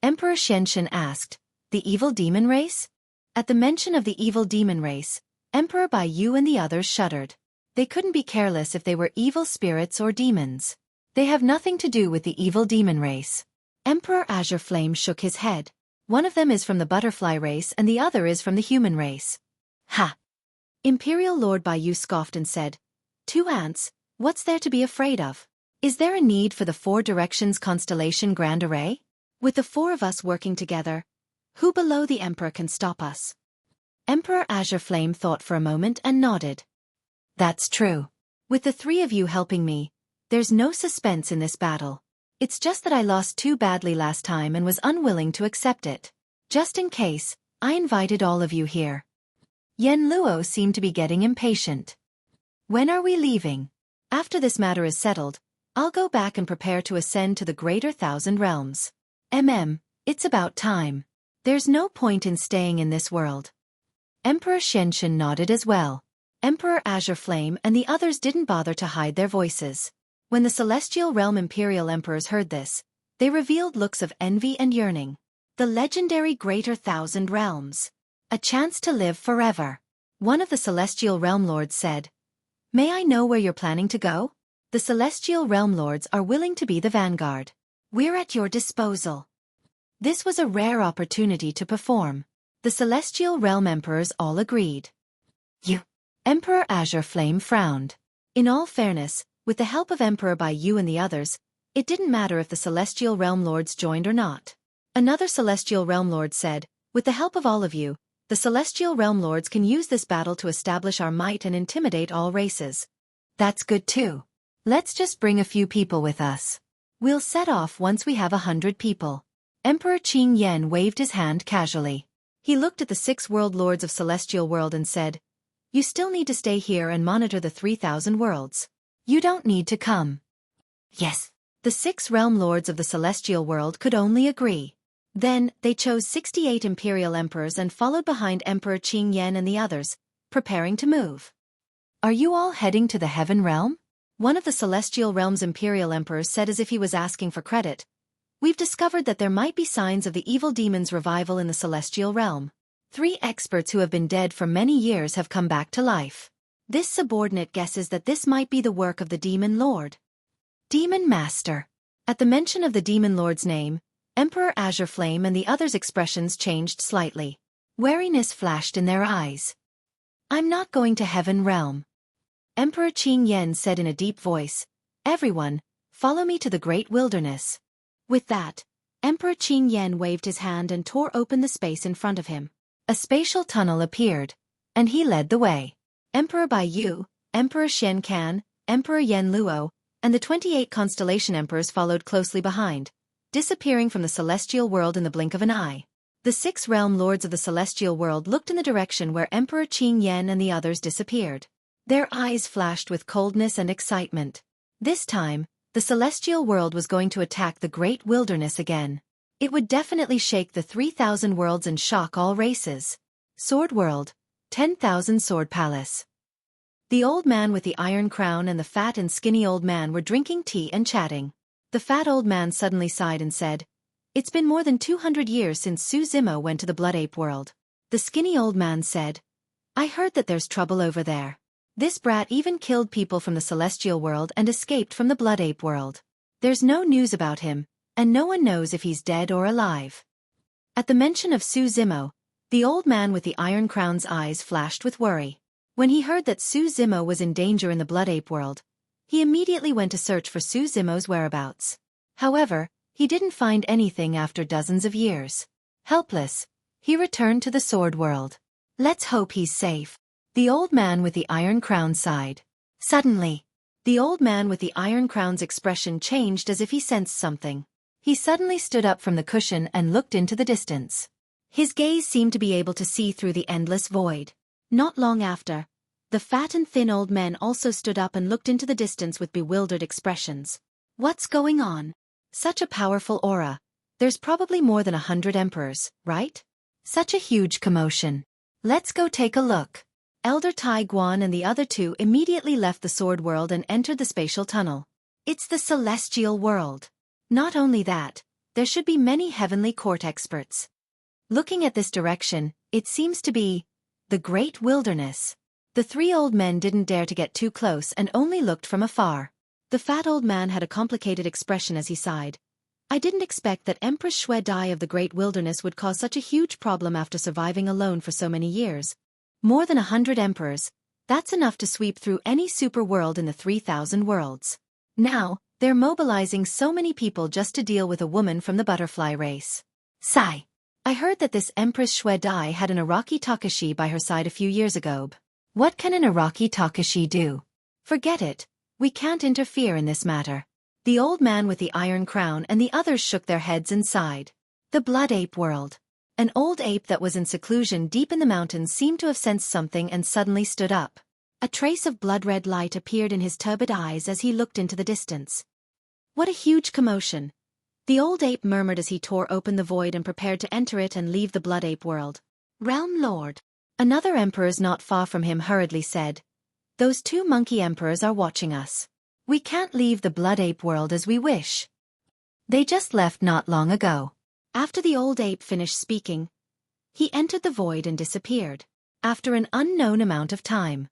Emperor Shenshin asked, "The evil demon race?" At the mention of the evil demon race, Emperor Bai Yu and the others shuddered. They couldn't be careless if they were evil spirits or demons. They have nothing to do with the evil demon race. Emperor Azure Flame shook his head. One of them is from the butterfly race and the other is from the human race. Ha! Imperial Lord Bayou scoffed and said, 2 ants, what's there to be afraid of? Is there a need for the 4 directions constellation grand array? With the 4 of us working together, who below the Emperor can stop us? Emperor Azure Flame thought for a moment and nodded. That's true. With the 3 of you helping me, there's no suspense in this battle. It's just that I lost too badly last time and was unwilling to accept it. Just in case, I invited all of you here. Yen Luo seemed to be getting impatient. When are we leaving? After this matter is settled, I'll go back and prepare to ascend to the greater 1,000 realms. It's about time. There's no point in staying in this world. Emperor Shenshin nodded as well. Emperor Azure Flame and the others didn't bother to hide their voices. When the Celestial Realm Imperial Emperors heard this, they revealed looks of envy and yearning. The legendary Greater 1,000 Realms. A chance to live forever. One of the Celestial Realm Lords said, May I know where you're planning to go? The Celestial Realm Lords are willing to be the vanguard. We're at your disposal. This was a rare opportunity to perform. The Celestial Realm Emperors all agreed. You. Emperor Azure Flame frowned. In all fairness, with the help of Emperor Bayou and the others, it didn't matter if the Celestial Realm Lords joined or not. Another Celestial Realm Lord said, With the help of all of you, the Celestial Realm Lords can use this battle to establish our might and intimidate all races. That's good too. Let's just bring a few people with us. We'll set off once we have 100 people. Emperor Qing Yen waved his hand casually. He looked at the 6 world lords of Celestial World and said, You still need to stay here and monitor the 3,000 worlds. You don't need to come. Yes. The 6 realm lords of the Celestial World could only agree. Then, they chose 68 Imperial Emperors and followed behind Emperor Qing Yen and the others, preparing to move. Are you all heading to the Heaven Realm? One of the Celestial Realm's Imperial Emperors said as if he was asking for credit. We've discovered that there might be signs of the evil demon's revival in the Celestial Realm. 3 experts who have been dead for many years have come back to life. This subordinate guesses that this might be the work of the Demon Lord. Demon Master. At the mention of the Demon Lord's name, Emperor Azure Flame and the others' expressions changed slightly. Wariness flashed in their eyes. I'm not going to Heaven Realm. Emperor Qing Yen said in a deep voice, Everyone, follow me to the great wilderness. With that, Emperor Qing Yen waved his hand and tore open the space in front of him. A spatial tunnel appeared, and he led the way. Emperor Bayou, Emperor Shen Kan, Emperor Yen Luo, and the 28 constellation emperors followed closely behind, disappearing from the celestial world in the blink of an eye. The 6 realm lords of the celestial world looked in the direction where Emperor Qing Yen and the others disappeared. Their eyes flashed with coldness and excitement. This time, the celestial world was going to attack the great wilderness again. It would definitely shake the 3,000 worlds and shock all races. Sword World, 10,000 Sword Palace. The old man with the iron crown and the fat and skinny old man were drinking tea and chatting. The fat old man suddenly sighed and said, It's been more than 200 years since Su Zimo went to the Blood Ape world. The skinny old man said, I heard that there's trouble over there. This brat even killed people from the celestial world and escaped from the Blood Ape world. There's no news about him, and no one knows if he's dead or alive. At the mention of Su Zimo, the old man with the iron crown's eyes flashed with worry. When he heard that Su Zimo was in danger in the Blood Ape world, he immediately went to search for Su Zimo's whereabouts. However, he didn't find anything after dozens of years. Helpless, he returned to the Sword World. Let's hope he's safe. The old man with the iron crown sighed. Suddenly, the old man with the iron crown's expression changed as if he sensed something. He suddenly stood up from the cushion and looked into the distance. His gaze seemed to be able to see through the endless void. Not long after, the fat and thin old men also stood up and looked into the distance with bewildered expressions. What's going on? Such a powerful aura. There's probably more than 100 emperors, right? Such a huge commotion. Let's go take a look. Elder Tai Guan and the other 2 immediately left the Sword World and entered the spatial tunnel. It's the Celestial World. Not only that, there should be many heavenly court experts. Looking at this direction, it seems to be the Great Wilderness. The three old men didn't dare to get too close and only looked from afar. The fat old man had a complicated expression as he sighed. I didn't expect that Empress Xueqi of the Great Wilderness would cause such a huge problem after surviving alone for so many years. More than 100 emperors. That's enough to sweep through any super world in the 3,000 worlds. Now, they're mobilizing so many people just to deal with a woman from the butterfly race. Sigh. I heard that this Empress Xueqi had an Iraqi Takashi by her side a few years ago. What can an Iraqi Takashi do? Forget it. We can't interfere in this matter. The old man with the iron crown and the others shook their heads and sighed. The blood ape world. An old ape that was in seclusion deep in the mountains seemed to have sensed something and suddenly stood up. A trace of blood-red light appeared in his turbid eyes as he looked into the distance. What a huge commotion! The old ape murmured as he tore open the void and prepared to enter it and leave the blood ape world. Realm Lord. Another emperor not far from him hurriedly said, "Those two monkey emperors are watching us. We can't leave the blood ape world as we wish. They just left not long ago." After the old ape finished speaking, he entered the void and disappeared. After an unknown amount of time,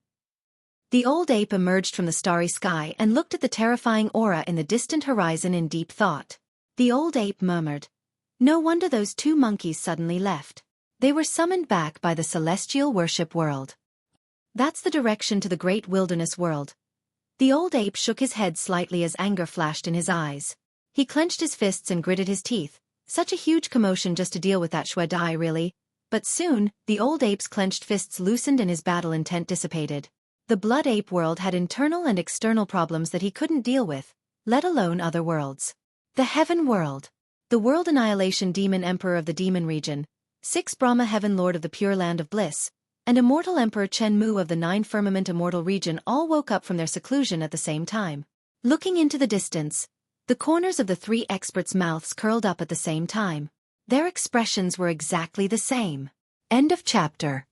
the old ape emerged from the starry sky and looked at the terrifying aura in the distant horizon in deep thought. The old ape murmured, "No wonder those two monkeys suddenly left. They were summoned back by the celestial worship world. That's the direction to the great wilderness world." The old ape shook his head slightly as anger flashed in his eyes. He clenched his fists and gritted his teeth. Such a huge commotion just to deal with that Xueqi really. But soon, the old ape's clenched fists loosened and his battle intent dissipated. The blood ape world had internal and external problems that he couldn't deal with, let alone other worlds. The heaven world. The world annihilation demon emperor of the demon region, 6 Brahma heaven lord of the pure land of bliss, and immortal emperor Chen Mu of the 9 firmament immortal region all woke up from their seclusion at the same time. Looking into the distance, the corners of the 3 experts' mouths curled up at the same time. Their expressions were exactly the same. End of chapter.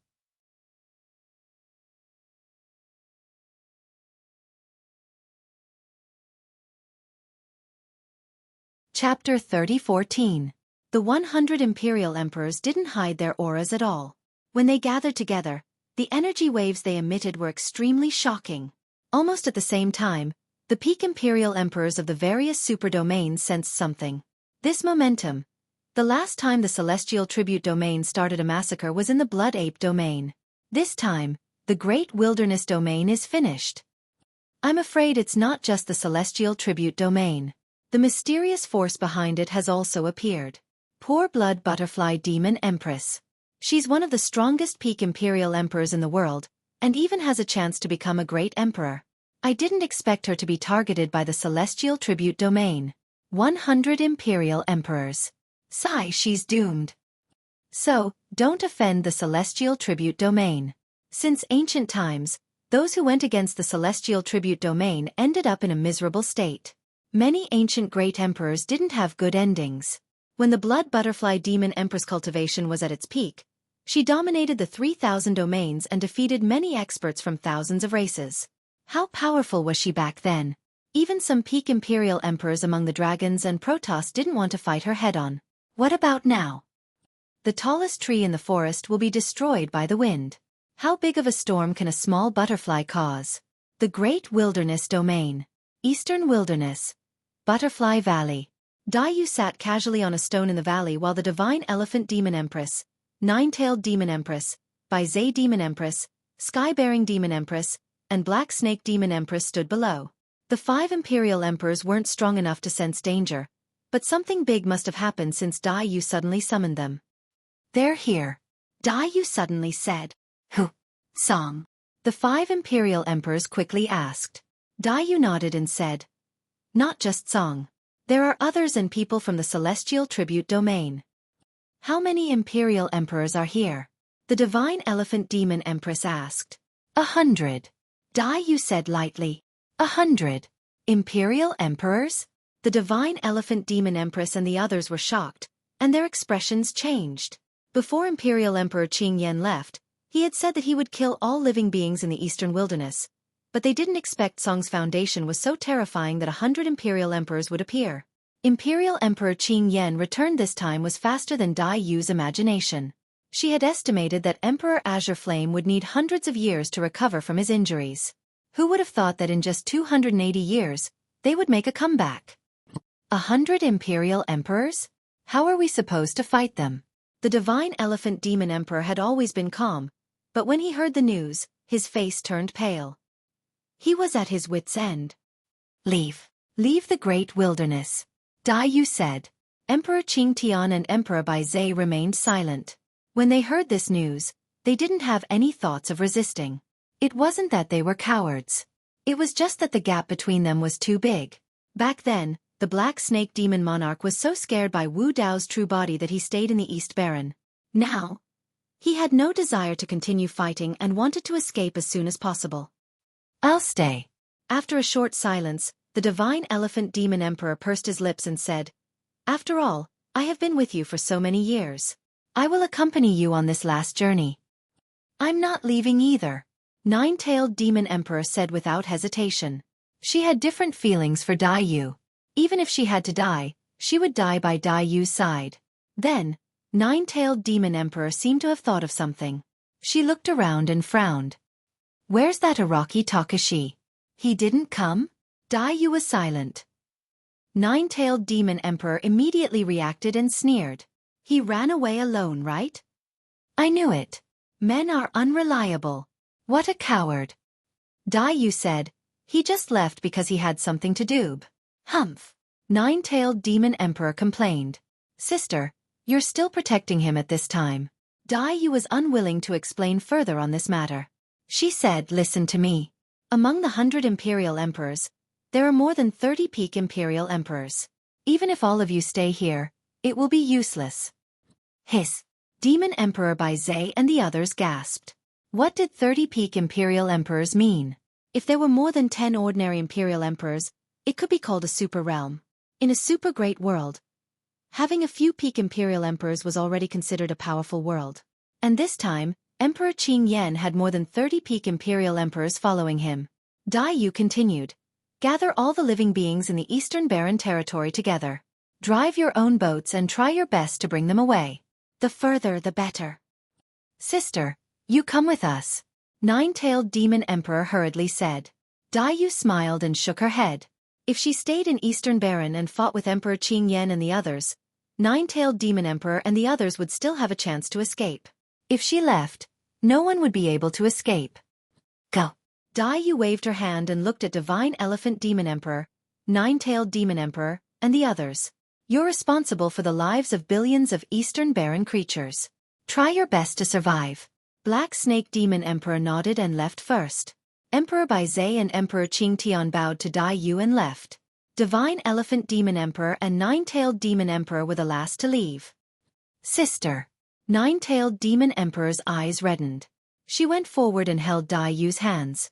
Chapter 30:14. The 100 imperial emperors didn't hide their auras at all. When they gathered together, the energy waves they emitted were extremely shocking. Almost at the same time, the peak imperial emperors of the various super-domains sensed something. This momentum. The last time the celestial tribute domain started a massacre was in the blood ape domain. This time, the great wilderness domain is finished. I'm afraid it's not just the celestial tribute domain. The mysterious force behind it has also appeared. Poor blood butterfly demon empress. She's one of the strongest peak imperial emperors in the world, and even has a chance to become a great emperor. I didn't expect her to be targeted by the celestial tribute domain. 100 imperial emperors. Sigh, she's doomed. So, don't offend the celestial tribute domain. Since ancient times, those who went against the celestial tribute domain ended up in a miserable state. Many ancient great emperors didn't have good endings. When the blood butterfly demon empress cultivation was at its peak, she dominated the 3,000 domains and defeated many experts from thousands of races. How powerful was she back then? Even some peak imperial emperors among the dragons and Protoss didn't want to fight her head-on. What about now? The tallest tree in the forest will be destroyed by the wind. How big of a storm can a small butterfly cause? The Great Wilderness Domain. Eastern Wilderness. Butterfly Valley. Daiyu sat casually on a stone in the valley while the Divine Elephant Demon Empress, Nine-Tailed Demon Empress, Baizé Demon Empress, Sky-Bearing Demon Empress, and Black Snake Demon Empress stood below. The 5 Imperial Emperors weren't strong enough to sense danger, but something big must have happened since Daiyu suddenly summoned them. They're here. Daiyu suddenly said. Who? Song. The 5 Imperial Emperors quickly asked. Daiyu nodded and said. Not just Song. There are others and people from the Celestial Tribute Domain. How many Imperial Emperors are here? The Divine Elephant Demon Empress asked. 100. Daiyu said lightly. 100. Imperial Emperors? The Divine Elephant Demon Empress and the others were shocked, and their expressions changed. Before Imperial Emperor Qingyan left, he had said that he would kill all living beings in the Eastern Wilderness, but they didn't expect Song's foundation was so terrifying that 100 Imperial Emperors would appear. Imperial Emperor Qingyan returned this time was faster than Daiyu's imagination. She had estimated that Emperor Azure Flame would need hundreds of years to recover from his injuries. Who would have thought that in just 280 years, they would make a comeback? 100 Imperial Emperors? How are we supposed to fight them? The Divine Elephant Demon Emperor had always been calm, but when he heard the news, his face turned pale. He was at his wits' end. Leave the great wilderness, Dai Yu said. Emperor Qing Tian and Emperor Bai Zhe remained silent. When they heard this news, they didn't have any thoughts of resisting. It wasn't that they were cowards. It was just that the gap between them was too big. Back then, the Black Snake Demon Monarch was so scared by Wu Dao's true body that he stayed in the East Baron. Now, he had no desire to continue fighting and wanted to escape as soon as possible. I'll stay. After a short silence, the Divine Elephant Demon Emperor pursed his lips and said, After all, I have been with you for so many years. I will accompany you on this last journey. I'm not leaving either, Nine-Tailed Demon Emperor said without hesitation. She had different feelings for Dai Yu. Even if she had to die, she would die by Dai Yu's side. Then, Nine-Tailed Demon Emperor seemed to have thought of something. She looked around and frowned. Where's that Araki Takashi? He didn't come? Dai Yu was silent. Nine-Tailed Demon Emperor immediately reacted and sneered. He ran away alone, right? I knew it. Men are unreliable. What a coward. Dai Yu said, he just left because he had something to do. Humph. Nine-Tailed Demon Emperor complained. Sister, you're still protecting him at this time. Dai Yu was unwilling to explain further on this matter. She said, listen to me. Among the 100 Imperial Emperors, there are more than 30 peak Imperial Emperors. Even if all of you stay here, it will be useless. Hiss. Demon Emperor Bai Zhe and the others gasped. What did 30 peak Imperial Emperors mean? If there were more than 10 ordinary Imperial Emperors, it could be called a super realm. In a super great world, having a few peak Imperial Emperors was already considered a powerful world. And this time, Emperor Qing Yan had more than 30 peak Imperial Emperors following him. Dai Yu continued. Gather all the living beings in the Eastern Baron territory together. Drive your own boats and try your best to bring them away. The further the better. Sister, you come with us. Nine-Tailed Demon Emperor hurriedly said. Dai Yu smiled and shook her head. If she stayed in Eastern Baron and fought with Emperor Qing Yan and the others, Nine-Tailed Demon Emperor and the others would still have a chance to escape. If she left, no one would be able to escape. Go. Dai Yu waved her hand and looked at Divine Elephant Demon Emperor, Nine-Tailed Demon Emperor, and the others. You're responsible for the lives of billions of Eastern Baron creatures. Try your best to survive. Black Snake Demon Emperor nodded and left first. Emperor Bai Zhe and Emperor Qing Tian bowed to Dai Yu and left. Divine Elephant Demon Emperor and Nine-Tailed Demon Emperor were the last to leave. Sister. Nine-Tailed Demon Emperor's eyes reddened. She went forward and held Dai Yu's hands.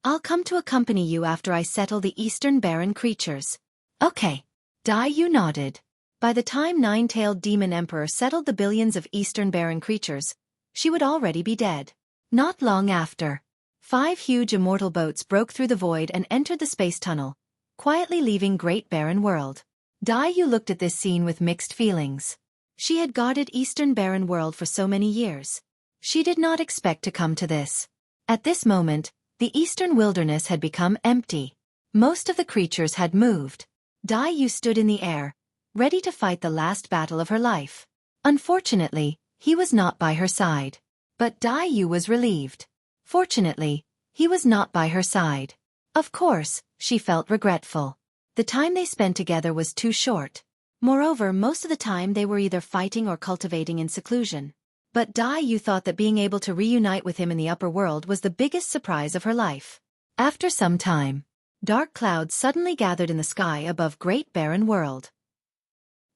I'll come to accompany you after I settle the Eastern Baron creatures. Okay. Dai Yu nodded. By the time Nine-Tailed Demon Emperor settled the billions of Eastern Baron creatures, she would already be dead. Not long after, 5 huge immortal boats broke through the void and entered the space tunnel, quietly leaving Great Baron World. Dai Yu looked at this scene with mixed feelings. She had guarded Eastern Baron World for so many years. She did not expect to come to this. At this moment, the Eastern Wilderness had become empty. Most of the creatures had moved. Dai Yu stood in the air, ready to fight the last battle of her life. Unfortunately, he was not by her side. But Dai Yu was relieved. Fortunately, he was not by her side. Of course, she felt regretful. The time they spent together was too short. Moreover, most of the time they were either fighting or cultivating in seclusion. But Dai Yu thought that being able to reunite with him in the upper world was the biggest surprise of her life. After some time, dark clouds suddenly gathered in the sky above Great Baron World.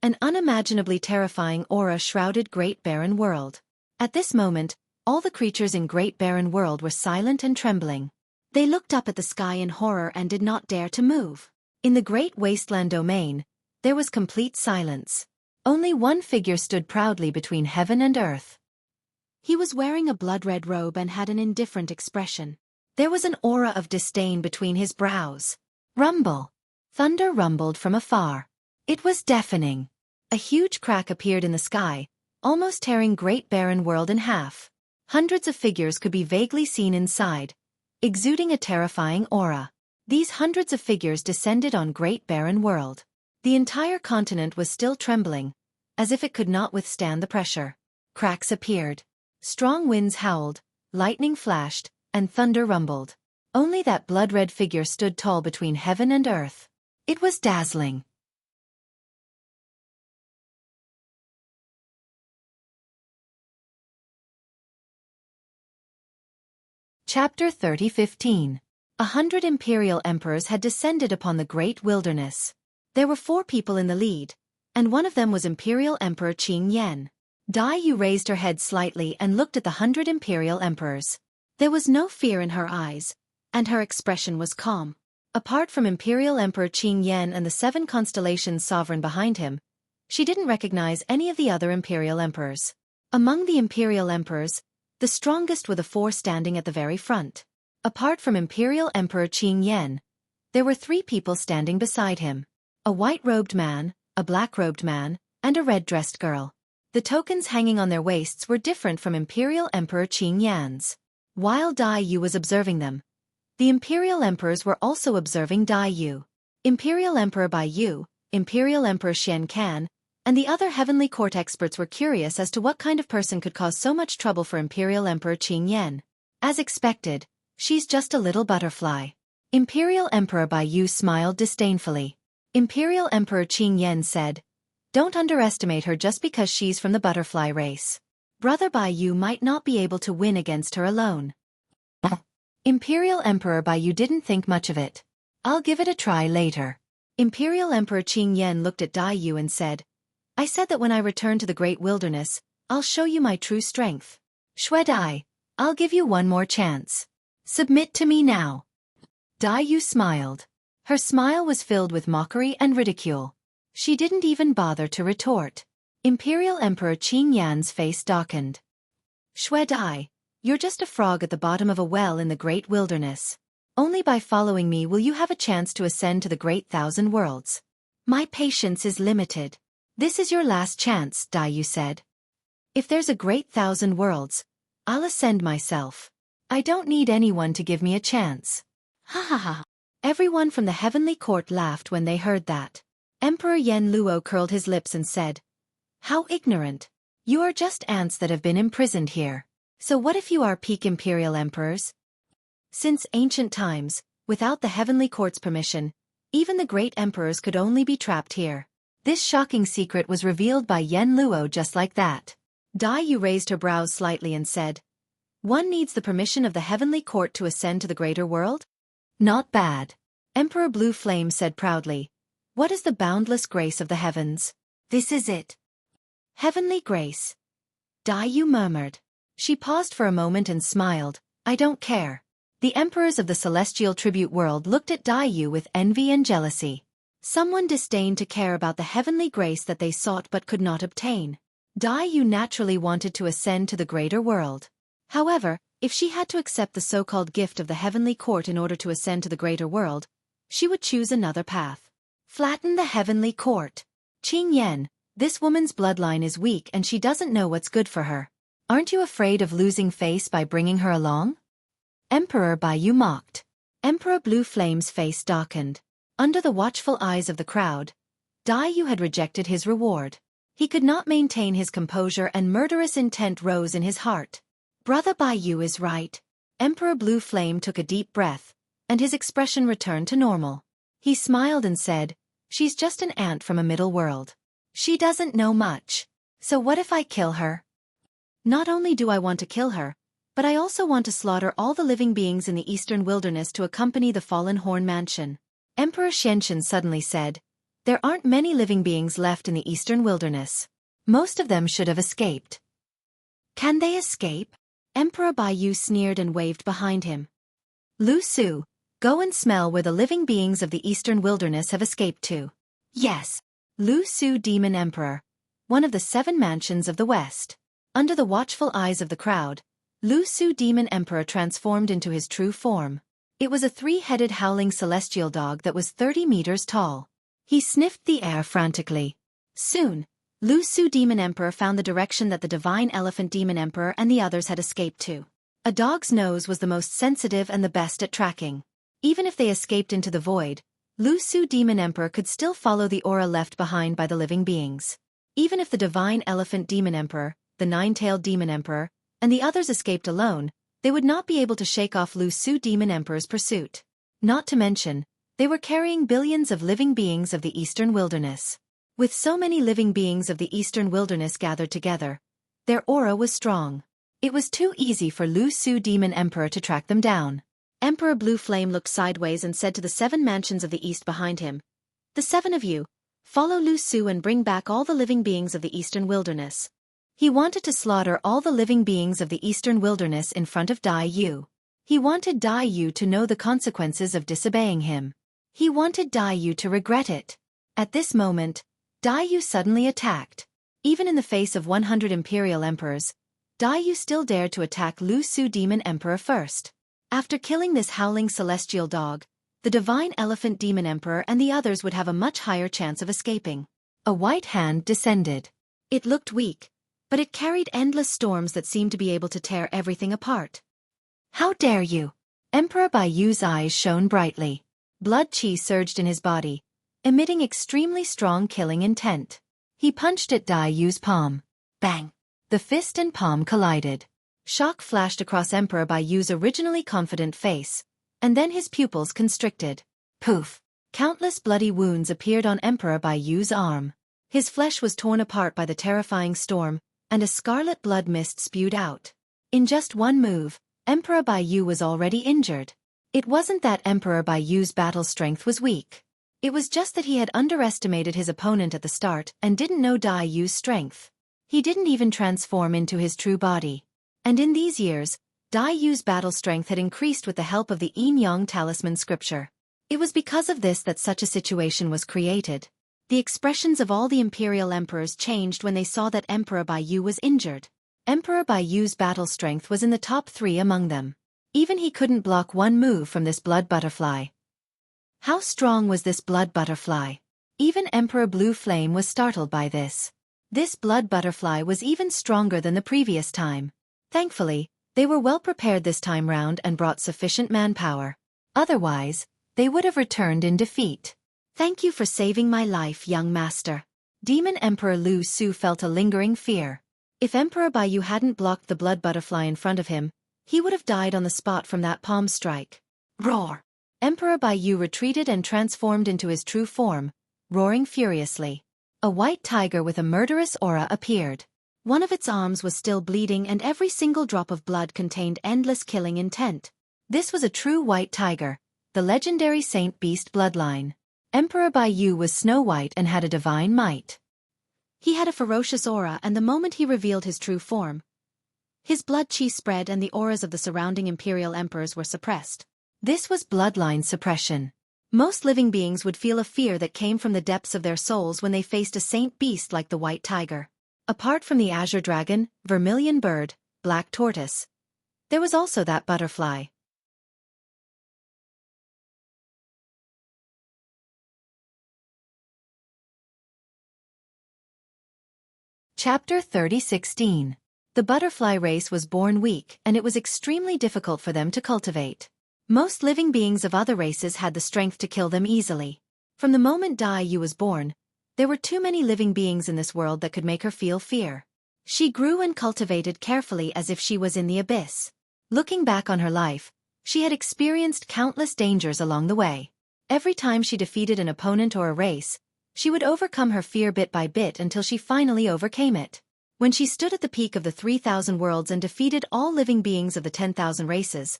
An unimaginably terrifying aura shrouded Great Baron World. At this moment, all the creatures in Great Baron World were silent and trembling. They looked up at the sky in horror and did not dare to move. In the Great Wasteland domain, there was complete silence. Only one figure stood proudly between heaven and earth. He was wearing a blood-red robe and had an indifferent expression. There was an aura of disdain between his brows. Rumble. Thunder rumbled from afar. It was deafening. A huge crack appeared in the sky, almost tearing Great Barren World in half. Hundreds of figures could be vaguely seen inside, exuding a terrifying aura. These hundreds of figures descended on Great Barren World. The entire continent was still trembling, as if it could not withstand the pressure. Cracks appeared. Strong winds howled, lightning flashed, and thunder rumbled. Only that blood-red figure stood tall between heaven and earth. It was dazzling. Chapter 30:15. 100 imperial emperors had descended upon the great wilderness. There were 4 people in the lead, and one of them was Imperial Emperor Qing Yan. Dai Yu raised her head slightly and looked at the 100 imperial emperors. There was no fear in her eyes, and her expression was calm. Apart from Imperial Emperor Qing Yan and the 7 constellations sovereign behind him, she didn't recognize any of the other imperial emperors. Among the imperial emperors, the strongest were the 4 standing at the very front. Apart from Imperial Emperor Qing Yan, there were 3 people standing beside him. A white-robed man, a black-robed man, and a red-dressed girl. The tokens hanging on their waists were different from Imperial Emperor Qing Yan's. While Dai Yu was observing them, the imperial emperors were also observing Dai Yu. Imperial Emperor Bai Yu, Imperial Emperor Xian Kan, and the other heavenly court experts were curious as to what kind of person could cause so much trouble for Imperial Emperor Qing Yan. As expected, she's just a little butterfly. Imperial Emperor Bai Yu smiled disdainfully. Imperial Emperor Qing Yan said, "Don't underestimate her just because she's from the butterfly race. Brother Bai Yu might not be able to win against her alone." Imperial Emperor Bai Yu didn't think much of it. "I'll give it a try later." Imperial Emperor Qing Yan looked at Dai Yu and said, "I said that when I return to the great wilderness, I'll show you my true strength. Xueqi, I'll give you one more chance. Submit to me now." Dai Yu smiled. Her smile was filled with mockery and ridicule. She didn't even bother to retort. Imperial Emperor Qing Yan's face darkened. "Xueqi, you're just a frog at the bottom of a well in the great wilderness. Only by following me will you have a chance to ascend to the great 1,000 worlds. My patience is limited. This is your last chance," Dai Yu said. "If there's a great 1,000 worlds, I'll ascend myself. I don't need anyone to give me a chance." Ha ha ha. Everyone from the heavenly court laughed when they heard that. Emperor Yen Luo curled his lips and said, "How ignorant. You are just ants that have been imprisoned here. So what if you are peak imperial emperors? Since ancient times, without the heavenly court's permission, even the great emperors could only be trapped here." This shocking secret was revealed by Yen Luo just like that. Dai Yu raised her brows slightly and said, "One needs the permission of the heavenly court to ascend to the greater world? Not bad." Emperor Blue Flame said proudly, "What is the boundless grace of the heavens? This is it." "Heavenly grace." Dai Yu murmured. She paused for a moment and smiled, "I don't care." The emperors of the celestial tribute world looked at Dai Yu with envy and jealousy. Someone disdained to care about the heavenly grace that they sought but could not obtain. Dai Yu naturally wanted to ascend to the greater world. However, if she had to accept the so-called gift of the heavenly court in order to ascend to the greater world, she would choose another path. Flatten the heavenly court. Qing Yan, this woman's bloodline is weak and she doesn't know what's good for her. Aren't you afraid of losing face by bringing her along? Emperor Bai Yu mocked. Emperor Blue Flame's face darkened. Under the watchful eyes of the crowd, Dai Yu had rejected his reward. He could not maintain his composure and murderous intent rose in his heart. Brother Bai Yu is right. Emperor Blue Flame took a deep breath, and his expression returned to normal. He smiled and said, "She's just an ant from a middle world. She doesn't know much. So what if I kill her? Not only do I want to kill her, but I also want to slaughter all the living beings in the eastern wilderness to accompany the fallen Horn Mansion." Emperor Xianxin suddenly said, "There aren't many living beings left in the eastern wilderness. Most of them should have escaped." "Can they escape?" Emperor Bai Yu sneered and waved behind him. "Lu Su, go and smell where the living beings of the eastern wilderness have escaped to." "Yes." Lu Su Demon Emperor, one of the 7 mansions of the west. Under the watchful eyes of the crowd, Lu Su Demon Emperor transformed into his true form. It was a 3-headed howling celestial dog that was 30 meters tall. He sniffed the air frantically. Soon, Lu Su Demon Emperor found the direction that the Divine Elephant Demon Emperor and the others had escaped to. A dog's nose was the most sensitive and the best at tracking. Even if they escaped into the void, Lu Su Demon Emperor could still follow the aura left behind by the living beings. Even if the Divine Elephant Demon Emperor, the Nine-Tailed Demon Emperor, and the others escaped alone, they would not be able to shake off Lu Su Demon Emperor's pursuit. Not to mention, they were carrying billions of living beings of the Eastern Wilderness. With so many living beings of the Eastern Wilderness gathered together, their aura was strong. It was too easy for Lu Su Demon Emperor to track them down. Emperor Blue Flame looked sideways and said to the 7 mansions of the east behind him, "The 7 of you, follow Lu Su and bring back all the living beings of the Eastern Wilderness." He wanted to slaughter all the living beings of the Eastern Wilderness in front of Dai Yu. He wanted Dai Yu to know the consequences of disobeying him. He wanted Dai Yu to regret it. At this moment, Dai Yu suddenly attacked. Even in the face of 100 Imperial Emperors, Dai Yu still dared to attack Lu Su Demon Emperor first. After killing this howling celestial dog, the Divine Elephant Demon Emperor and the others would have a much higher chance of escaping. A white hand descended. It looked weak, but it carried endless storms that seemed to be able to tear everything apart. "How dare you!" Emperor Bai Yu's eyes shone brightly. Blood chi surged in his body, emitting extremely strong killing intent. He punched at Dai Yu's palm. Bang! The fist and palm collided. Shock flashed across Emperor Bai Yu's originally confident face, and then his pupils constricted. Poof! Countless bloody wounds appeared on Emperor Bai Yu's arm. His flesh was torn apart by the terrifying storm, and a scarlet blood mist spewed out. In just one move, Emperor Bai Yu was already injured. It wasn't that Emperor Bai Yu's battle strength was weak. It was just that he had underestimated his opponent at the start and didn't know Dai Yu's strength. He didn't even transform into his true body. And in these years, Dai Yu's battle strength had increased with the help of the Yin-Yang Talisman scripture. It was because of this that such a situation was created. The expressions of all the Imperial Emperors changed when they saw that Emperor Bai Yu was injured. Emperor Bai Yu's battle strength was in the top 3 among them. Even he couldn't block one move from this blood butterfly. How strong was this blood butterfly? Even Emperor Blue Flame was startled by this. This blood butterfly was even stronger than the previous time. Thankfully, they were well prepared this time round and brought sufficient manpower. Otherwise, they would have returned in defeat. "Thank you for saving my life, young master." Demon Emperor Lu Su felt a lingering fear. If Emperor Bai Yu hadn't blocked the blood butterfly in front of him, he would have died on the spot from that palm strike. Roar! Emperor Bai Yu retreated and transformed into his true form, roaring furiously. A white tiger with a murderous aura appeared. One of its arms was still bleeding and every single drop of blood contained endless killing intent. This was a true white tiger, the legendary Saint Beast bloodline. Emperor Bai Yu was snow white and had a divine might. He had a ferocious aura, and the moment he revealed his true form, his blood chi spread and the auras of the surrounding Imperial Emperors were suppressed. This was bloodline suppression. Most living beings would feel a fear that came from the depths of their souls when they faced a saint beast like the white tiger. Apart from the azure dragon, vermilion bird, black tortoise, there was also that butterfly. Chapter 30:16. The butterfly race was born weak and it was extremely difficult for them to cultivate. Most living beings of other races had the strength to kill them easily. From the moment Dai Yu was born, there were too many living beings in this world that could make her feel fear. She grew and cultivated carefully as if she was in the abyss. Looking back on her life, she had experienced countless dangers along the way. Every time she defeated an opponent or a race, she would overcome her fear bit by bit until she finally overcame it. When she stood at the peak of the 3,000 worlds and defeated all living beings of the 10,000 races,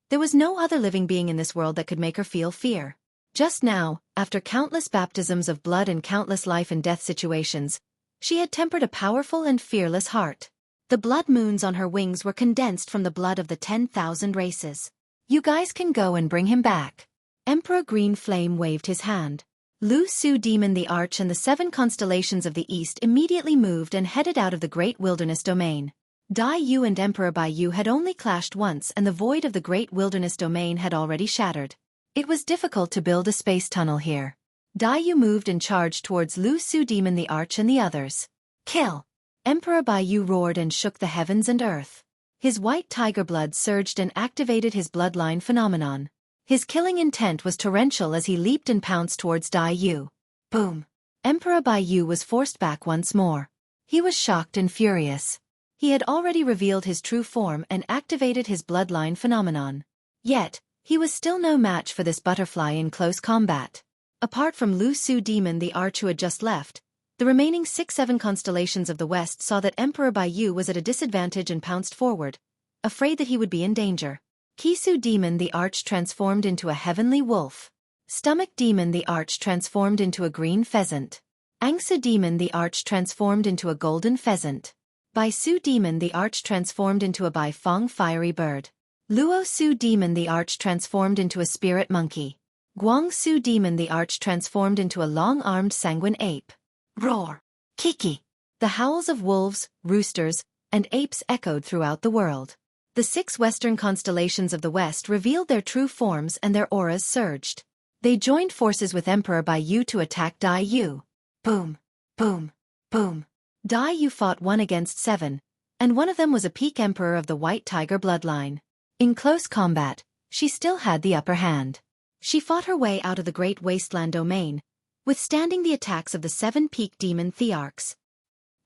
there was no other living being in this world that could make her feel fear. Just now, after countless baptisms of blood and countless life and death situations, she had tempered a powerful and fearless heart. The blood moons on her wings were condensed from the blood of the 10,000 races. "You guys can go and bring him back." Emperor Green Flame waved his hand. Lu Su Demon the Arch and the 7 constellations of the east immediately moved and headed out of the Great Wilderness Domain. Dai Yu and Emperor Bai Yu had only clashed once and the void of the Great Wilderness Domain had already shattered. It was difficult to build a space tunnel here. Dai Yu moved and charged towards Lu Su Demon the Arch and the others. Kill! Emperor Baiyu roared and shook the heavens and earth. His white tiger blood surged and activated his bloodline phenomenon. His killing intent was torrential as he leaped and pounced towards Dai Yu. Boom! Emperor Baiyu was forced back once more. He was shocked and furious. He had already revealed his true form and activated his bloodline phenomenon. Yet, he was still no match for this butterfly in close combat. Apart from Lu Su Demon the arch who had just left, the remaining 6-7 constellations of the west saw that Emperor Baiyu was at a disadvantage and pounced forward, afraid that he would be in danger. Kisu Demon the arch transformed into a heavenly wolf. Stomach Demon the arch transformed into a green pheasant. Angsu Demon the arch transformed into a golden pheasant. Bai Su Demon the arch transformed into a Bai Fong fiery bird. Luo Su Demon the arch transformed into a spirit monkey. Guang Su Demon the arch transformed into a long-armed sanguine ape. Roar! Kiki! The howls of wolves, roosters, and apes echoed throughout the world. The 6 western constellations of the west revealed their true forms and their auras surged. They joined forces with Emperor Baiyu to attack Dai Yu. Boom! Boom! Boom! Dai Yu fought 1 against 7, and one of them was a peak emperor of the White Tiger bloodline. In close combat, she still had the upper hand. She fought her way out of the Great Wasteland domain, withstanding the attacks of the 7 peak demon thearchs.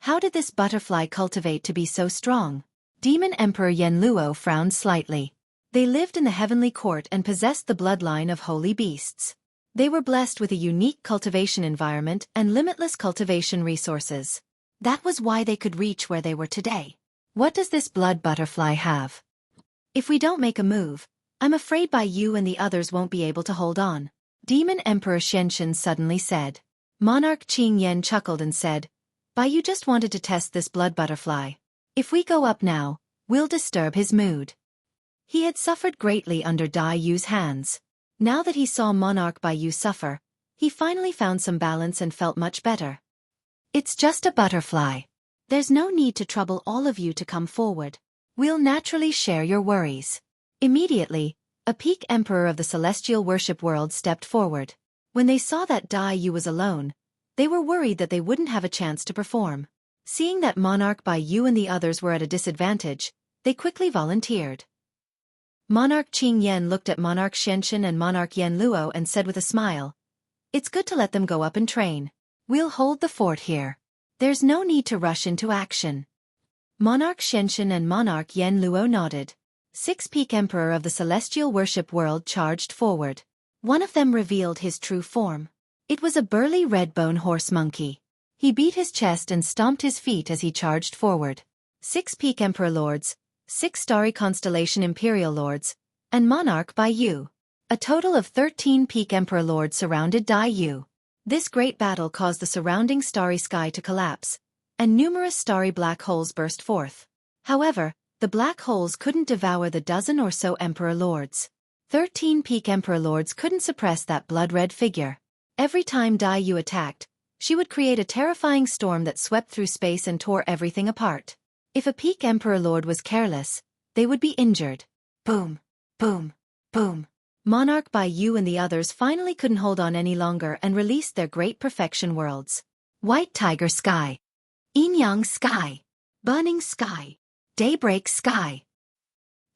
How did this butterfly cultivate to be so strong? Demon Emperor Yenluo frowned slightly. They lived in the heavenly court and possessed the bloodline of holy beasts. They were blessed with a unique cultivation environment and limitless cultivation resources. That was why they could reach where they were today. What does this blood butterfly have? If we don't make a move, I'm afraid Baiyu and the others won't be able to hold on. Demon Emperor Shenshin suddenly said. Monarch Qing Yen chuckled and said, Baiyu just wanted to test this blood butterfly. If we go up now, we'll disturb his mood. He had suffered greatly under Dai Yu's hands. Now that he saw Monarch Baiyu suffer, he finally found some balance and felt much better. It's just a butterfly. There's no need to trouble all of you to come forward. We'll naturally share your worries. Immediately, a peak emperor of the celestial worship world stepped forward. When they saw that Dai Yu was alone, they were worried that they wouldn't have a chance to perform. Seeing that Monarch Baiyu and the others were at a disadvantage, they quickly volunteered. Monarch Qing Yen looked at Monarch Shenshin and Monarch Yenluo and said with a smile, It's good to let them go up and train. We'll hold the fort here. There's no need to rush into action. Monarch Shenshin and Monarch Yenluo nodded. 6 peak emperor of the celestial worship world charged forward. One of them revealed his true form. It was a burly red-bone horse monkey. He beat his chest and stomped his feet as he charged forward. 6 peak emperor lords, 6 starry constellation imperial lords, and Monarch Baiyu. A total of 13 peak emperor lords surrounded Dai Yu. This great battle caused the surrounding starry sky to collapse, and numerous starry black holes burst forth. However, the black holes couldn't devour the dozen or so emperor lords. 13 peak emperor lords couldn't suppress that blood-red figure. Every time Dai Yu attacked, she would create a terrifying storm that swept through space and tore everything apart. If a peak emperor lord was careless, they would be injured. Boom, boom, boom. Monarch Baiyu and the others finally couldn't hold on any longer and released their great perfection worlds. White Tiger Sky, Yin-Yang Sky, Burning Sky, Daybreak Sky.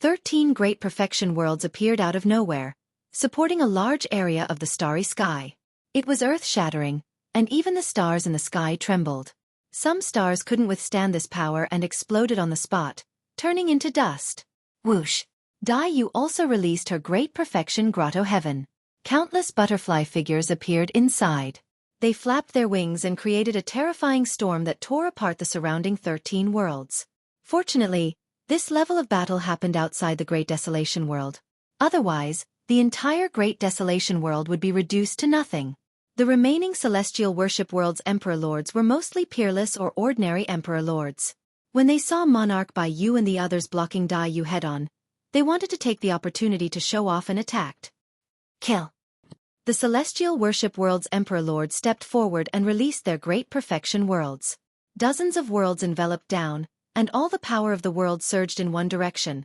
13 great perfection worlds appeared out of nowhere, supporting a large area of the starry sky. It was earth-shattering, and even the stars in the sky trembled. Some stars couldn't withstand this power and exploded on the spot, turning into dust. Whoosh! Dai Yu also released her great perfection grotto heaven. Countless butterfly figures appeared inside. They flapped their wings and created a terrifying storm that tore apart the surrounding 13 worlds. Fortunately, this level of battle happened outside the Great Desolation World. Otherwise, the entire Great Desolation World would be reduced to nothing. The remaining celestial worship world's emperor lords were mostly peerless or ordinary emperor lords. When they saw Monarch Baiyu and the others blocking Dai Yu head-on, they wanted to take the opportunity to show off and attacked. Kill! The celestial worship world's emperor lords stepped forward and released their great perfection worlds. Dozens of worlds enveloped down, and all the power of the world surged in one direction.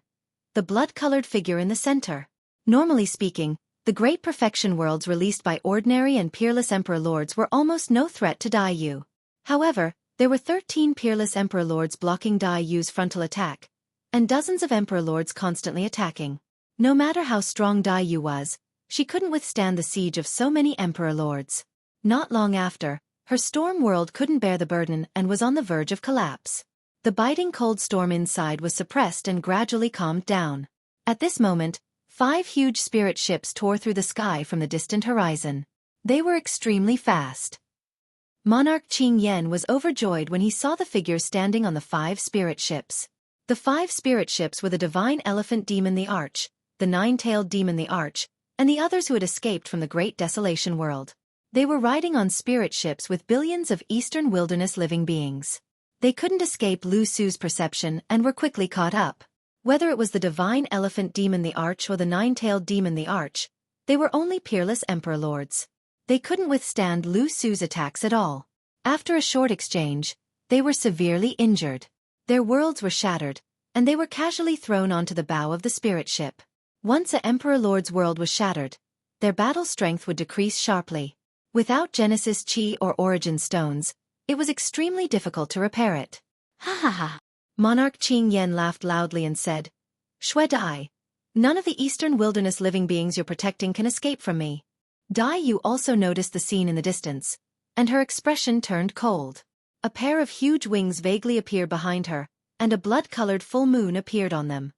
The blood-colored figure in the center. Normally speaking, the great perfection worlds released by ordinary and peerless emperor lords were almost no threat to Dai Yu. However, There were 13 peerless Emperor Lords blocking Dai Yu's frontal attack, and dozens of Emperor Lords constantly attacking. No matter how strong Dai Yu was, she couldn't withstand the siege of so many Emperor Lords. Not long after, her storm world couldn't bear the burden and was on the verge of collapse. The biting cold storm inside was suppressed and gradually calmed down. At this moment, 5 huge spirit ships tore through the sky from the distant horizon. They were extremely fast. Monarch Qing Yan was overjoyed when he saw the figures standing on the 5 spirit ships. The 5 spirit ships were the divine elephant demon the Arch, the 9-tailed demon the Arch, and the others who had escaped from the Great Desolation world. They were riding on spirit ships with billions of eastern wilderness living beings. They couldn't escape Lu Su's perception and were quickly caught up. Whether it was the divine elephant demon the Arch or the 9-tailed demon the Arch, they were only peerless Emperor Lords. They couldn't withstand Lu Su's attacks at all. After a short exchange, they were severely injured. Their worlds were shattered, and they were casually thrown onto the bow of the spirit ship. Once a Emperor Lord's world was shattered, their battle strength would decrease sharply. Without Genesis Chi or Origin Stones, it was extremely difficult to repair it. Ha ha ha. Monarch Qing Yan laughed loudly and said, Xueqi, none of the eastern wilderness living beings you're protecting can escape from me. Dai Yu also noticed the scene in the distance, and her expression turned cold. A pair of huge wings vaguely appeared behind her, and a blood-colored full moon appeared on them.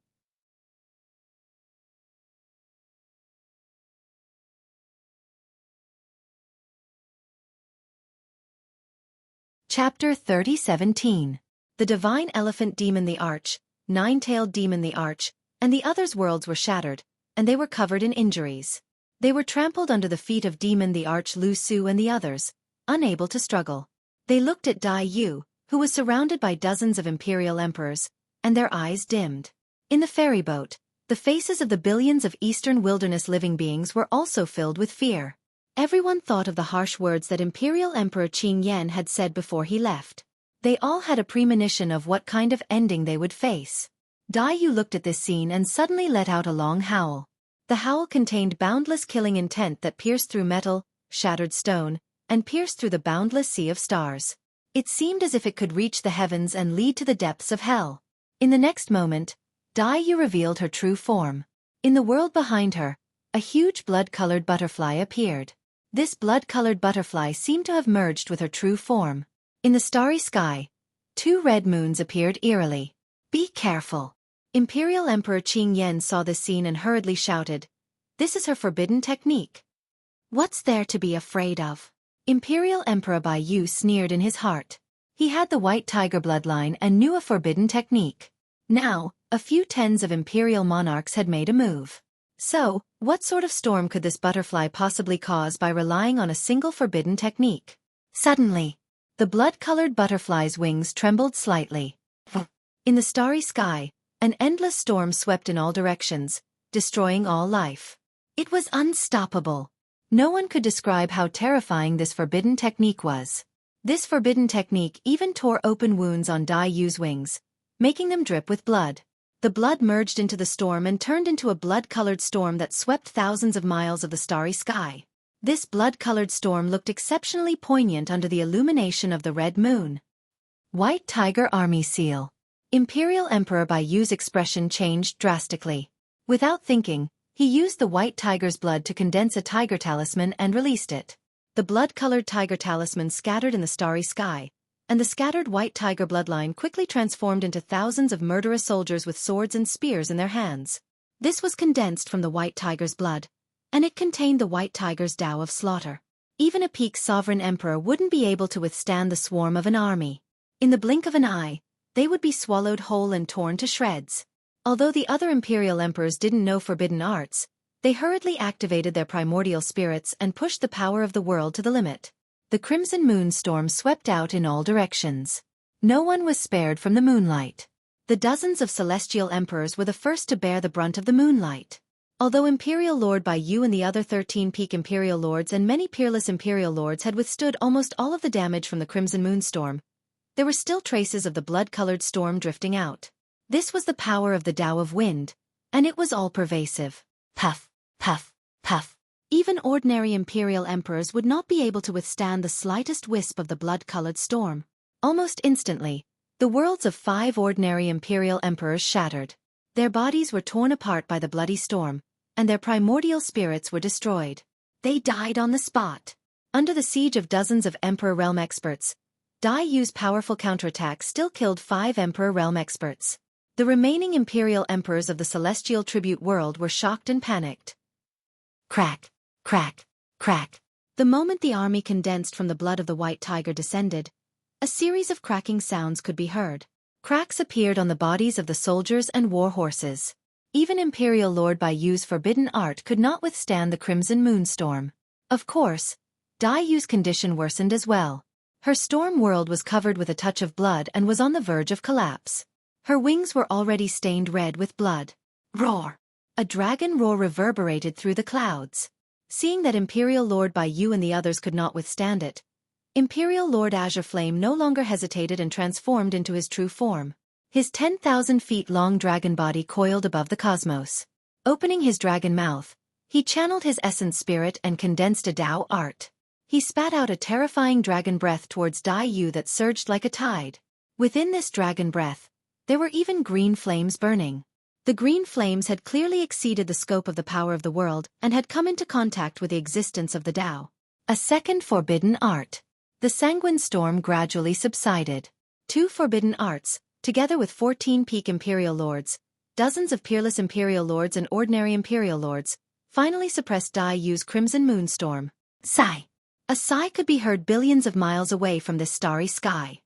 Chapter 30:17. The divine elephant demon the Arch, 9-tailed demon the Arch, and the others' worlds were shattered, and they were covered in injuries. They were trampled under the feet of demon the Arch Lu Su and the others, unable to struggle. They looked at Dai Yu, who was surrounded by dozens of imperial emperors, and their eyes dimmed. In the ferry boat, the faces of the billions of eastern wilderness living beings were also filled with fear. Everyone thought of the harsh words that Imperial Emperor Qing Yan had said before he left. They all had a premonition of what kind of ending they would face. Dai Yu looked at this scene and suddenly let out a long howl. The howl contained boundless killing intent that pierced through metal, shattered stone, and pierced through the boundless sea of stars. It seemed as if it could reach the heavens and lead to the depths of hell. In the next moment, Dai Yu revealed her true form. In the world behind her, a huge blood-colored butterfly appeared. This blood-colored butterfly seemed to have merged with her true form. In the starry sky, 2 red moons appeared eerily. Be careful. Imperial Emperor Qing Yan saw this scene and hurriedly shouted, This is her forbidden technique. What's there to be afraid of? Imperial Emperor Bai Yu sneered in his heart. He had the white tiger bloodline and knew a forbidden technique. Now, a few tens of imperial monarchs had made a move. So, what sort of storm could this butterfly possibly cause by relying on a single forbidden technique? Suddenly, the blood-colored butterfly's wings trembled slightly. In the starry sky, an endless storm swept in all directions, destroying all life. It was unstoppable. No one could describe how terrifying this forbidden technique was. This forbidden technique even tore open wounds on Dai Yu's wings, making them drip with blood. The blood merged into the storm and turned into a blood-colored storm that swept thousands of miles of the starry sky. This blood-colored storm looked exceptionally poignant under the illumination of the red moon. White Tiger Army Seal. Imperial Emperor Bai Yu's expression changed drastically. Without thinking, he used the white tiger's blood to condense a tiger talisman and released it. The blood-colored tiger talisman scattered in the starry sky, and the scattered white tiger bloodline quickly transformed into thousands of murderous soldiers with swords and spears in their hands. This was condensed from the white tiger's blood, and it contained the white tiger's Tao of slaughter. Even a peak sovereign emperor wouldn't be able to withstand the swarm of an army. In the blink of an eye, they would be swallowed whole and torn to shreds. Although the other imperial emperors didn't know forbidden arts, they hurriedly activated their primordial spirits and pushed the power of the world to the limit. The crimson moon storm swept out in all directions. No one was spared from the moonlight. The dozens of celestial emperors were the first to bear the brunt of the moonlight. Although Imperial Lord Bai Yu and the other 13 peak Imperial Lords and many peerless Imperial Lords had withstood almost all of the damage from the crimson moon storm, there were still traces of the blood-colored storm drifting out. This was the power of the Tao of wind, and it was all-pervasive. Puff, puff, puff. Even ordinary imperial emperors would not be able to withstand the slightest wisp of the blood-colored storm. Almost instantly, the worlds of 5 ordinary imperial emperors shattered. Their bodies were torn apart by the bloody storm, and their primordial spirits were destroyed. They died on the spot. Under the siege of dozens of Emperor Realm experts, Dai Yu's powerful counterattack still killed 5 Emperor Realm experts. The remaining imperial emperors of the celestial tribute world were shocked and panicked. Crack, crack, crack. The moment the army condensed from the blood of the white tiger descended, a series of cracking sounds could be heard. Cracks appeared on the bodies of the soldiers and war horses. Even Imperial Lord Bai Yu's forbidden art could not withstand the crimson moonstorm. Of course, Dai Yu's condition worsened as well. Her storm world was covered with a touch of blood and was on the verge of collapse. Her wings were already stained red with blood. Roar! A dragon roar reverberated through the clouds. Seeing that Imperial Lord Bai Yu and the others could not withstand it, Imperial Lord Azure Flame no longer hesitated and transformed into his true form. His 10,000 feet long dragon body coiled above the cosmos. Opening his dragon mouth, he channeled his essence spirit and condensed a Tao art. He spat out a terrifying dragon breath towards Dai Yu that surged like a tide. Within this dragon breath, there were even green flames burning. The green flames had clearly exceeded the scope of the power of the world and had come into contact with the existence of the Tao. A second forbidden art. The sanguine storm gradually subsided. 2 forbidden arts, together with 14 peak imperial lords, dozens of peerless imperial lords and ordinary imperial lords, finally suppressed Dai Yu's crimson moonstorm. Sigh. A sigh could be heard billions of miles away from this starry sky.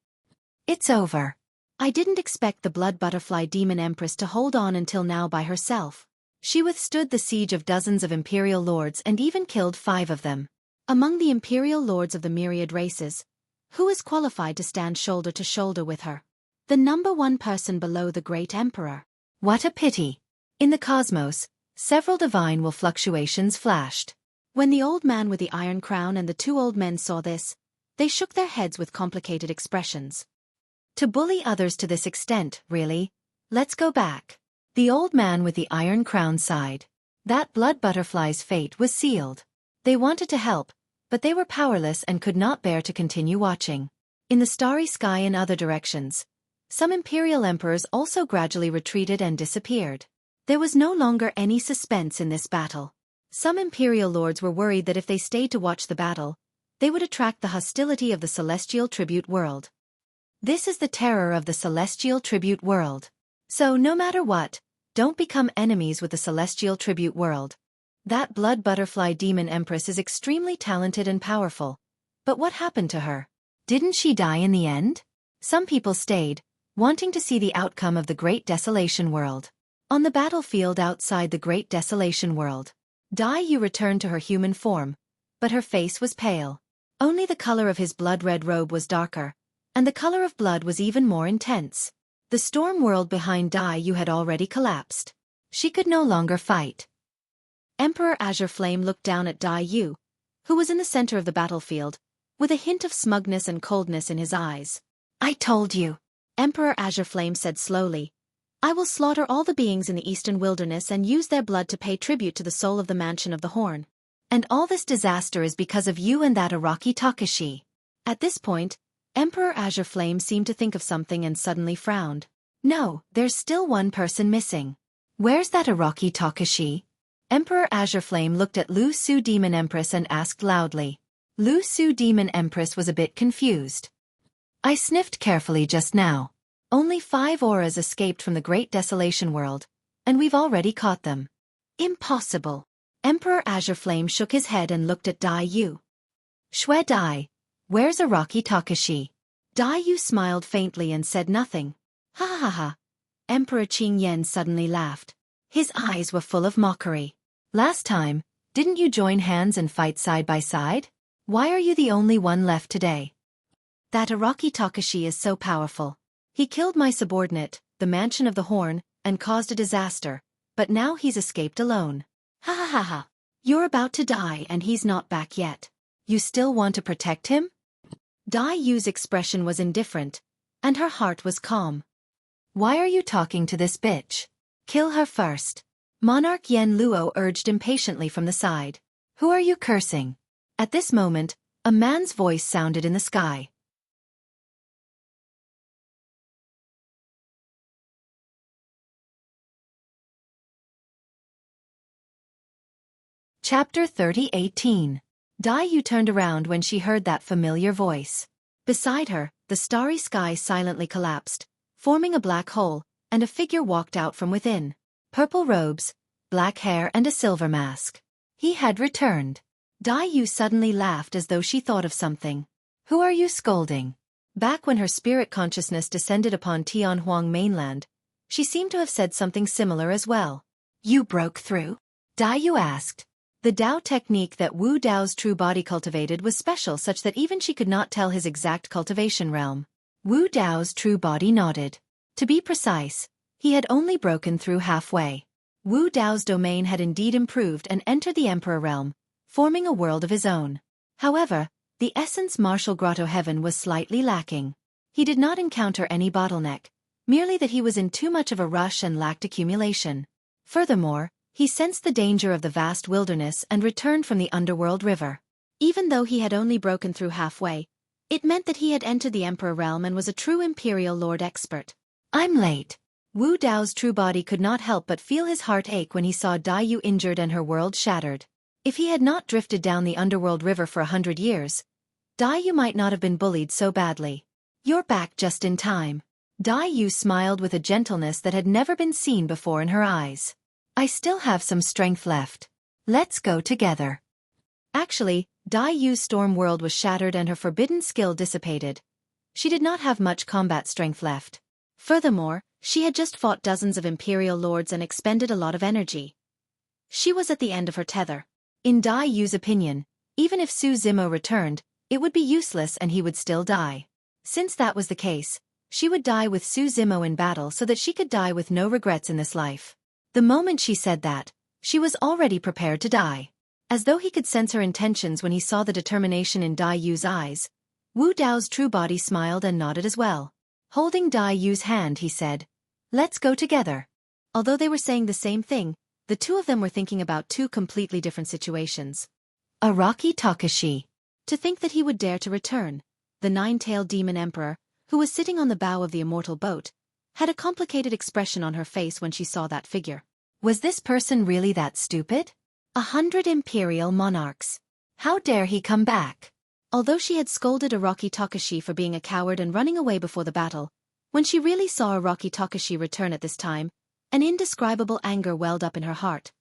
It's over. I didn't expect the blood butterfly demon empress to hold on until now by herself. She withstood the siege of dozens of imperial lords and even killed 5 of them. Among the imperial lords of the myriad races, who is qualified to stand shoulder to shoulder with her? The number 1 person below the great emperor. What a pity. In the cosmos, several divine will fluctuations flashed. When the old man with the iron crown and the 2 old men saw this, they shook their heads with complicated expressions. To bully others to this extent, really? Let's go back. The old man with the iron crown sighed. That blood butterfly's fate was sealed. They wanted to help, but they were powerless and could not bear to continue watching. In the starry sky in other directions, some imperial emperors also gradually retreated and disappeared. There was no longer any suspense in this battle. Some imperial lords were worried that if they stayed to watch the battle, they would attract the hostility of the celestial tribute world. This is the terror of the celestial tribute world. So no matter what, don't become enemies with the celestial tribute world. That blood butterfly demon empress is extremely talented and powerful. But what happened to her? Didn't she die in the end? Some people stayed, wanting to see the outcome of the Great Desolation World. On the battlefield outside the Great Desolation World, Dai Yu returned to her human form, but her face was pale. Only the color of his blood-red robe was darker, and the color of blood was even more intense. The storm world behind Dai Yu had already collapsed. She could no longer fight. Emperor Azure Flame looked down at Dai Yu, who was in the center of the battlefield, with a hint of smugness and coldness in his eyes. I told you, Emperor Azure Flame said slowly. I will slaughter all the beings in the eastern wilderness and use their blood to pay tribute to the soul of the Mansion of the Horn. And all this disaster is because of you and that Araki Takashi. At this point, Emperor Azure Flame seemed to think of something and suddenly frowned. No, there's still 1 person missing. Where's that Araki Takashi? Emperor Azure Flame looked at Lu Su Demon Empress and asked loudly. Lu Su Demon Empress was a bit confused. I sniffed carefully just now. Only 5 auras escaped from the Great Desolation World, and we've already caught them. Impossible. Emperor Azure Flame shook his head and looked at Dai Yu. Xueqi, where's Araki Takashi? Dai Yu smiled faintly and said nothing. Ha ha ha. Emperor Qing Yen suddenly laughed. His eyes were full of mockery. Last time, didn't you join hands and fight side by side? Why are you the only one left today? That Araki Takashi is so powerful. He killed my subordinate, the Mansion of the Horn, and caused a disaster, but now he's escaped alone. Ha ha ha ha. You're about to die and he's not back yet. You still want to protect him? Dai Yu's expression was indifferent, and her heart was calm. Why are you talking to this bitch? Kill her first. Monarch Yen Luo urged impatiently from the side. Who are you cursing? At this moment, a man's voice sounded in the sky. Chapter 30:18. Dai Yu turned around when she heard that familiar voice. Beside her, the starry sky silently collapsed, forming a black hole, and a figure walked out from within. Purple robes, black hair and a silver mask. He had returned. Dai Yu suddenly laughed as though she thought of something. Who are you scolding? Back when her spirit consciousness descended upon Tianhuang mainland, she seemed to have said something similar as well. You broke through? Dai Yu asked. The Dao technique that Wu Dao's true body cultivated was special such that even she could not tell his exact cultivation realm. Wu Dao's true body nodded. To be precise, he had only broken through halfway. Wu Dao's domain had indeed improved and entered the Emperor realm, forming a world of his own. However, the essence martial grotto heaven was slightly lacking. He did not encounter any bottleneck, merely that he was in too much of a rush and lacked accumulation. Furthermore, he sensed the danger of the vast wilderness and returned from the underworld river. Even though he had only broken through halfway, it meant that he had entered the Emperor realm and was a true Imperial Lord expert. I'm late. Wu Dao's true body could not help but feel his heart ache when he saw Dai Yu injured and her world shattered. If he had not drifted down the underworld river for 100 years, Dai Yu might not have been bullied so badly. You're back just in time. Dai Yu smiled with a gentleness that had never been seen before in her eyes. I still have some strength left. Let's go together. Actually, Dai Yu's storm world was shattered and her forbidden skill dissipated. She did not have much combat strength left. Furthermore, she had just fought dozens of Imperial Lords and expended a lot of energy. She was at the end of her tether. In Dai Yu's opinion, even if Su Zimo returned, it would be useless and he would still die. Since that was the case, she would die with Su Zimo in battle so that she could die with no regrets in this life. The moment she said that, she was already prepared to die. As though he could sense her intentions when he saw the determination in Dai Yu's eyes, Wu Dao's true body smiled and nodded as well. Holding Dai Yu's hand, he said, Let's go together. Although they were saying the same thing, the two of them were thinking about two completely different situations. Araki Takashi. To think that he would dare to return, the nine-tailed demon emperor, who was sitting on the bow of the immortal boat, had a complicated expression on her face when she saw that figure. Was this person really that stupid? 100 imperial monarchs. How dare he come back? Although she had scolded Araki Takashi for being a coward and running away before the battle, when she really saw Araki Takashi return at this time, an indescribable anger welled up in her heart.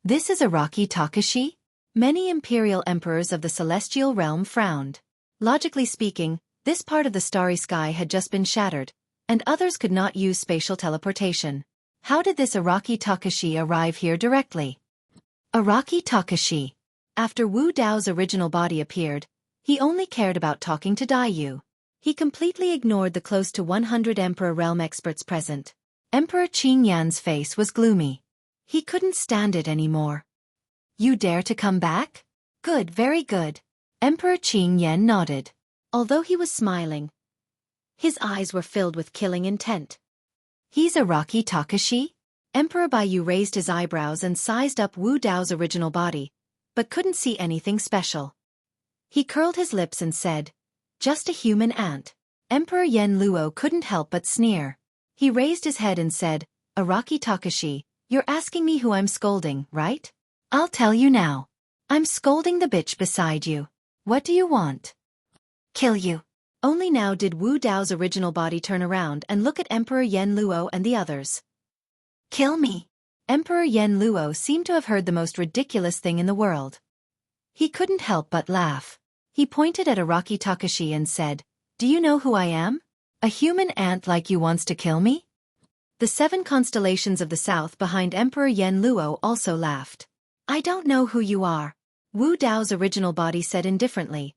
This is Araki Takashi? Many imperial emperors of the celestial realm frowned. Logically speaking, this part of the starry sky had just been shattered, and others could not use spatial teleportation. How did this Araki Takashi arrive here directly? Araki Takashi. After Wu Dao's original body appeared, he only cared about talking to Dai Yu. He completely ignored the close to 100 Emperor realm experts present. Emperor Qing Yan's face was gloomy. He couldn't stand it anymore. You dare to come back? Good, very good. Emperor Qing Yan nodded. Although he was smiling, his eyes were filled with killing intent. He's Araki Takashi? Emperor Baiyu raised his eyebrows and sized up Wu Dao's original body, but couldn't see anything special. He curled his lips and said, Just a human ant. Emperor Yen Luo couldn't help but sneer. He raised his head and said, Araki Takashi, you're asking me who I'm scolding, right? I'll tell you now. I'm scolding the bitch beside you. What do you want? Kill you. Only now did Wu Dao's original body turn around and look at Emperor Yen Luo and the others. Kill me. Emperor Yen Luo seemed to have heard the most ridiculous thing in the world. He couldn't help but laugh. He pointed at Araki Takashi and said, Do you know who I am? A human ant like you wants to kill me? The 7 constellations of the south behind Emperor Yen Luo also laughed. I don't know who you are. Wu Dao's original body said indifferently.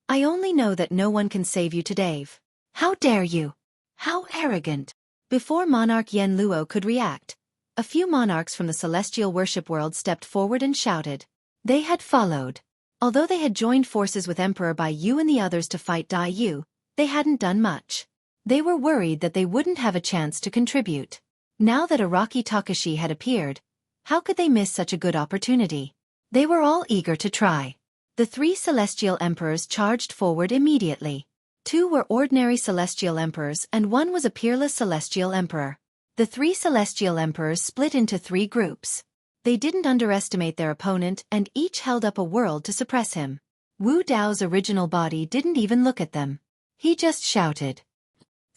I only know that no one can save you today. How dare you? How arrogant. Before Monarch Yen Luo could react, a few monarchs from the celestial worship world stepped forward and shouted. They had followed. Although they had joined forces with Emperor Baiyu and the others to fight Dai Yu, they hadn't done much. They were worried that they wouldn't have a chance to contribute. Now that Araki Takashi had appeared, how could they miss such a good opportunity? They were all eager to try. The 3 celestial emperors charged forward immediately. 2 were ordinary celestial emperors and 1 was a peerless celestial emperor. The 3 celestial emperors split into 3 groups. They didn't underestimate their opponent and each held up a world to suppress him. Wu Dao's original body didn't even look at them. He just shouted.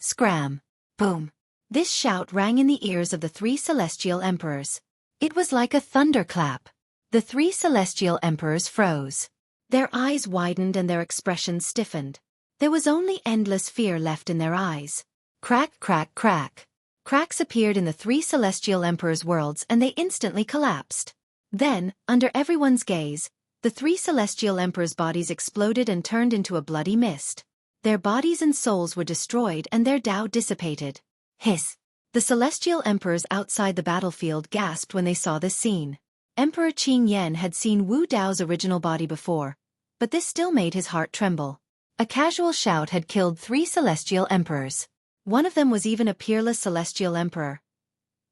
Scram! Boom! This shout rang in the ears of the three celestial emperors. It was like a thunderclap. The three celestial emperors froze. Their eyes widened and their expressions stiffened. There was only endless fear left in their eyes. Crack, crack, crack. Cracks appeared in the three celestial emperors' worlds and they instantly collapsed. Then, under everyone's gaze, the three celestial emperors' bodies exploded and turned into a bloody mist. Their bodies and souls were destroyed and their Tao dissipated. Hiss! The celestial emperors outside the battlefield gasped when they saw this scene. Emperor Qing Yan had seen Wu Dao's original body before, but this still made his heart tremble. A casual shout had killed three celestial emperors. One of them was even a peerless celestial emperor.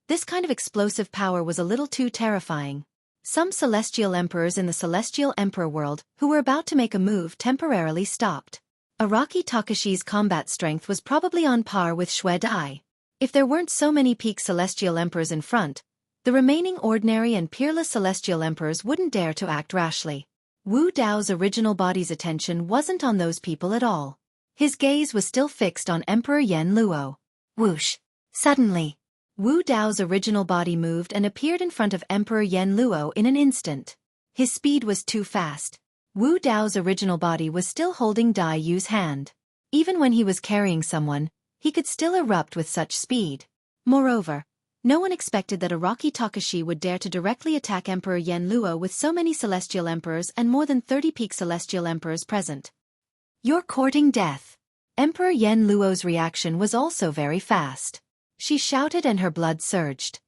This kind of explosive power was a little too terrifying. Some celestial emperors in the celestial emperor world who were about to make a move temporarily stopped. Araki Takashi's combat strength was probably on par with Xueqi. If there weren't so many peak celestial emperors in front, the remaining ordinary and peerless celestial emperors wouldn't dare to act rashly. Wu Dao's original body's attention wasn't on those people at all. His gaze was still fixed on Emperor Yen Luo. Whoosh! Suddenly, Wu Dao's original body moved and appeared in front of Emperor Yen Luo in an instant. His speed was too fast. Wu Dao's original body was still holding Dai Yu's hand. Even when he was carrying someone, he could still erupt with such speed. Moreover, no one expected that Araki Takashi would dare to directly attack Emperor Yen Luo with so many celestial emperors and more than 30 peak celestial emperors present. You're courting death. Emperor Yen Luo's reaction was also very fast. She shouted and her blood surged.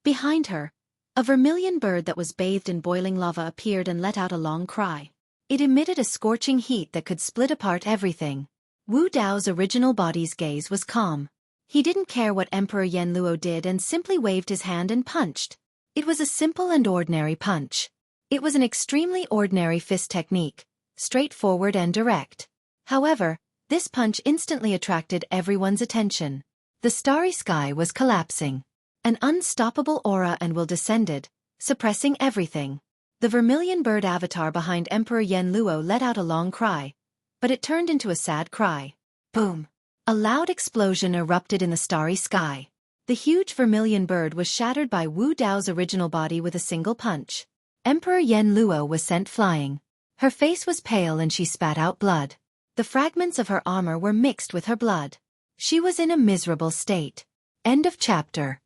Behind her, a vermilion bird that was bathed in boiling lava appeared and let out a long cry. It emitted a scorching heat that could split apart everything. Wu Dao's original body's gaze was calm. He didn't care what Emperor Yen Luo did and simply waved his hand and punched. It was a simple and ordinary punch. It was an extremely ordinary fist technique, straightforward and direct. However, this punch instantly attracted everyone's attention. The starry sky was collapsing. An unstoppable aura and will descended, suppressing everything. The vermilion bird avatar behind Emperor Yen Luo let out a long cry, but it turned into a sad cry. Boom! A loud explosion erupted in the starry sky. The huge vermilion bird was shattered by Wu Dao's original body with a single punch. Emperor Yen Luo was sent flying. Her face was pale and she spat out blood. The fragments of her armor were mixed with her blood. She was in a miserable state. End of chapter.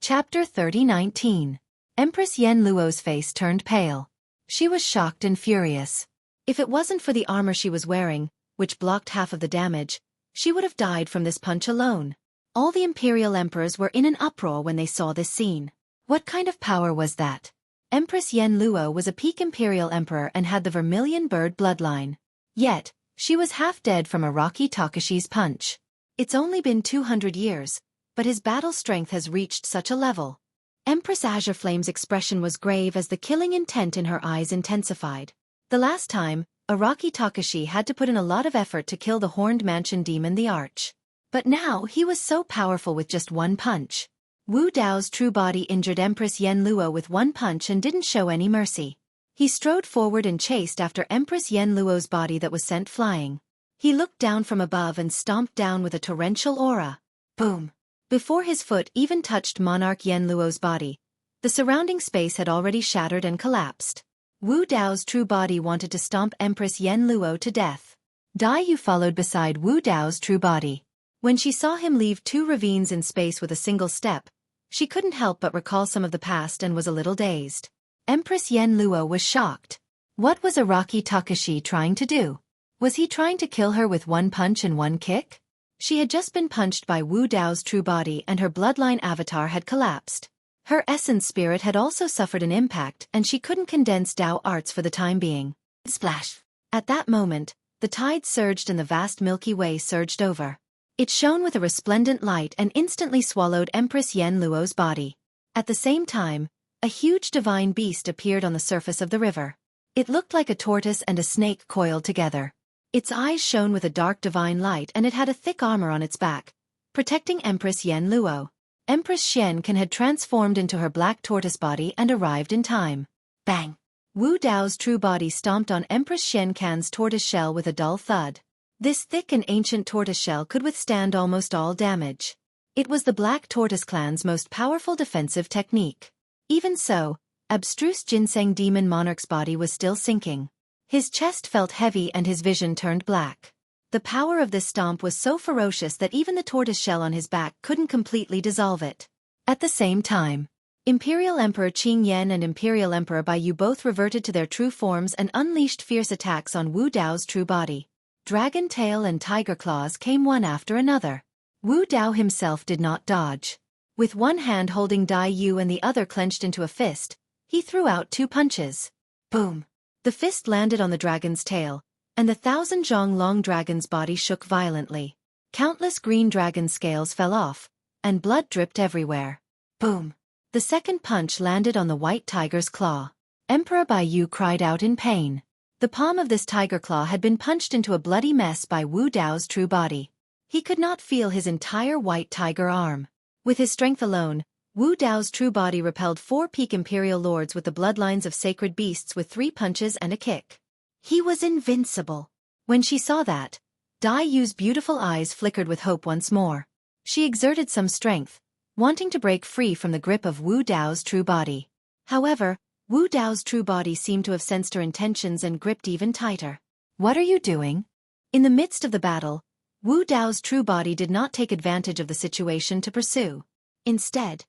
Chapter 30:19. Empress Yen Luo's face turned pale. She was shocked and furious. If it wasn't for the armor she was wearing, which blocked half of the damage, she would have died from this punch alone. All the imperial emperors were in an uproar when they saw this scene. What kind of power was that? Empress Yen Luo was a peak imperial emperor and had the vermilion bird bloodline. Yet, she was half dead from Araki Takashi's punch. It's only been 200 years, but his battle strength has reached such a level. Empress Azure Flame's expression was grave as the killing intent in her eyes intensified. The last time, Araki Takashi had to put in a lot of effort to kill the horned mansion demon the Arch. But now he was so powerful with just one punch. Wu Dao's true body injured Empress Yen Luo with one punch and didn't show any mercy. He strode forward and chased after Empress Yen Luo's body that was sent flying. He looked down from above and stomped down with a torrential aura. Boom! Before his foot even touched Monarch Yen Luo's body, the surrounding space had already shattered and collapsed. Wu Dao's true body wanted to stomp Empress Yen Luo to death. Dai Yu followed beside Wu Dao's true body. When she saw him leave 2 ravines in space with a single step, she couldn't help but recall some of the past and was a little dazed. Empress Yen Luo was shocked. What was Araki Takashi trying to do? Was he trying to kill her with one punch and one kick? She had just been punched by Wu Dao's true body and her bloodline avatar had collapsed. Her essence spirit had also suffered an impact and she couldn't condense Dao arts for the time being. Splash! At that moment, the tide surged and the vast Milky Way surged over. It shone with a resplendent light and instantly swallowed Empress Yen Luo's body. At the same time, a huge divine beast appeared on the surface of the river. It looked like a tortoise and a snake coiled together. Its eyes shone with a dark divine light and it had a thick armor on its back, protecting Empress Yen Luo. Empress Xiankan had transformed into her black tortoise body and arrived in time. Bang! Wu Dao's true body stomped on Empress Xiankan's tortoise shell with a dull thud. This thick and ancient tortoise shell could withstand almost all damage. It was the Black Tortoise clan's most powerful defensive technique. Even so, abstruse ginseng demon monarch's body was still sinking. His chest felt heavy and his vision turned black. The power of this stomp was so ferocious that even the tortoise shell on his back couldn't completely dissolve it. At the same time, Imperial Emperor Qing Yan and Imperial Emperor Bai Yu both reverted to their true forms and unleashed fierce attacks on Wu Dao's true body. Dragon Tail and Tiger Claws came one after another. Wu Dao himself did not dodge. With one hand holding Dai Yu and the other clenched into a fist, he threw out 2 punches. Boom! The fist landed on the dragon's tail, and the 1,000-zhong-long dragon's body shook violently. Countless green dragon scales fell off, and blood dripped everywhere. Boom! The second punch landed on the white tiger's claw. Emperor Bai Yu cried out in pain. The palm of this tiger claw had been punched into a bloody mess by Wu Dao's true body. He could not feel his entire white tiger arm. With his strength alone, Wu Dao's true body repelled 4 peak imperial lords with the bloodlines of sacred beasts with 3 punches and a kick. He was invincible. When she saw that, Dai Yu's beautiful eyes flickered with hope once more. She exerted some strength, wanting to break free from the grip of Wu Dao's true body. However, Wu Dao's true body seemed to have sensed her intentions and gripped even tighter. "What are you doing?" In the midst of the battle, Wu Dao's true body did not take advantage of the situation to pursue. Instead,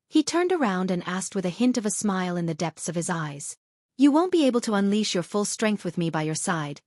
he turned around and asked with a hint of a smile in the depths of his eyes. "You won't be able to unleash your full strength with me by your side."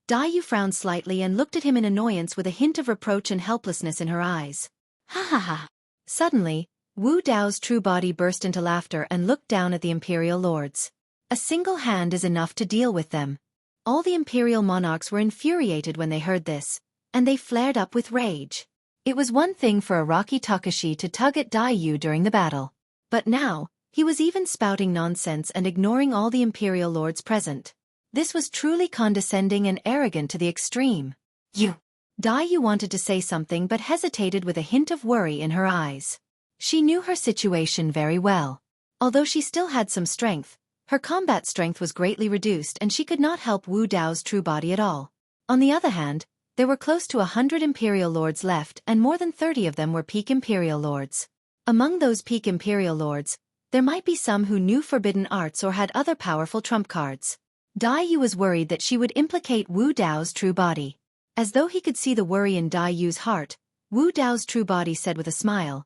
Dai Yu frowned slightly and looked at him in annoyance with a hint of reproach and helplessness in her eyes. "Ha ha ha." Suddenly, Wu Dao's true body burst into laughter and looked down at the imperial lords. "A single hand is enough to deal with them." All the imperial monarchs were infuriated when they heard this, and they flared up with rage. It was one thing for Araki Takashi to tug at Dai Yu during the battle. But now, he was even spouting nonsense and ignoring all the imperial lords present. This was truly condescending and arrogant to the extreme. "You." Dai Yu wanted to say something but hesitated with a hint of worry in her eyes. She knew her situation very well. Although she still had some strength, her combat strength was greatly reduced and she could not help Wu Dao's true body at all. On the other hand, there were close to 100 imperial lords left and more than 30 of them were peak imperial lords. Among those peak imperial lords, there might be some who knew forbidden arts or had other powerful trump cards. Dai Yu was worried that she would implicate Wu Dao's true body. As though he could see the worry in Dai Yu's heart, Wu Dao's true body said with a smile,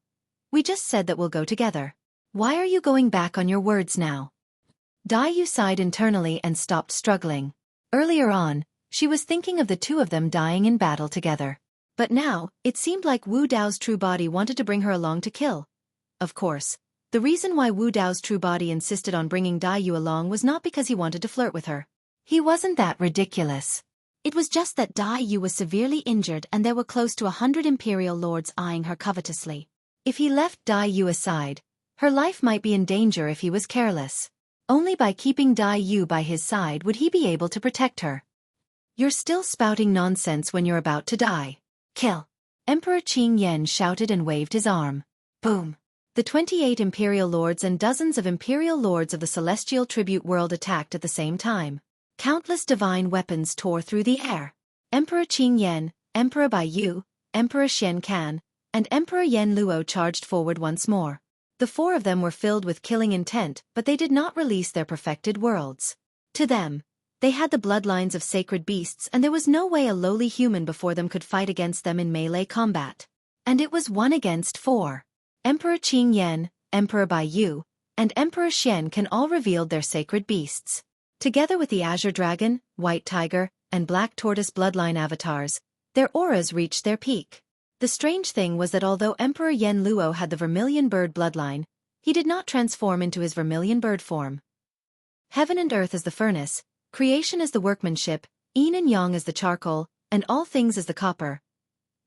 "We just said that we'll go together. Why are you going back on your words now?" Dai Yu sighed internally and stopped struggling. Earlier on, she was thinking of the 2 of them dying in battle together. But now, it seemed like Wu Dao's true body wanted to bring her along to kill. Of course, the reason why Wu Dao's true body insisted on bringing Dai Yu along was not because he wanted to flirt with her. He wasn't that ridiculous. It was just that Dai Yu was severely injured and there were close to 100 imperial lords eyeing her covetously. If he left Dai Yu aside, her life might be in danger if he was careless. Only by keeping Dai Yu by his side would he be able to protect her. "You're still spouting nonsense when you're about to die. Kill!" Emperor Qing Yan shouted and waved his arm. Boom! The 28 imperial lords and dozens of imperial lords of the celestial tribute world attacked at the same time. Countless divine weapons tore through the air. Emperor Qing Yan, Emperor Bai Yu, Emperor Xiankan, and Emperor Yen Luo charged forward once more. The 4 of them were filled with killing intent, but they did not release their perfected worlds. To them, they had the bloodlines of sacred beasts and there was no way a lowly human before them could fight against them in melee combat. And it was 1 against 4. Emperor Qing Yan, Emperor Bai Yu, and Emperor Xiankan all revealed their sacred beasts. Together with the Azure Dragon, White Tiger, and Black Tortoise bloodline avatars, their auras reached their peak. The strange thing was that although Emperor Yen Luo had the vermilion bird bloodline, he did not transform into his vermilion bird form. Heaven and earth as the furnace, creation as the workmanship, yin and yang as the charcoal, and all things as the copper.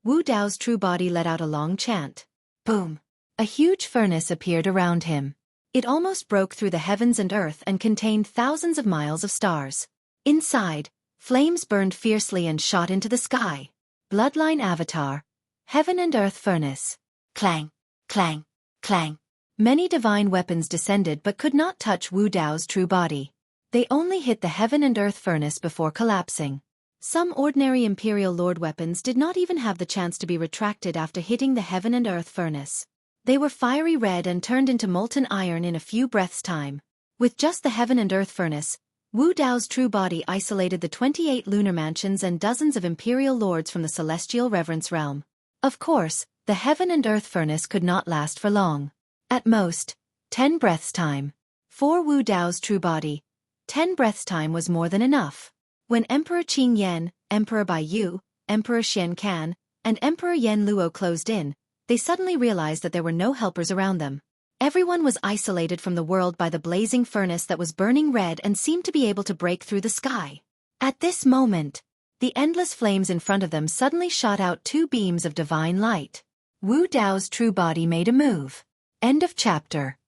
Wu Dao's true body let out a long chant. Boom! A huge furnace appeared around him. It almost broke through the heavens and earth and contained thousands of miles of stars. Inside, flames burned fiercely and shot into the sky. Bloodline Avatar. Heaven and Earth Furnace. Clang, clang, clang. Many divine weapons descended but could not touch Wu Dao's true body. They only hit the Heaven and Earth Furnace before collapsing. Some ordinary Imperial Lord weapons did not even have the chance to be retracted after hitting the Heaven and Earth Furnace. They were fiery red and turned into molten iron in a few breaths' time. With just the Heaven and Earth Furnace, Wu Dao's true body isolated the 28 lunar mansions and dozens of Imperial Lords from the Celestial Reverence realm. Of course, the Heaven and Earth Furnace could not last for long. At most, 10 breaths' time. For Wu Dao's true body, 10 breaths' time was more than enough. When Emperor Qing Yan, Emperor Bai Yu, Emperor Xian Can, and Emperor Yen Luo closed in, they suddenly realized that there were no helpers around them. Everyone was isolated from the world by the blazing furnace that was burning red and seemed to be able to break through the sky. At this moment, the endless flames in front of them suddenly shot out 2 beams of divine light. Wu Dao's true body made a move. End of chapter.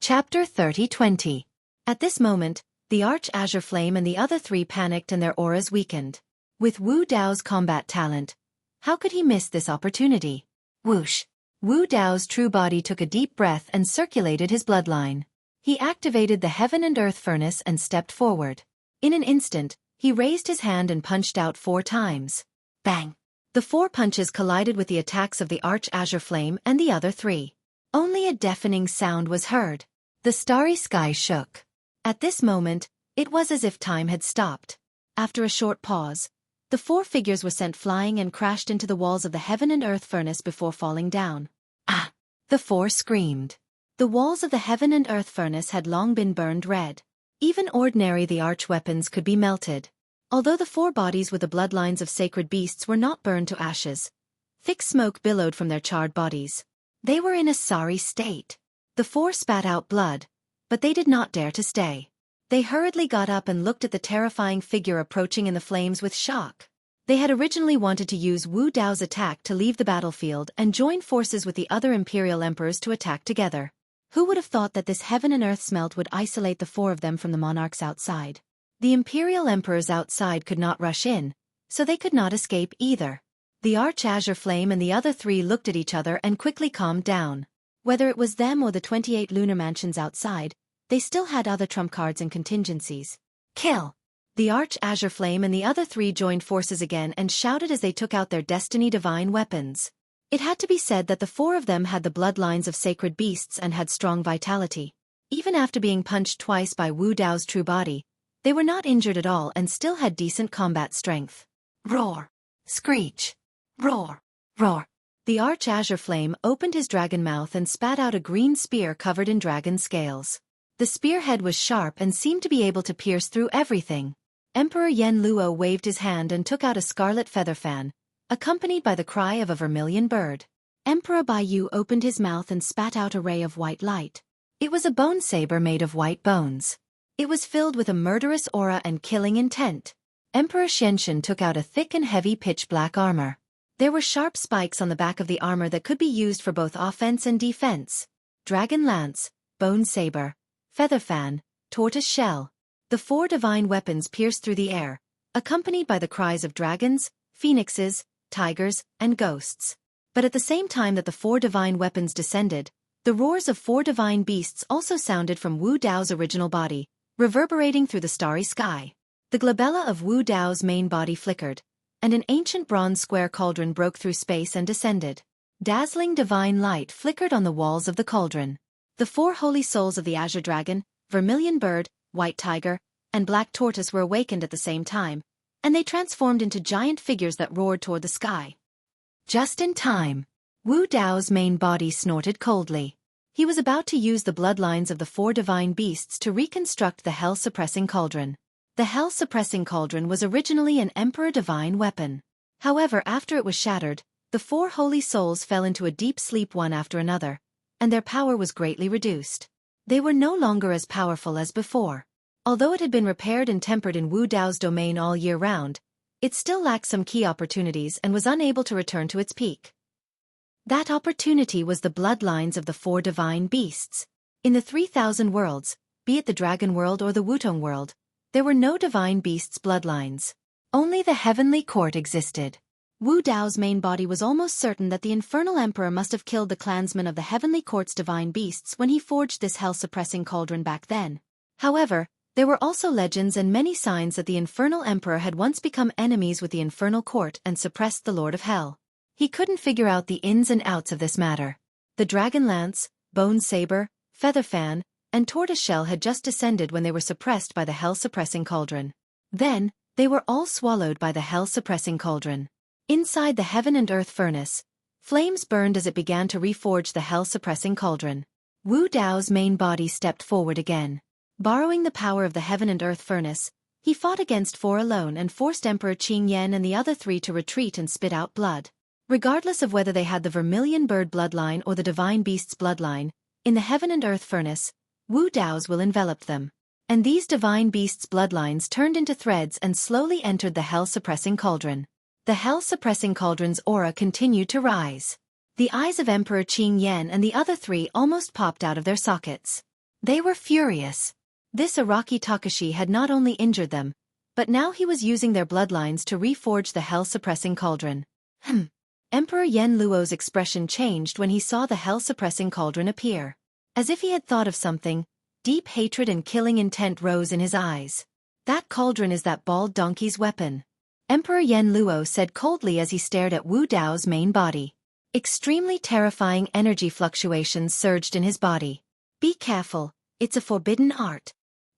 Chapter 30-20. At this moment, the Arch-Azure Flame and the other 3 panicked and their auras weakened. With Wu Dao's combat talent, how could he miss this opportunity? Whoosh! Wu Dao's true body took a deep breath and circulated his bloodline. He activated the Heaven and Earth Furnace and stepped forward. In an instant, he raised his hand and punched out 4 times. Bang! The 4 punches collided with the attacks of the Arch-Azure Flame and the other 3. Only a deafening sound was heard. The starry sky shook. At this moment, it was as if time had stopped. After a short pause, the 4 figures were sent flying and crashed into the walls of the Heaven and Earth Furnace before falling down. Ah! The 4 screamed. The walls of the Heaven and Earth Furnace had long been burned red. Even ordinary the arch weapons could be melted. Although the 4 bodies with the bloodlines of sacred beasts were not burned to ashes, thick smoke billowed from their charred bodies. They were in a sorry state. The 4 spat out blood, but they did not dare to stay. They hurriedly got up and looked at the terrifying figure approaching in the flames with shock. They had originally wanted to use Wu Dao's attack to leave the battlefield and join forces with the other Imperial Emperors to attack together. Who would have thought that this Heaven and Earth smelt would isolate the 4 of them from the monarchs outside? The Imperial Emperors outside could not rush in, so they could not escape either. The Arch-Azure Flame and the other 3 looked at each other and quickly calmed down. Whether it was them or the 28 lunar mansions outside, they still had other trump cards and contingencies. Kill! The Arch-Azure Flame and the other 3 joined forces again and shouted as they took out their destiny divine weapons. It had to be said that the 4 of them had the bloodlines of sacred beasts and had strong vitality. Even after being punched twice by Wu Dao's true body, they were not injured at all and still had decent combat strength. Roar! Screech! Roar! Roar! The Arch-Azure Flame opened his dragon mouth and spat out a green spear covered in dragon scales. The spearhead was sharp and seemed to be able to pierce through everything. Emperor Yen Luo waved his hand and took out a scarlet feather fan, accompanied by the cry of a vermilion bird. Emperor Bai Yu opened his mouth and spat out a ray of white light. It was a bone saber made of white bones. It was filled with a murderous aura and killing intent. Emperor Shenshin took out a thick and heavy pitch-black armor. There were sharp spikes on the back of the armor that could be used for both offense and defense. Dragon lance, bone saber, feather fan, tortoise shell. The 4 divine weapons pierced through the air, accompanied by the cries of dragons, phoenixes, tigers, and ghosts. But at the same time that the 4 divine weapons descended, the roars of 4 divine beasts also sounded from Wu Dao's original body, reverberating through the starry sky. The glabella of Wu Dao's main body flickered, and an ancient bronze square cauldron broke through space and descended. Dazzling divine light flickered on the walls of the cauldron. The 4 holy souls of the Azure Dragon, Vermilion Bird, White Tiger, and Black Tortoise were awakened at the same time, and they transformed into giant figures that roared toward the sky. Just in time. Wu Dao's main body snorted coldly. He was about to use the bloodlines of the 4 divine beasts to reconstruct the hell-suppressing cauldron. The hell-suppressing cauldron was originally an Emperor divine weapon. However, after it was shattered, the 4 holy souls fell into a deep sleep one after another, and their power was greatly reduced. They were no longer as powerful as before. Although it had been repaired and tempered in Wu Dao's domain all year round, it still lacked some key opportunities and was unable to return to its peak. That opportunity was the bloodlines of the 4 divine beasts. In the 3,000 worlds, be it the dragon world or the Wutong world, there were no divine beasts' bloodlines. Only the heavenly court existed. Wu Dao's main body was almost certain that the infernal emperor must have killed the clansmen of the heavenly court's divine beasts when he forged this hell-suppressing cauldron back then. However, there were also legends and many signs that the infernal emperor had once become enemies with the infernal court and suppressed the Lord of Hell. He couldn't figure out the ins and outs of this matter. The dragon lance, bone saber, feather fan, and tortoiseshell had just descended when they were suppressed by the hell-suppressing cauldron. Then, they were all swallowed by the hell-suppressing cauldron. Inside the heaven and earth furnace, flames burned as it began to reforge the hell-suppressing cauldron. Wu Dao's main body stepped forward again. Borrowing the power of the heaven and earth furnace, he fought against 4 alone and forced Emperor Qing Yan and the other 3 to retreat and spit out blood. Regardless of whether they had the vermilion bird bloodline or the divine beast's bloodline, in the heaven and earth furnace, Wu Dao's will enveloped them. And these divine beasts' bloodlines turned into threads and slowly entered the hell-suppressing cauldron. The hell-suppressing cauldron's aura continued to rise. The eyes of Emperor Qing Yan and the other 3 almost popped out of their sockets. They were furious. This Araki Takashi had not only injured them, but now he was using their bloodlines to reforge the hell-suppressing cauldron. Emperor Yen Luo's expression changed when he saw the hell-suppressing cauldron appear. As if he had thought of something, deep hatred and killing intent rose in his eyes. That cauldron is that bald donkey's weapon, Emperor Yen Luo said coldly as he stared at Wu Dao's main body. Extremely terrifying energy fluctuations surged in his body. Be careful, it's a forbidden art.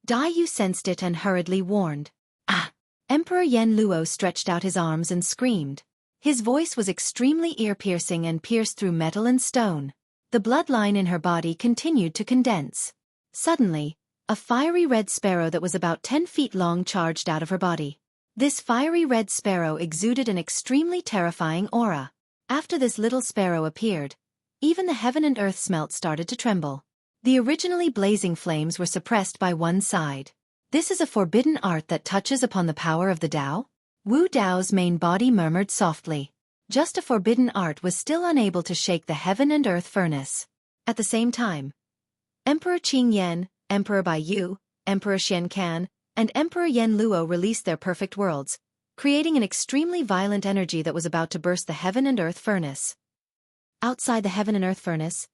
Dai Yu sensed it and hurriedly warned. Ah! Emperor Yen Luo stretched out his arms and screamed. His voice was extremely ear-piercing and pierced through metal and stone. The bloodline in her body continued to condense. Suddenly, a fiery red sparrow that was about 10 feet long charged out of her body. This fiery red sparrow exuded an extremely terrifying aura. After this little sparrow appeared, even the heaven and earth smelt started to tremble. The originally blazing flames were suppressed by one side. This is a forbidden art that touches upon the power of the Tao? Wu Dao's main body murmured softly. Just a forbidden art was still unable to shake the heaven and earth furnace. At the same time, Emperor Qing Yan, Emperor Bai Yu, Emperor Xian Can, and Emperor Yen Luo released their perfect worlds, creating an extremely violent energy that was about to burst the heaven and earth furnace. Outside the heaven and earth furnace,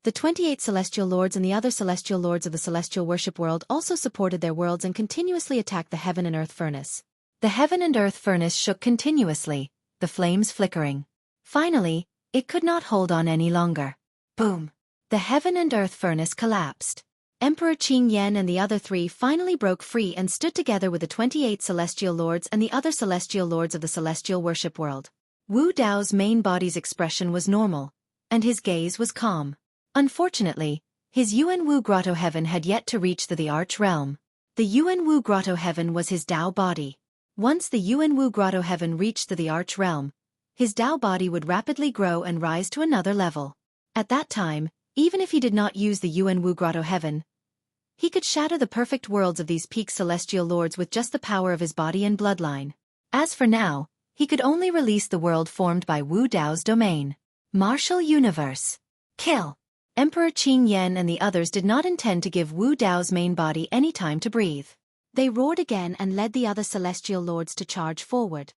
the 28 celestial lords and the other celestial lords of the celestial worship world also supported their worlds and continuously attacked the heaven and earth furnace. The heaven and earth furnace shook continuously, the flames flickering. Finally, it could not hold on any longer. Boom! The heaven and earth furnace collapsed. Emperor Qing Yan and the other 3 finally broke free and stood together with the 28 celestial lords and the other celestial lords of the celestial worship world. Wu Dao's main body's expression was normal, and his gaze was calm. Unfortunately, his Yuan Wu Grotto heaven had yet to reach the Arch realm. The Yuan Wu Grotto heaven was his Tao body. Once the Yuan Wu Grotto heaven reached the Arch realm, his Tao body would rapidly grow and rise to another level. At that time, even if he did not use the Yuan Wu Grotto heaven, he could shatter the perfect worlds of these peak celestial lords with just the power of his body and bloodline. As for now, he could only release the world formed by Wu Dao's domain. Martial Universe. Kill! Emperor Qing Yan and the others did not intend to give Wu Dao's main body any time to breathe. They roared again and led the other celestial lords to charge forward.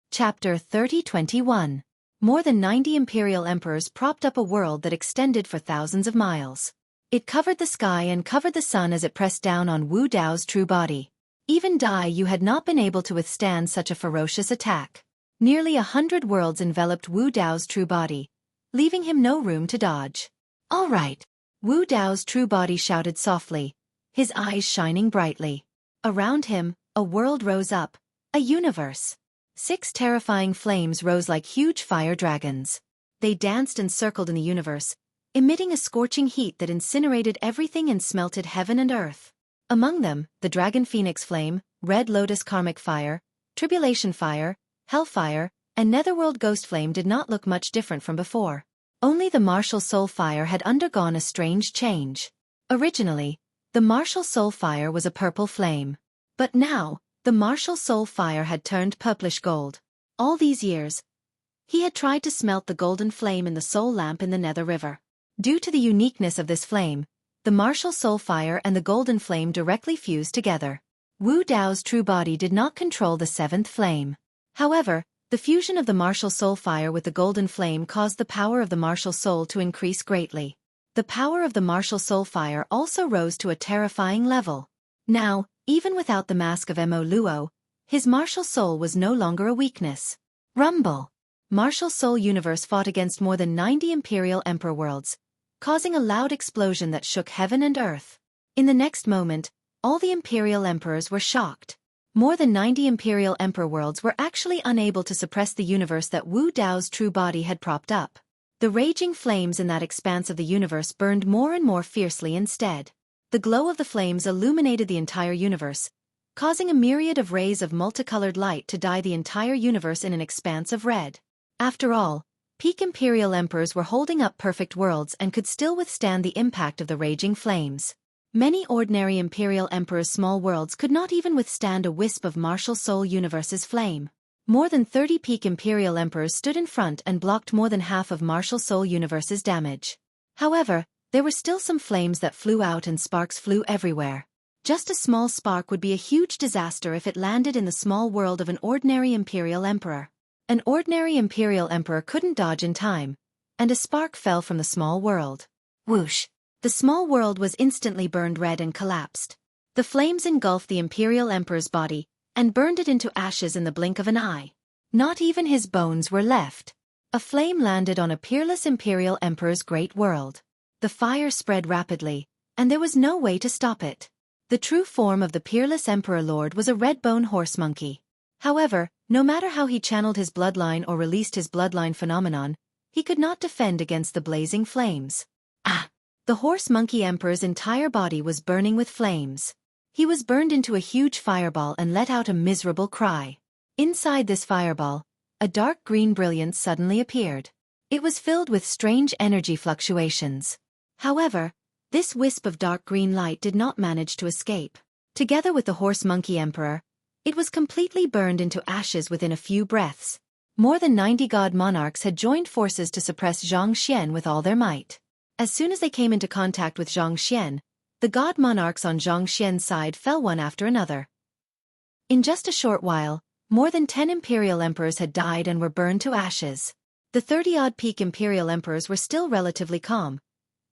Chapter 30-21. More than 90 imperial emperors propped up a world that extended for thousands of miles. It covered the sky and covered the sun as it pressed down on Wu Dao's true body. Even Dai Yu had not been able to withstand such a ferocious attack. Nearly 100 worlds enveloped Wu Dao's true body, leaving him no room to dodge. All right. Wu Dao's true body shouted softly, his eyes shining brightly. Around him, a world rose up, a universe. 6 terrifying flames rose like huge fire dragons. They danced and circled in the universe, emitting a scorching heat that incinerated everything and smelted heaven and earth. Among them, the dragon phoenix flame, red lotus karmic fire, tribulation fire, hellfire, and Netherworld Ghost Flame did not look much different from before. Only the Martial Soul Fire had undergone a strange change. Originally, the Martial Soul Fire was a purple flame. But now, the Martial Soul Fire had turned purplish gold. All these years, he had tried to smelt the golden flame in the soul lamp in the Nether River. Due to the uniqueness of this flame, the Martial Soul Fire and the golden flame directly fused together. Wu Dao's true body did not control the seventh flame. However, the fusion of the Martial Soul Fire with the golden flame caused the power of the Martial Soul to increase greatly. The power of the Martial Soul Fire also rose to a terrifying level. Now, even without the mask of Mo Luo, his Martial Soul was no longer a weakness. Rumble! Martial Soul Universe fought against more than 90 Imperial Emperor worlds, causing a loud explosion that shook heaven and earth. In the next moment, all the Imperial Emperors were shocked. More than 90 Imperial Emperor worlds were actually unable to suppress the universe that Wu Dao's true body had propped up. The raging flames in that expanse of the universe burned more and more fiercely instead. The glow of the flames illuminated the entire universe, causing a myriad of rays of multicolored light to dye the entire universe in an expanse of red. After all, peak Imperial Emperors were holding up perfect worlds and could still withstand the impact of the raging flames. Many ordinary Imperial Emperors' small worlds could not even withstand a wisp of Martial Soul Universe's flame. More than 30 peak Imperial Emperors stood in front and blocked more than half of Martial Soul Universe's damage. However, there were still some flames that flew out and sparks flew everywhere. Just a small spark would be a huge disaster if it landed in the small world of an ordinary Imperial Emperor. An ordinary Imperial Emperor couldn't dodge in time, and a spark fell from the small world. Whoosh! The small world was instantly burned red and collapsed. The flames engulfed the Imperial Emperor's body, and burned it into ashes in the blink of an eye. Not even his bones were left. A flame landed on a peerless Imperial Emperor's great world. The fire spread rapidly, and there was no way to stop it. The true form of the peerless Emperor Lord was a red-bone horse monkey. However, no matter how he channeled his bloodline or released his bloodline phenomenon, he could not defend against the blazing flames. Ah! The horse monkey emperor's entire body was burning with flames. He was burned into a huge fireball and let out a miserable cry. Inside this fireball, a dark green brilliance suddenly appeared. It was filled with strange energy fluctuations. However, this wisp of dark green light did not manage to escape. Together with the horse monkey emperor, it was completely burned into ashes within a few breaths. More than 90 god monarchs had joined forces to suppress Zhang Xian with all their might. As soon as they came into contact with Zhang Xian, the god monarchs on Zhang Xian's side fell one after another. In just a short while, more than 10 imperial emperors had died and were burned to ashes. The 30-odd peak imperial emperors were still relatively calm,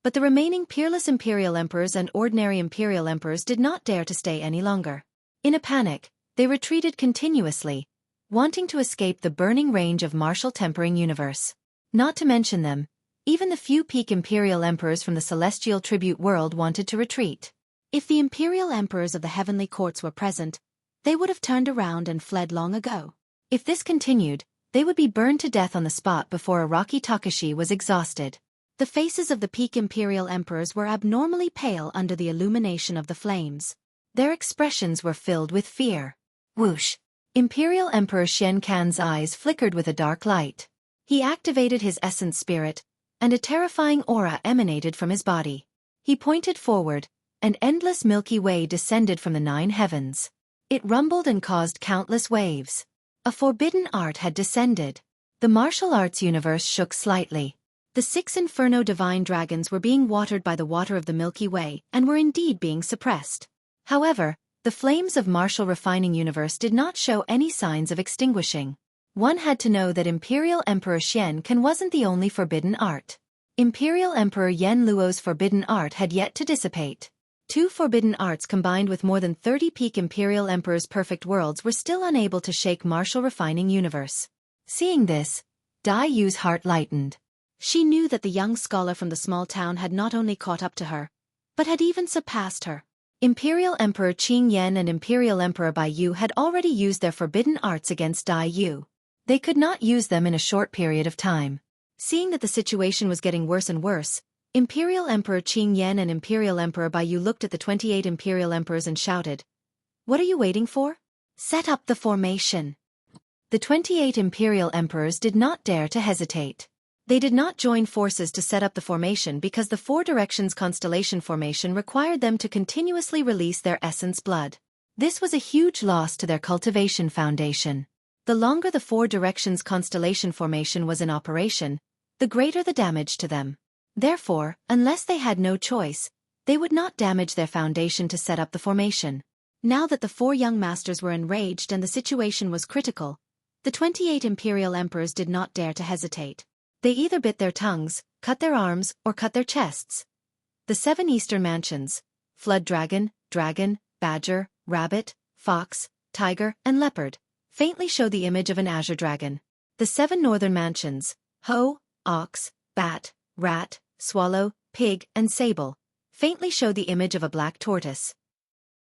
but the remaining peerless imperial emperors and ordinary imperial emperors did not dare to stay any longer. In a panic, they retreated continuously, wanting to escape the burning range of martial tempering universe. Not to mention them, even the few peak imperial emperors from the celestial tribute world wanted to retreat. If the imperial emperors of the heavenly courts were present, they would have turned around and fled long ago. If this continued, they would be burned to death on the spot before Araki Takashi was exhausted. The faces of the peak imperial emperors were abnormally pale under the illumination of the flames. Their expressions were filled with fear. Whoosh! Imperial Emperor Shen Kan's eyes flickered with a dark light. He activated his essence spirit, and a terrifying aura emanated from his body. He pointed forward, and endless Milky Way descended from the 9 heavens. It rumbled and caused countless waves. A forbidden art had descended. The martial arts universe shook slightly. The 6 Inferno divine dragons were being watered by the water of the Milky Way and were indeed being suppressed. However, the flames of martial refining universe did not show any signs of extinguishing. One had to know that Imperial Emperor Shen Kan wasn't the only forbidden art. Imperial Emperor Yen Luo's forbidden art had yet to dissipate. 2 forbidden arts combined with more than 30 peak Imperial Emperor's perfect worlds were still unable to shake martial refining universe. Seeing this, Dai Yu's heart lightened. She knew that the young scholar from the small town had not only caught up to her, but had even surpassed her. Imperial Emperor Qing Yan and Imperial Emperor Bai Yu had already used their forbidden arts against Dai Yu. They could not use them in a short period of time. Seeing that the situation was getting worse and worse, Imperial Emperor Qing Yan and Imperial Emperor Bai Yu looked at the 28 Imperial Emperors and shouted, "What are you waiting for? Set up the formation." The 28 imperial emperors did not dare to hesitate. They did not join forces to set up the formation because the Four Directions constellation formation required them to continuously release their essence blood. This was a huge loss to their cultivation foundation. The longer the Four Directions constellation formation was in operation, the greater the damage to them. Therefore, unless they had no choice, they would not damage their foundation to set up the formation. Now that the four young masters were enraged and the situation was critical, the 28 imperial emperors did not dare to hesitate. They either bit their tongues, cut their arms, or cut their chests. The 7 eastern mansions, Flood Dragon, Dragon, Badger, Rabbit, Fox, Tiger, and Leopard, faintly show the image of an azure dragon. The 7 northern mansions, Hoe, Ox, Bat, Rat, Swallow, Pig, and Sable, faintly show the image of a black tortoise.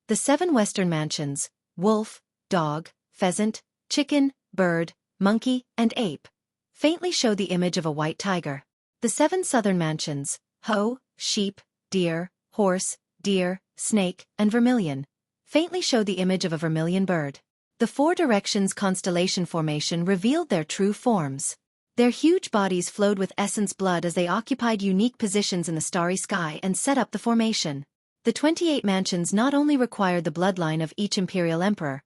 The 7 western mansions, Wolf, Dog, Pheasant, Chicken, Bird, Monkey, and Ape, faintly show the image of a white tiger. The 7 southern mansions, Hoe, Sheep, Deer, Horse, Deer, Snake, and Vermilion, faintly show the image of a vermilion bird. The Four Directions constellation formation revealed their true forms. Their huge bodies flowed with essence blood as they occupied unique positions in the starry sky and set up the formation. The 28 mansions not only required the bloodline of each imperial emperor,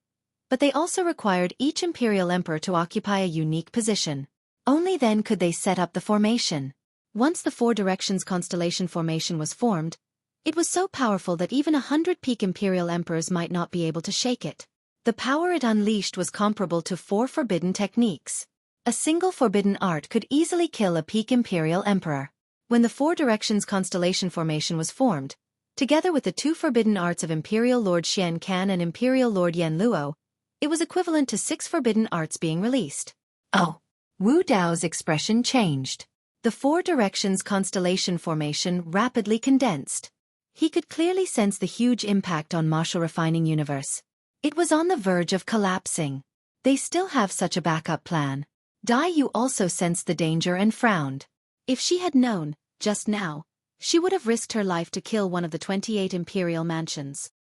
but they also required each imperial emperor to occupy a unique position. Only then could they set up the formation. Once the Four Directions constellation formation was formed, it was so powerful that even 100 peak imperial emperors might not be able to shake it. The power it unleashed was comparable to 4 forbidden techniques. A single forbidden art could easily kill a peak imperial emperor. When the Four Directions constellation formation was formed, together with the 2 forbidden arts of Imperial Lord Xian Can and Imperial Lord Yen Luo, it was equivalent to 6 forbidden arts being released. Oh! Wu Dao's expression changed. The Four Directions constellation formation rapidly condensed. He could clearly sense the huge impact on martial refining universe. It was on the verge of collapsing. They still have such a backup plan. Dai Yu also sensed the danger and frowned. If she had known, just now, she would have risked her life to kill one of the 28 imperial mansions.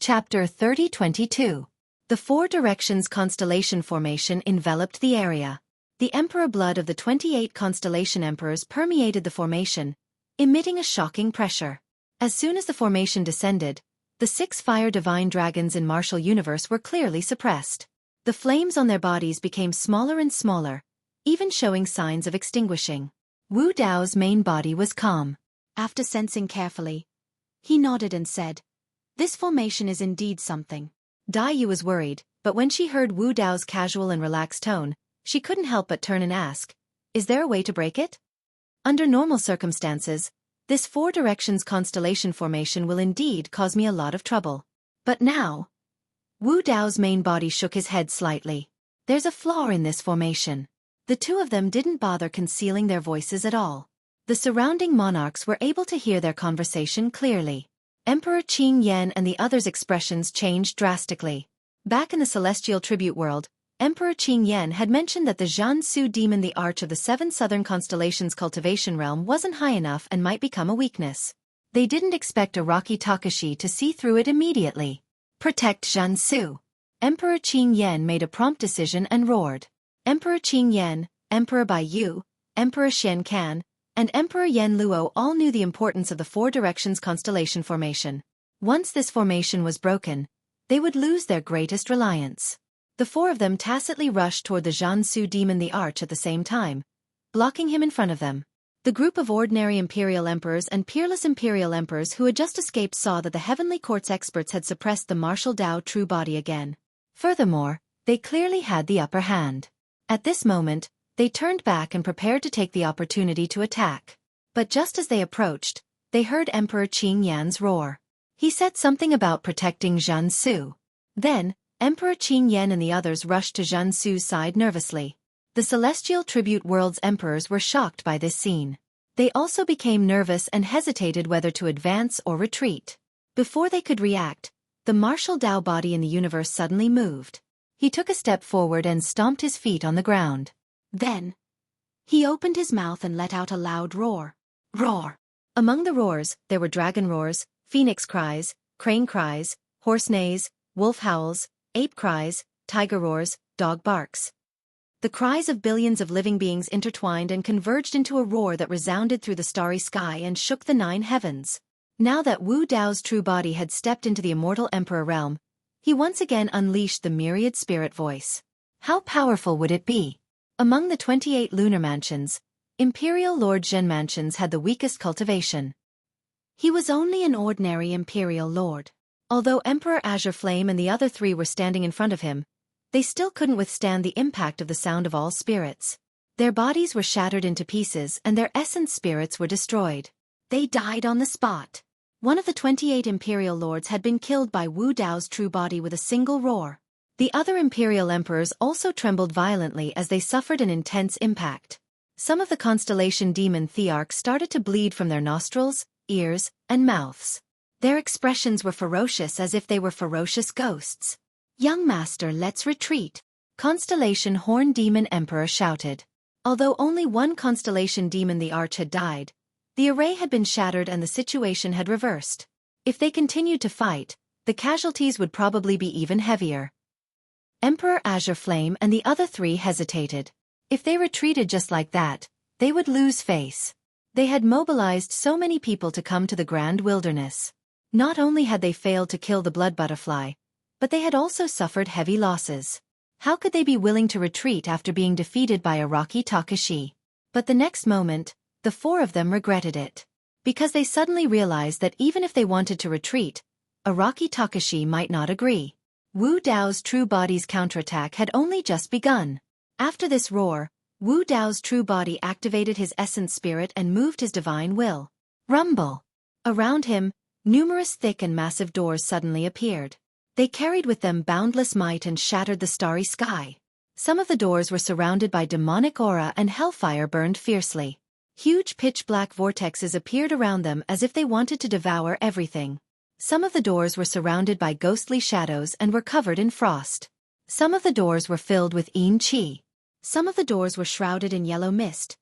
Chapter 30-22. The Four Directions constellation formation enveloped the area. The emperor blood of the 28 constellation emperors permeated the formation, emitting a shocking pressure. As soon as the formation descended, the 6 fire divine dragons in martial universe were clearly suppressed. The flames on their bodies became smaller and smaller, even showing signs of extinguishing. Wu Dao's main body was calm. After sensing carefully, he nodded and said, "This formation is indeed something." Dai Yu was worried, but when she heard Wu Dao's casual and relaxed tone, she couldn't help but turn and ask, "Is there a way to break it?" Under normal circumstances, this Four Directions constellation formation will indeed cause me a lot of trouble. But now, Wu Dao's main body shook his head slightly. There's a flaw in this formation. The 2 of them didn't bother concealing their voices at all. The surrounding monarchs were able to hear their conversation clearly. Emperor Qing Yan and the others' expressions changed drastically. Back in the celestial tribute world, Emperor Qing Yan had mentioned that the Jiansu demon, the arch of the 7 southern constellations cultivation realm, wasn't high enough and might become a weakness. They didn't expect Araki Takashi to see through it immediately. Protect Jiansu. Emperor Qing Yan made a prompt decision and roared. Emperor Qing Yan, Emperor Bai Yu, Emperor Xian Can, and Emperor Yen Luo all knew the importance of the Four Directions constellation formation. Once this formation was broken, they would lose their greatest reliance. The 4 of them tacitly rushed toward the Jiansu demon, the arch, at the same time, blocking him in front of them. The group of ordinary imperial emperors and peerless imperial emperors who had just escaped saw that the heavenly court's experts had suppressed the martial Dao true body again. Furthermore, they clearly had the upper hand. At this moment, they turned back and prepared to take the opportunity to attack. But just as they approached, they heard Emperor Qing Yan's roar. He said something about protecting Jiansu. Then, Emperor Qing Yan and the others rushed to Jiansu's side nervously. The celestial tribute world's emperors were shocked by this scene. They also became nervous and hesitated whether to advance or retreat. Before they could react, the martial Dao body in the universe suddenly moved. He took a step forward and stomped his feet on the ground. Then, he opened his mouth and let out a loud roar. Roar. Among the roars, there were dragon roars, phoenix cries, crane cries, horse neighs, wolf howls, ape cries, tiger roars, dog barks. The cries of billions of living beings intertwined and converged into a roar that resounded through the starry sky and shook the 9 heavens. Now that Wu Dao's true body had stepped into the immortal emperor realm, he once again unleashed the myriad spirit voice. How powerful would it be? Among the 28 lunar mansions, Imperial Lord Zhen mansions had the weakest cultivation. He was only an ordinary Imperial Lord. Although Emperor Azure Flame and the other 3 were standing in front of him, they still couldn't withstand the impact of the sound of all spirits. Their bodies were shattered into pieces and their essence spirits were destroyed. They died on the spot. One of the 28 Imperial Lords had been killed by Wu Dao's true body with a single roar. The other Imperial Emperors also trembled violently as they suffered an intense impact. Some of the constellation demon Thearchs started to bleed from their nostrils, ears, and mouths. Their expressions were ferocious as if they were ferocious ghosts. "Young master, let's retreat," Constellation Horn Demon Emperor shouted. Although only one constellation demon the Arch had died, the array had been shattered and the situation had reversed. If they continued to fight, the casualties would probably be even heavier. Emperor Azure Flame and the other 3 hesitated. If they retreated just like that, they would lose face. They had mobilized so many people to come to the Grand Wilderness. Not only had they failed to kill the blood butterfly, but they had also suffered heavy losses. How could they be willing to retreat after being defeated by Araki Takashi? But the next moment, the 4 of them regretted it. Because they suddenly realized that even if they wanted to retreat, Araki Takashi might not agree. Wu Dao's true body's counterattack had only just begun. After this roar, Wu Dao's true body activated his essence spirit and moved his divine will. Rumble! Around him, numerous thick and massive doors suddenly appeared. They carried with them boundless might and shattered the starry sky. Some of the doors were surrounded by demonic aura and hellfire burned fiercely. Huge pitch-black vortexes appeared around them as if they wanted to devour everything. Some of the doors were surrounded by ghostly shadows and were covered in frost. Some of the doors were filled with Yin Qi. Some of the doors were shrouded in yellow mist.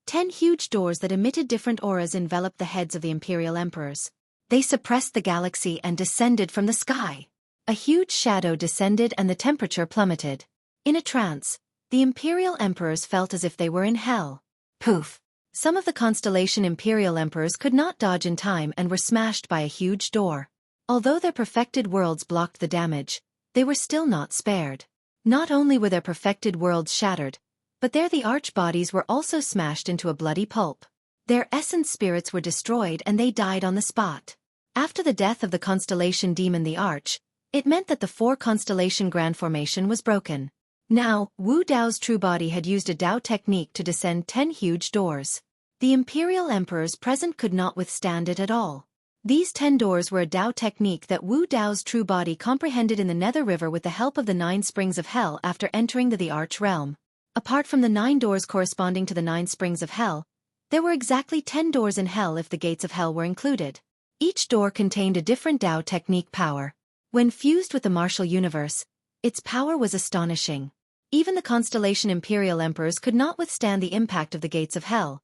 10 huge doors that emitted different auras enveloped the heads of the Imperial Emperors. They suppressed the galaxy and descended from the sky. A huge shadow descended and the temperature plummeted. In a trance, the Imperial Emperors felt as if they were in hell. Poof! Some of the constellation Imperial Emperors could not dodge in time and were smashed by a huge door. Although their perfected worlds blocked the damage, they were still not spared. Not only were their perfected worlds shattered, but the arch bodies were also smashed into a bloody pulp. Their essence spirits were destroyed and they died on the spot. After the death of the constellation demon the Arch, it meant that the 4 constellation grand formation was broken. Now, Wu Dao's true body had used a Dao technique to descend 10 huge doors. The Imperial Emperors present could not withstand it at all. These 10 doors were a Dao technique that Wu Dao's true body comprehended in the Nether River with the help of the 9 springs of hell after entering the Arch realm. Apart from the 9 doors corresponding to the 9 springs of hell, there were exactly 10 doors in hell if the gates of hell were included. Each door contained a different Dao technique power. When fused with the martial universe, its power was astonishing. Even the constellation Imperial Emperors could not withstand the impact of the gates of hell,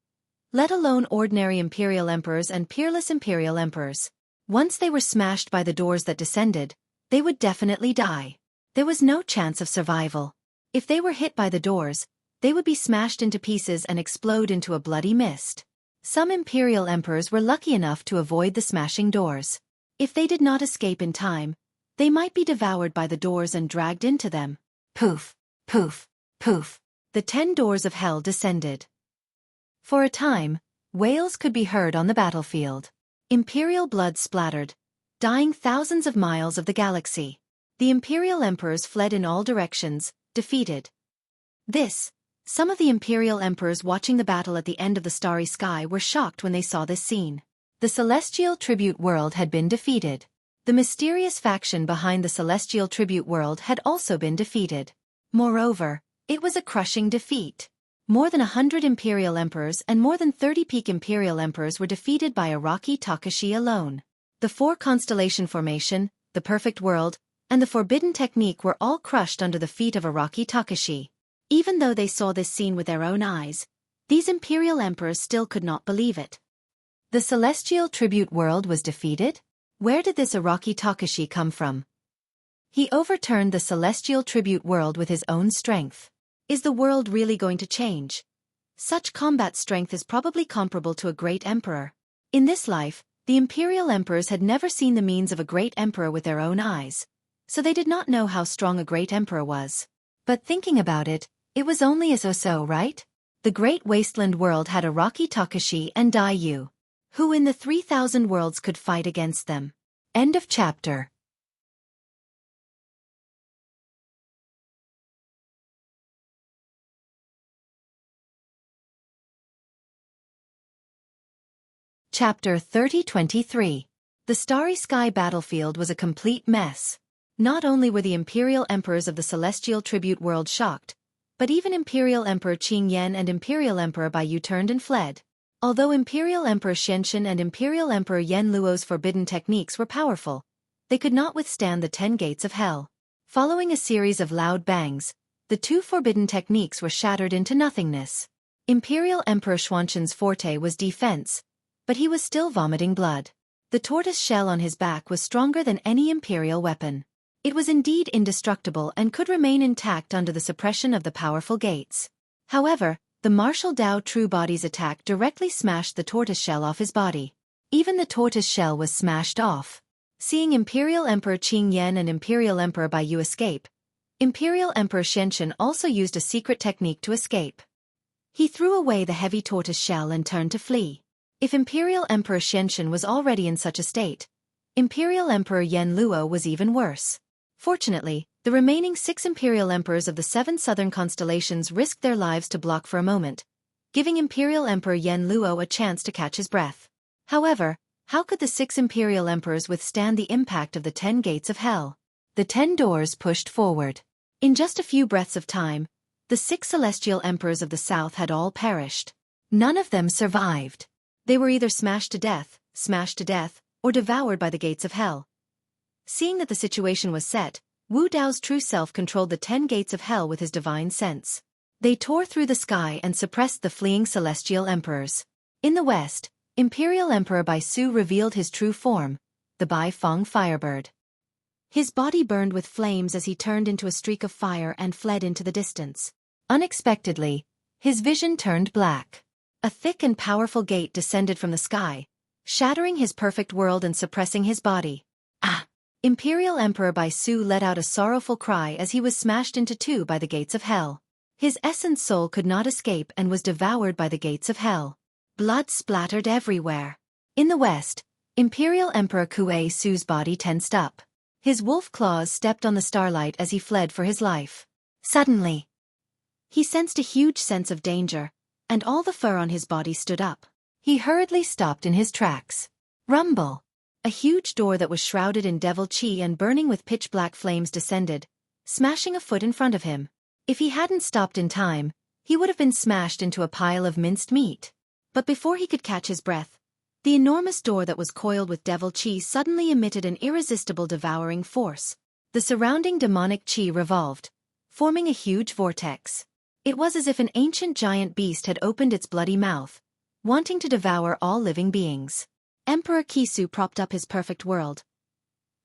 let alone ordinary Imperial Emperors and peerless Imperial Emperors. Once they were smashed by the doors that descended, they would definitely die. There was no chance of survival. If they were hit by the doors, they would be smashed into pieces and explode into a bloody mist. Some Imperial Emperors were lucky enough to avoid the smashing doors. If they did not escape in time, they might be devoured by the doors and dragged into them. Poof, poof, poof. The 10 doors of hell descended. For a time, wails could be heard on the battlefield. Imperial blood splattered, dying thousands of miles of the galaxy. The Imperial Emperors fled in all directions, defeated. Some of the Imperial Emperors watching the battle at the end of the starry sky were shocked when they saw this scene. The Celestial Tribute World had been defeated. The mysterious faction behind the Celestial Tribute World had also been defeated. Moreover, it was a crushing defeat. More than 100 Imperial Emperors and more than 30 peak Imperial Emperors were defeated by Araki Takashi alone. The 4 constellation formation, the perfect world, and the forbidden technique were all crushed under the feet of Araki Takashi. Even though they saw this scene with their own eyes, these Imperial Emperors still could not believe it. The celestial tribute world was defeated? Where did this Araki Takashi come from? He overturned the celestial tribute world with his own strength. Is the world really going to change? Such combat strength is probably comparable to a great emperor. In this life, the imperial emperors had never seen the means of a great emperor with their own eyes, so they did not know how strong a great emperor was. But thinking about it, it was only a so-so, right? The great wasteland world had Araki Takashi and Dai Yu, who in the 3,000 worlds could fight against them. End of chapter. Chapter 30-23. The Starry Sky battlefield was a complete mess. Not only were the imperial emperors of the celestial tribute world shocked, but even Imperial Emperor Qing Yan and Imperial Emperor Bai Yu turned and fled. Although Imperial Emperor Shenshin and Imperial Emperor Yen Luo's forbidden techniques were powerful, they could not withstand the 10 gates of hell. Following a series of loud bangs, the 2 forbidden techniques were shattered into nothingness. Imperial Emperor Xuanzhen's forte was defense, but he was still vomiting blood. The tortoise shell on his back was stronger than any imperial weapon. It was indeed indestructible and could remain intact under the suppression of the powerful gates. However, the martial Dao True Body's attack directly smashed the tortoise shell off his body. Even the tortoise shell was smashed off. Seeing Imperial Emperor Qing Yan and Imperial Emperor Bai Yu escape, Imperial Emperor Shenshin also used a secret technique to escape. He threw away the heavy tortoise shell and turned to flee. If Imperial Emperor Shenshin was already in such a state, Imperial Emperor Yen Luo was even worse. Fortunately, the remaining 6 imperial emperors of the 7 southern constellations risked their lives to block for a moment, giving Imperial Emperor Yen Luo a chance to catch his breath. However, how could the 6 imperial emperors withstand the impact of the 10 gates of hell? The 10 doors pushed forward. In just a few breaths of time, the 6 celestial emperors of the south had all perished. None of them survived. They were either smashed to death, or devoured by the gates of hell. Seeing that the situation was set, Wu Dao's true self controlled the 10 gates of hell with his divine sense. They tore through the sky and suppressed the fleeing celestial emperors. In the west, Imperial Emperor Bai Su revealed his true form, the Bai Feng Firebird. His body burned with flames as he turned into a streak of fire and fled into the distance. Unexpectedly, his vision turned black. A thick and powerful gate descended from the sky, shattering his perfect world and suppressing his body. Ah! Imperial Emperor Bai Su let out a sorrowful cry as he was smashed into 2 by the gates of hell. His essence soul could not escape and was devoured by the gates of hell. Blood splattered everywhere. In the west, Imperial Emperor Kuei Su's body tensed up. His wolf claws stepped on the starlight as he fled for his life. Suddenly, he sensed a huge sense of danger, and all the fur on his body stood up. He hurriedly stopped in his tracks. Rumble! A huge door that was shrouded in devil chi and burning with pitch-black flames descended, smashing a foot in front of him. If he hadn't stopped in time, he would have been smashed into a pile of minced meat. But before he could catch his breath, the enormous door that was coiled with devil chi suddenly emitted an irresistible devouring force. The surrounding demonic chi revolved, forming a huge vortex. It was as if an ancient giant beast had opened its bloody mouth, wanting to devour all living beings. Emperor Kisu propped up his perfect world.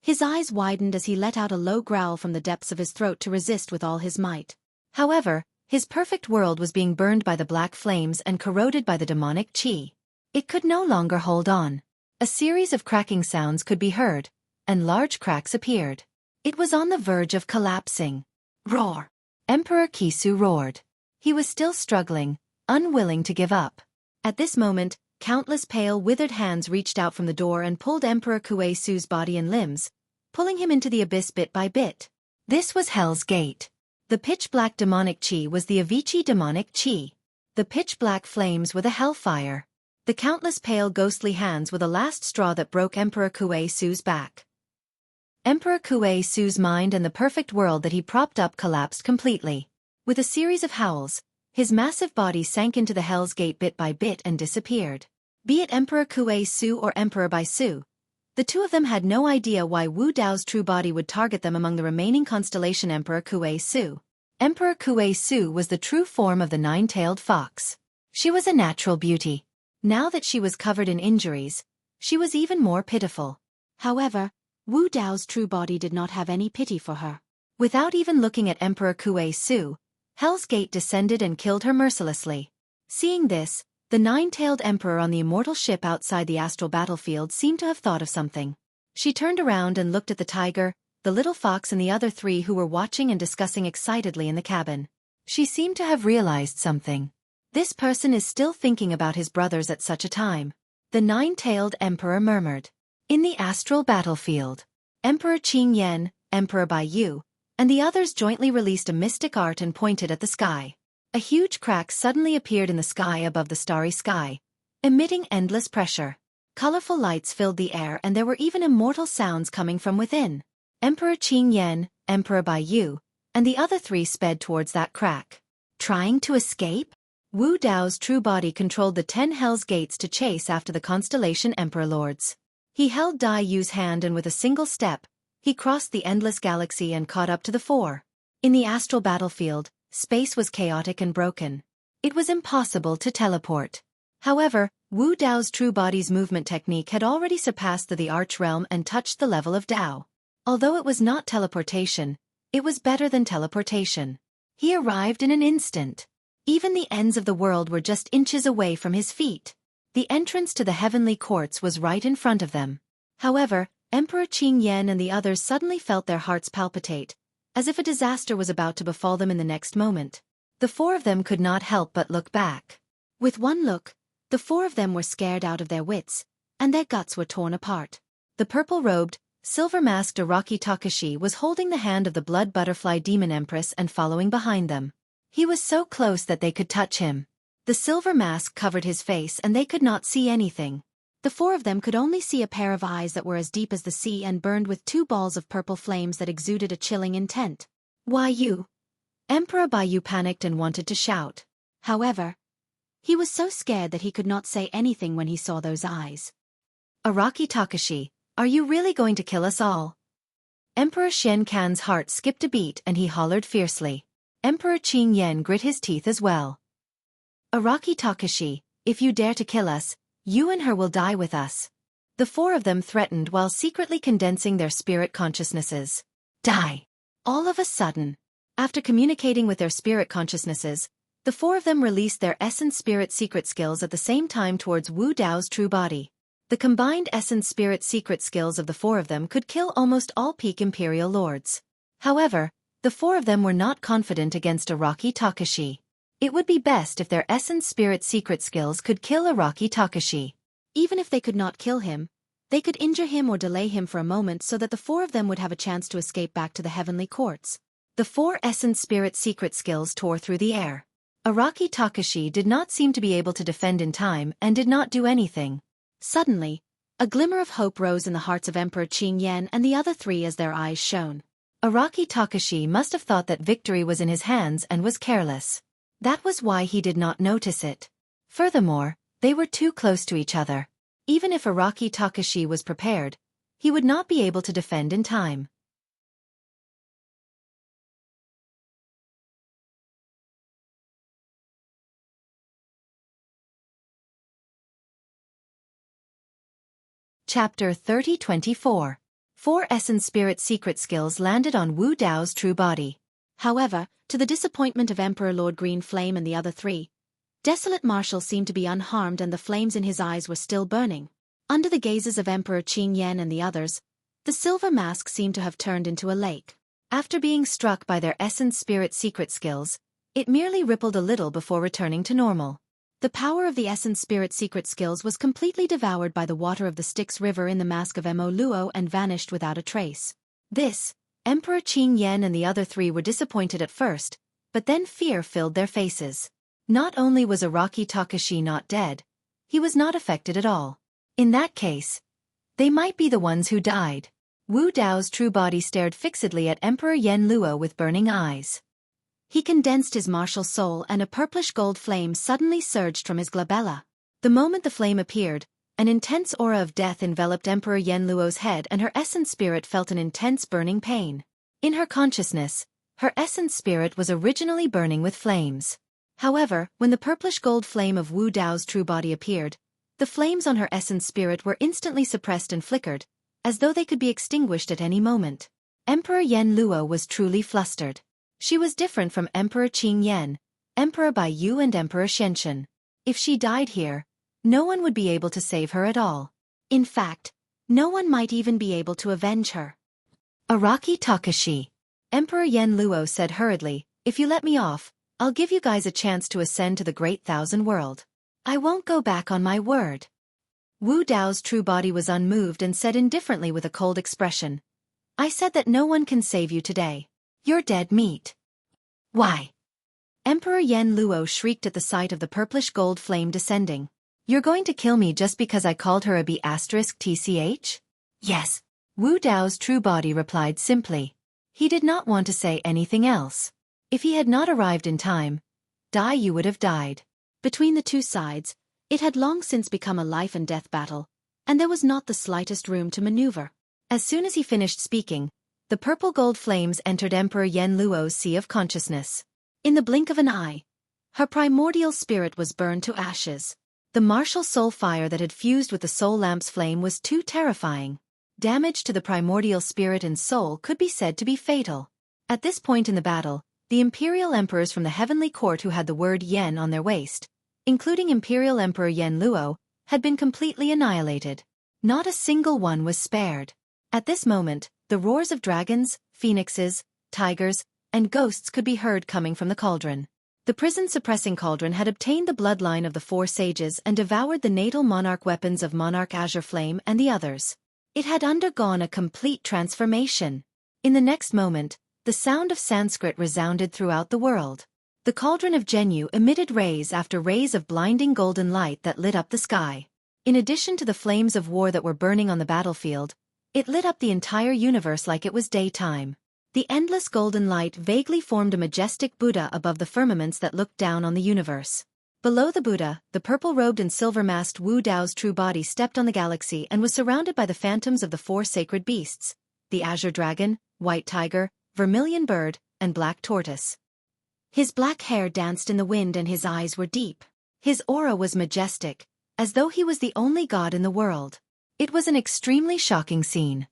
His eyes widened as he let out a low growl from the depths of his throat to resist with all his might. However, his perfect world was being burned by the black flames and corroded by the demonic chi. It could no longer hold on. A series of cracking sounds could be heard, and large cracks appeared. It was on the verge of collapsing. Roar! Emperor Kisu roared. He was still struggling, unwilling to give up. At this moment, countless pale, withered hands reached out from the door and pulled Emperor Kuei Su's body and limbs, pulling him into the abyss bit by bit. This was Hell's Gate. The pitch-black demonic chi was the Avicii demonic chi. The pitch-black flames were the hellfire. The countless pale ghostly hands were the last straw that broke Emperor Kuei Su's back. Emperor Kuei Su's mind and the perfect world that he propped up collapsed completely. With a series of howls, his massive body sank into the Hell's Gate bit by bit and disappeared. Be it Emperor Kuei Su or Emperor Bai Su, the 2 of them had no idea why Wu Dao's true body would target them among the remaining constellation Emperor Kuei Su. Emperor Kuei Su was the true form of the 9-tailed fox. She was a natural beauty. Now that she was covered in injuries, she was even more pitiful. However, Wu Dao's true body did not have any pity for her. Without even looking at Emperor Xueqi, Hell's Gate descended and killed her mercilessly. Seeing this, the nine-tailed emperor on the immortal ship outside the astral battlefield seemed to have thought of something. She turned around and looked at the tiger, the little fox and the other three who were watching and discussing excitedly in the cabin. She seemed to have realized something. This person is still thinking about his brothers at such a time. The nine-tailed emperor murmured. In the astral battlefield, Emperor Qing Yan, Emperor Bai Yu, and the others jointly released a mystic art and pointed at the sky. A huge crack suddenly appeared in the sky above the starry sky, emitting endless pressure. Colorful lights filled the air and there were even immortal sounds coming from within. Emperor Qing Yan, Emperor Bai Yu, and the other three sped towards that crack. Trying to escape? Wu Dao's true body controlled the 10 Hell's Gates to chase after the Constellation Emperor Lords. He held Dai Yu's hand and with a single step, he crossed the endless galaxy and caught up to the 4. In the astral battlefield, space was chaotic and broken. It was impossible to teleport. However, Wu Dao's true body's movement technique had already surpassed the Arch Realm and touched the level of Dao. Although it was not teleportation, it was better than teleportation. He arrived in an instant. Even the ends of the world were just inches away from his feet. The entrance to the heavenly courts was right in front of them. However, Emperor Qing Yan and the others suddenly felt their hearts palpitate, as if a disaster was about to befall them in the next moment. The 4 of them could not help but look back. With one look, the 4 of them were scared out of their wits, and their guts were torn apart. The purple-robed, silver-masked Araki Takashi was holding the hand of the blood butterfly demon empress and following behind them. He was so close that they could touch him. The silver mask covered his face and they could not see anything. The 4 of them could only see a pair of eyes that were as deep as the sea and burned with 2 balls of purple flames that exuded a chilling intent. Why you? Emperor Bai Yu panicked and wanted to shout. However, he was so scared that he could not say anything when he saw those eyes. Araki Takashi, are you really going to kill us all? Emperor Shen Kan's heart skipped a beat and he hollered fiercely. Emperor Qing Yan grit his teeth as well. Araki Takashi, if you dare to kill us, you and her will die with us. The 4 of them threatened while secretly condensing their spirit consciousnesses. Die! All of a sudden, after communicating with their spirit consciousnesses, the 4 of them released their essence spirit secret skills at the same time towards Wu Dao's true body. The combined essence spirit secret skills of the 4 of them could kill almost all peak Imperial Lords. However, the 4 of them were not confident against Araki Takashi. It would be best if their essence spirit secret skills could kill Araki Takashi. Even if they could not kill him, they could injure him or delay him for a moment so that the 4 of them would have a chance to escape back to the heavenly courts. The 4 essence spirit secret skills tore through the air. Araki Takashi did not seem to be able to defend in time and did not do anything. Suddenly, a glimmer of hope rose in the hearts of Emperor Qing Yan and the other 3 as their eyes shone. Araki Takashi must have thought that victory was in his hands and was careless. That was why he did not notice it. Furthermore, they were too close to each other. Even if Araki Takashi was prepared, he would not be able to defend in time. Chapter 30-24. 4 Essence Spirit Secret Skills landed on Wu Dao's true body. However, to the disappointment of Emperor Lord Green Flame and the other 3, Desolate Marshal seemed to be unharmed and the flames in his eyes were still burning. Under the gazes of Emperor Qing Yan and the others, the silver mask seemed to have turned into a lake. After being struck by their Essence Spirit Secret Skills, it merely rippled a little before returning to normal. The power of the Essence Spirit Secret Skills was completely devoured by the water of the Styx River in the mask of Mo Luo and vanished without a trace. This, Emperor Qing Yan and the other 3 were disappointed at first, but then fear filled their faces. Not only was Araki Takashi not dead, he was not affected at all. In that case, they might be the ones who died. Wu Dao's true body stared fixedly at Emperor Yen Luo with burning eyes. He condensed his martial soul and a purplish gold flame suddenly surged from his glabella. The moment the flame appeared, an intense aura of death enveloped Emperor Yen Luo's head and her essence spirit felt an intense burning pain. In her consciousness, her essence spirit was originally burning with flames. However, when the purplish gold flame of Wu Dao's true body appeared, The flames on her essence spirit were instantly suppressed and flickered, as though they could be extinguished at any moment. Emperor Yen Luo was truly flustered. She was different from Emperor Qing Yan, Emperor Bai Yu and Emperor Shenshen. If she died here, no one would be able to save her at all. In fact, no one might even be able to avenge her. Araki Takashi. Emperor Yen Luo said hurriedly, "If you let me off, I'll give you guys a chance to ascend to the Great Thousand World. I won't go back on my word." Wu Dao's true body was unmoved and said indifferently with a cold expression, "I said that no one can save you today. You're dead meat." "Why?" Emperor Yen Luo shrieked at the sight of the purplish gold flame descending. "You're going to kill me just because I called her a B***tch? "Yes." Wu Dao's true body replied simply. He did not want to say anything else. If he had not arrived in time, Dai Yu would have died. Between the two sides, it had long since become a life-and-death battle, and there was not the slightest room to maneuver. As soon as he finished speaking, the purple gold flames entered Emperor Yen Luo's sea of consciousness. In the blink of an eye, her primordial spirit was burned to ashes. The martial soul fire that had fused with the soul lamp's flame was too terrifying. Damage to the primordial spirit and soul could be said to be fatal. At this point in the battle, the imperial emperors from the heavenly court who had the word Yen on their waist, including Imperial Emperor Yen Luo, had been completely annihilated. Not a single one was spared. At this moment, the roars of dragons, phoenixes, tigers, and ghosts could be heard coming from the cauldron. The prison-suppressing cauldron had obtained the bloodline of the four sages and devoured the natal monarch weapons of Monarch Azure Flame and the others. It had undergone a complete transformation. In the next moment, the sound of Sanskrit resounded throughout the world. The cauldron of Zhenyu emitted rays after rays of blinding golden light that lit up the sky. In addition to the flames of war that were burning on the battlefield, it lit up the entire universe like it was daytime. The endless golden light vaguely formed a majestic Buddha above the firmaments that looked down on the universe. Below the Buddha, the purple-robed and silver-masked Wu Dao's true body stepped on the galaxy and was surrounded by the phantoms of the four sacred beasts, the azure dragon, white tiger, vermilion bird, and black tortoise. His black hair danced in the wind and his eyes were deep. His aura was majestic, as though he was the only god in the world. It was an extremely shocking scene.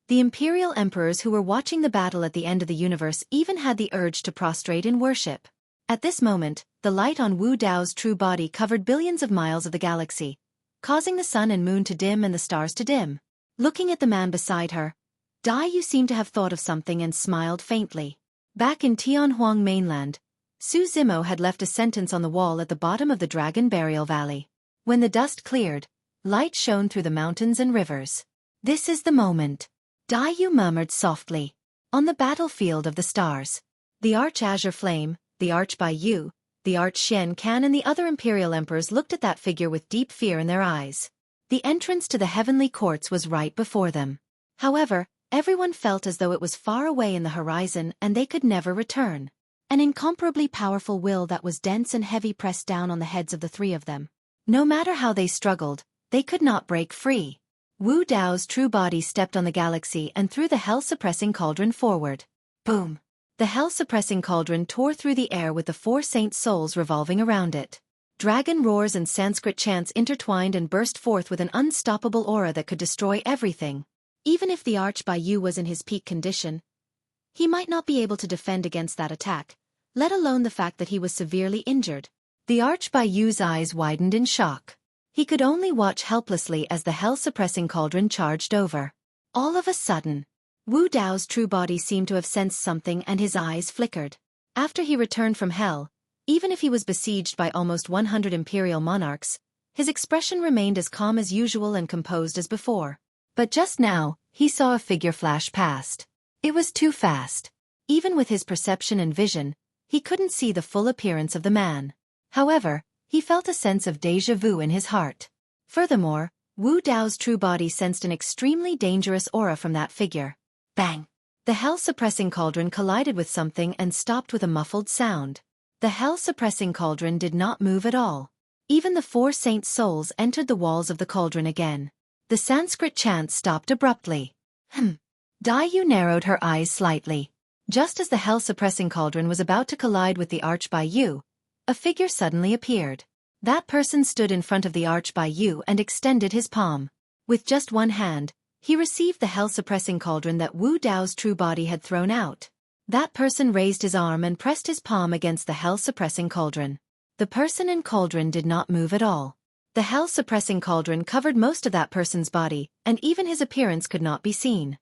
The imperial emperors who were watching the battle at the end of the universe even had the urge to prostrate in worship. At this moment, the light on Wu Dao's true body covered billions of miles of the galaxy, causing the sun and moon to dim and the stars to dim. Looking at the man beside her, Dai Yu seemed to have thought of something and smiled faintly. Back in Tianhuang mainland, Su Zimo had left a sentence on the wall at the bottom of the Dragon Burial Valley. When the dust cleared, light shone through the mountains and rivers. "This is the moment," Dai Yu murmured softly. On the battlefield of the stars, the Arch Azure Flame, the Arch Bai Yu, the Arch Shen Kan and the other imperial emperors looked at that figure with deep fear in their eyes. The entrance to the heavenly courts was right before them. However, everyone felt as though it was far away in the horizon and they could never return. An incomparably powerful will that was dense and heavy pressed down on the heads of the three of them. No matter how they struggled, they could not break free. Wu Dao's true body stepped on the galaxy and threw the hell-suppressing cauldron forward. Boom! The hell-suppressing cauldron tore through the air with the four saint souls revolving around it. Dragon roars and Sanskrit chants intertwined and burst forth with an unstoppable aura that could destroy everything. Even if the Arch Bai Yu was in his peak condition, he might not be able to defend against that attack, let alone the fact that he was severely injured. The Arch Bai Yu's eyes widened in shock. He could only watch helplessly as the hell-suppressing cauldron charged over. All of a sudden, Wu Dao's true body seemed to have sensed something and his eyes flickered. After he returned from hell, even if he was besieged by almost 100 imperial monarchs, his expression remained as calm as usual and composed as before. But just now, he saw a figure flash past. It was too fast. Even with his perception and vision, he couldn't see the full appearance of the man. However, he felt a sense of déjà vu in his heart. Furthermore, Wu Dao's true body sensed an extremely dangerous aura from that figure. Bang! The hell-suppressing cauldron collided with something and stopped with a muffled sound. The hell-suppressing cauldron did not move at all. Even the four saint souls entered the walls of the cauldron again. The Sanskrit chant stopped abruptly. Dai Yu narrowed her eyes slightly. Just as the hell-suppressing cauldron was about to collide with the Arch Bai Yu, a figure suddenly appeared. That person stood in front of the arch by Yu and extended his palm. With just one hand, he received the hell-suppressing cauldron that Wu Dao's true body had thrown out. That person raised his arm and pressed his palm against the hell-suppressing cauldron. The person and cauldron did not move at all. The hell-suppressing cauldron covered most of that person's body, and even his appearance could not be seen.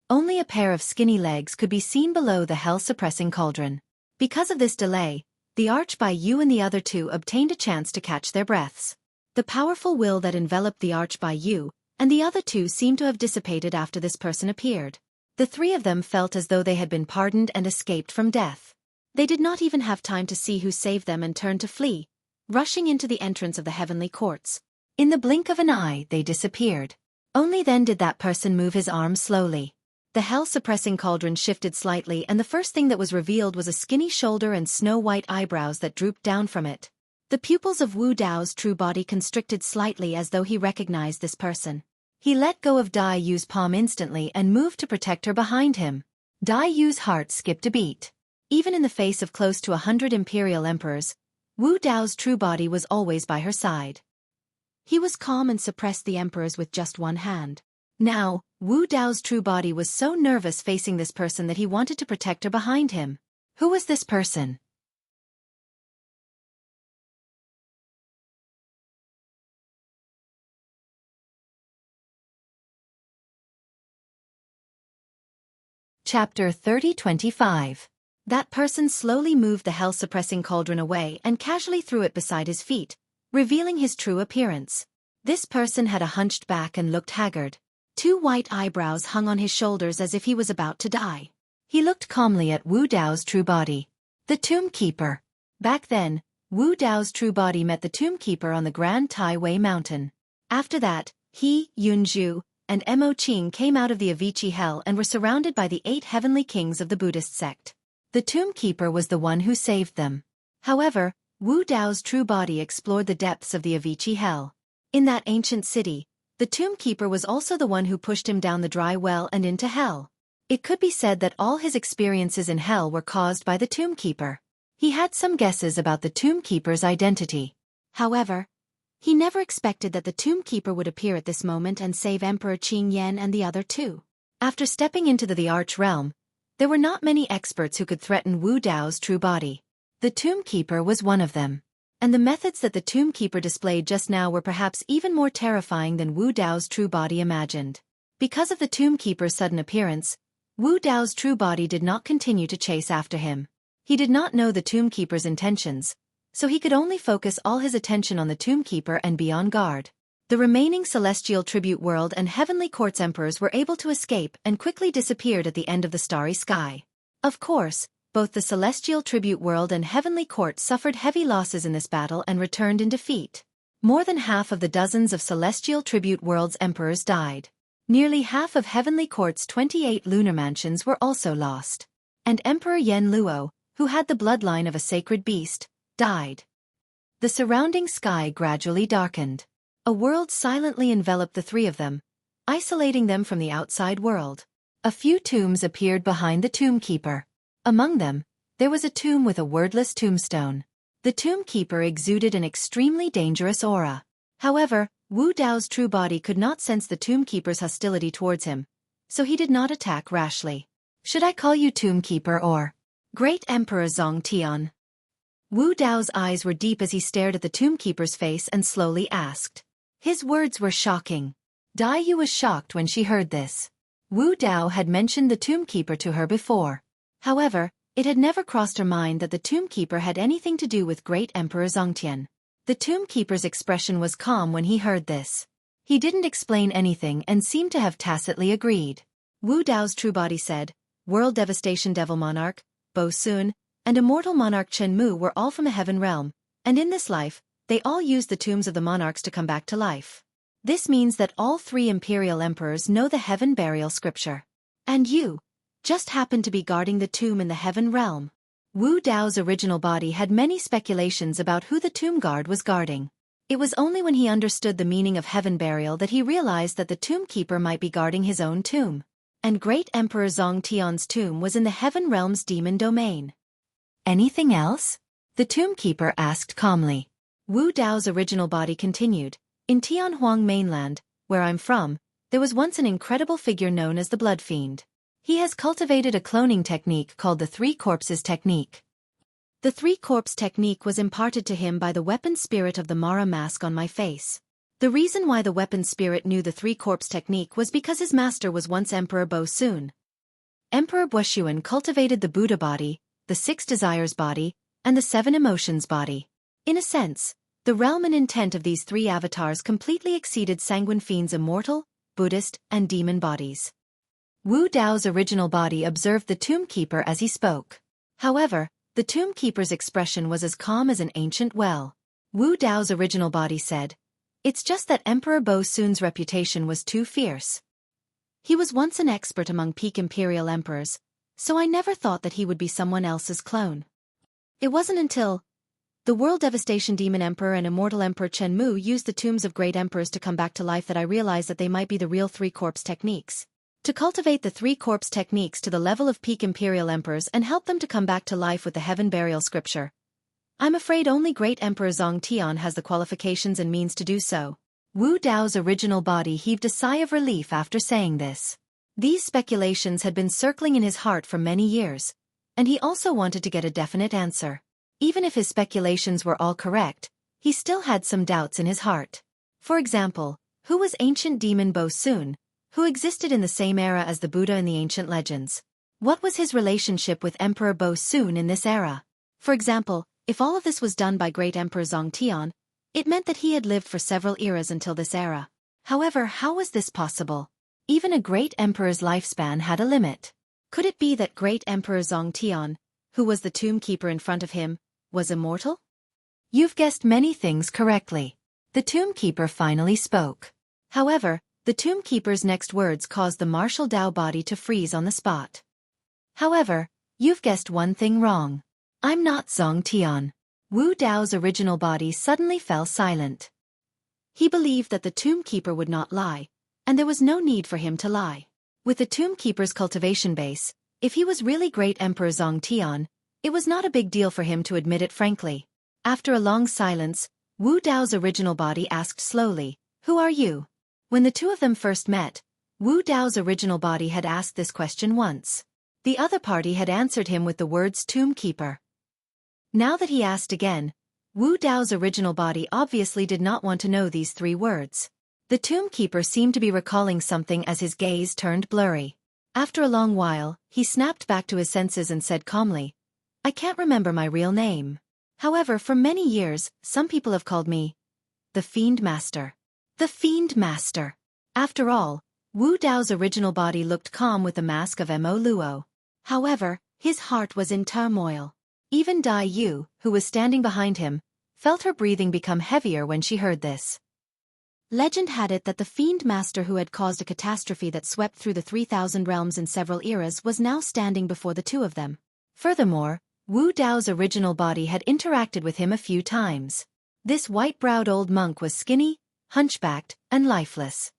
Only a pair of skinny legs could be seen below the hell-suppressing cauldron. Because of this delay, the arch by Yu and the other two obtained a chance to catch their breaths. The powerful will that enveloped the arch by Yu and the other two seemed to have dissipated after this person appeared. The three of them felt as though they had been pardoned and escaped from death. They did not even have time to see who saved them and turned to flee, rushing into the entrance of the heavenly courts. In the blink of an eye, they disappeared. Only then did that person move his arm slowly. The hell-suppressing cauldron shifted slightly, and the first thing that was revealed was a skinny shoulder and snow-white eyebrows that drooped down from it. The pupils of Wu Dao's true body constricted slightly as though he recognized this person. He let go of Dai Yu's palm instantly and moved to protect her behind him. Dai Yu's heart skipped a beat. Even in the face of close to 100 imperial emperors, Wu Dao's true body was always by her side. He was calm and suppressed the emperors with just one hand. Now, Wu Dao's true body was so nervous facing this person that he wanted to protect her behind him. Who was this person? Chapter 30-25. That person slowly moved the hell-suppressing cauldron away and casually threw it beside his feet, revealing his true appearance. This person had a hunched back and looked haggard. Two white eyebrows hung on his shoulders as if he was about to die. He looked calmly at Wu Dao's true body. The Tomb Keeper. Back then, Wu Dao's true body met the Tomb Keeper on the Grand Tai Wei Mountain. After that, he, Yunzhu, and Mo Qing came out of the Avicii Hell and were surrounded by the 8 heavenly kings of the Buddhist sect. The Tomb Keeper was the one who saved them. However, Wu Dao's true body explored the depths of the Avicii Hell. In that ancient city, the Tomb Keeper was also the one who pushed him down the dry well and into hell. It could be said that all his experiences in hell were caused by the Tomb Keeper. He had some guesses about the Tomb Keeper's identity. However, he never expected that the Tomb Keeper would appear at this moment and save Emperor Qing Yan and the other two. After stepping into the Arch Realm, there were not many experts who could threaten Wu Dao's true body. The Tomb Keeper was one of them. And the methods that the Tomb Keeper displayed just now were perhaps even more terrifying than Wu Dao's true body imagined. Because of the Tomb Keeper's sudden appearance, Wu Dao's true body did not continue to chase after him. He did not know the Tomb Keeper's intentions, so he could only focus all his attention on the Tomb Keeper and be on guard. The remaining Celestial Tribute World and Heavenly Courts Emperors were able to escape and quickly disappeared at the end of the starry sky. Of course, both the Celestial Tribute World and Heavenly Court suffered heavy losses in this battle and returned in defeat. More than half of the dozens of Celestial Tribute World's emperors died. Nearly half of Heavenly Court's 28 lunar mansions were also lost. And Emperor Yen Luo, who had the bloodline of a sacred beast, died. The surrounding sky gradually darkened. A world silently enveloped the three of them, isolating them from the outside world. A few tombs appeared behind the Tomb Keeper. Among them, there was a tomb with a wordless tombstone. The Tomb Keeper exuded an extremely dangerous aura. However, Wu Dao's true body could not sense the Tomb Keeper's hostility towards him, so he did not attack rashly. Should I call you Tomb Keeper or Great Emperor Zongtian? Wu Dao's eyes were deep as he stared at the Tomb Keeper's face and slowly asked. His words were shocking. Dai Yu was shocked when she heard this. Wu Dao had mentioned the Tomb Keeper to her before. However, it had never crossed her mind that the Tomb Keeper had anything to do with Great Emperor Zongtian. The Tomb Keeper's expression was calm when he heard this. He didn't explain anything and seemed to have tacitly agreed. Wu Dao's true body said, World Devastation Devil Monarch, Bo Sun, and Immortal Monarch Chen Mu were all from a heaven realm, and in this life, they all used the tombs of the monarchs to come back to life. This means that all 3 imperial emperors know the heaven burial scripture. And you just happened to be guarding the tomb in the heaven realm. Wu Dao's original body had many speculations about who the tomb guard was guarding. It was only when he understood the meaning of heaven burial that he realized that the Tomb Keeper might be guarding his own tomb. And Great Emperor Zongtian's tomb was in the heaven realm's demon domain. Anything else? The Tomb Keeper asked calmly. Wu Dao's original body continued. In Tianhuang mainland, where I'm from, there was once an incredible figure known as the Blood Fiend. He has cultivated a cloning technique called the Three Corpses Technique. The Three Corpse Technique was imparted to him by the weapon spirit of the Mara mask on my face. The reason why the weapon spirit knew the Three Corpse Technique was because his master was once Emperor Bo Sun. Emperor Boxuan cultivated the Buddha body, the Six Desires body, and the Seven Emotions body. In a sense, the realm and intent of these three avatars completely exceeded Sanguine Fiend's immortal, Buddhist, and demon bodies. Wu Dao's original body observed the Tomb Keeper as he spoke. However, the Tomb Keeper's expression was as calm as an ancient well. Wu Dao's original body said, "It's just that Emperor Bo Sun's reputation was too fierce. He was once an expert among peak imperial emperors, so I never thought that he would be someone else's clone. It wasn't until the World Devastation Demon Emperor and Immortal Emperor Chen Mu used the tombs of great emperors to come back to life that I realized that they might be the real Three Corpse Techniques. To cultivate the Three Corpse Techniques to the level of peak imperial emperors and help them to come back to life with the Heaven Burial Scripture. I'm afraid only Great Emperor Zongtian has the qualifications and means to do so." Wu Dao's original body heaved a sigh of relief after saying this. These speculations had been circling in his heart for many years, and he also wanted to get a definite answer. Even if his speculations were all correct, he still had some doubts in his heart. For example, who was ancient demon Bo Sun, who existed in the same era as the Buddha in the ancient legends? What was his relationship with Emperor Bo Sun in this era? For example, if all of this was done by Great Emperor Zongtian, it meant that he had lived for several eras until this era. However, how was this possible? Even a great emperor's lifespan had a limit. Could it be that Great Emperor Zongtian, who was the Tomb Keeper in front of him, was immortal? You've guessed many things correctly. The Tomb Keeper finally spoke. However, the Tomb Keeper's next words caused the martial Dao body to freeze on the spot. However, you've guessed one thing wrong. I'm not Zongtian. Wu Dao's original body suddenly fell silent. He believed that the Tomb Keeper would not lie, and there was no need for him to lie. With the Tomb Keeper's cultivation base, if he was really Great Emperor Zongtian, it was not a big deal for him to admit it frankly. After a long silence, Wu Dao's original body asked slowly, "Who are you?" When the two of them first met, Wu Dao's original body had asked this question once. The other party had answered him with the words Tomb Keeper. Now that he asked again, Wu Dao's original body obviously did not want to know these three words. The Tomb Keeper seemed to be recalling something as his gaze turned blurry. After a long while, he snapped back to his senses and said calmly, "I can't remember my real name. However, for many years, some people have called me the Fiend Master." The Fiend Master. After all, Wu Dao's original body looked calm with the mask of Mo Luo. However, his heart was in turmoil. Even Dai Yu, who was standing behind him, felt her breathing become heavier when she heard this. Legend had it that the Fiend Master who had caused a catastrophe that swept through the 3,000 realms in several eras was now standing before the two of them. Furthermore, Wu Dao's original body had interacted with him a few times. This white-browed old monk was skinny, hunchbacked, and lifeless.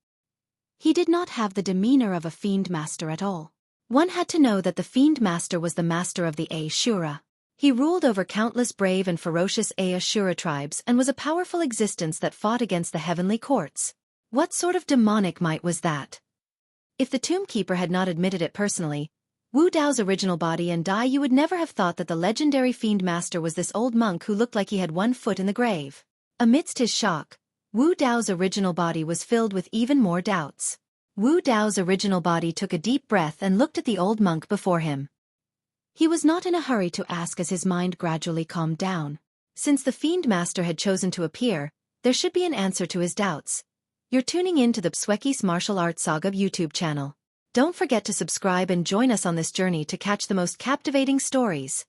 He did not have the demeanor of a Fiend Master at all. One had to know that the Fiend Master was the master of the Ashura. He ruled over countless brave and ferocious Ashura tribes and was a powerful existence that fought against the heavenly courts. What sort of demonic might was that? If the Tomb Keeper had not admitted it personally, Wu Dao's original body and Dai Yu would never have thought that the legendary Fiend Master was this old monk who looked like he had one foot in the grave. Amidst his shock, Wu Dao's original body was filled with even more doubts. Wu Dao's original body took a deep breath and looked at the old monk before him. He was not in a hurry to ask as his mind gradually calmed down. Since the Fiend Master had chosen to appear, there should be an answer to his doubts. You're tuning in to the Xueqi's Martial Arts Saga YouTube channel. Don't forget to subscribe and join us on this journey to catch the most captivating stories.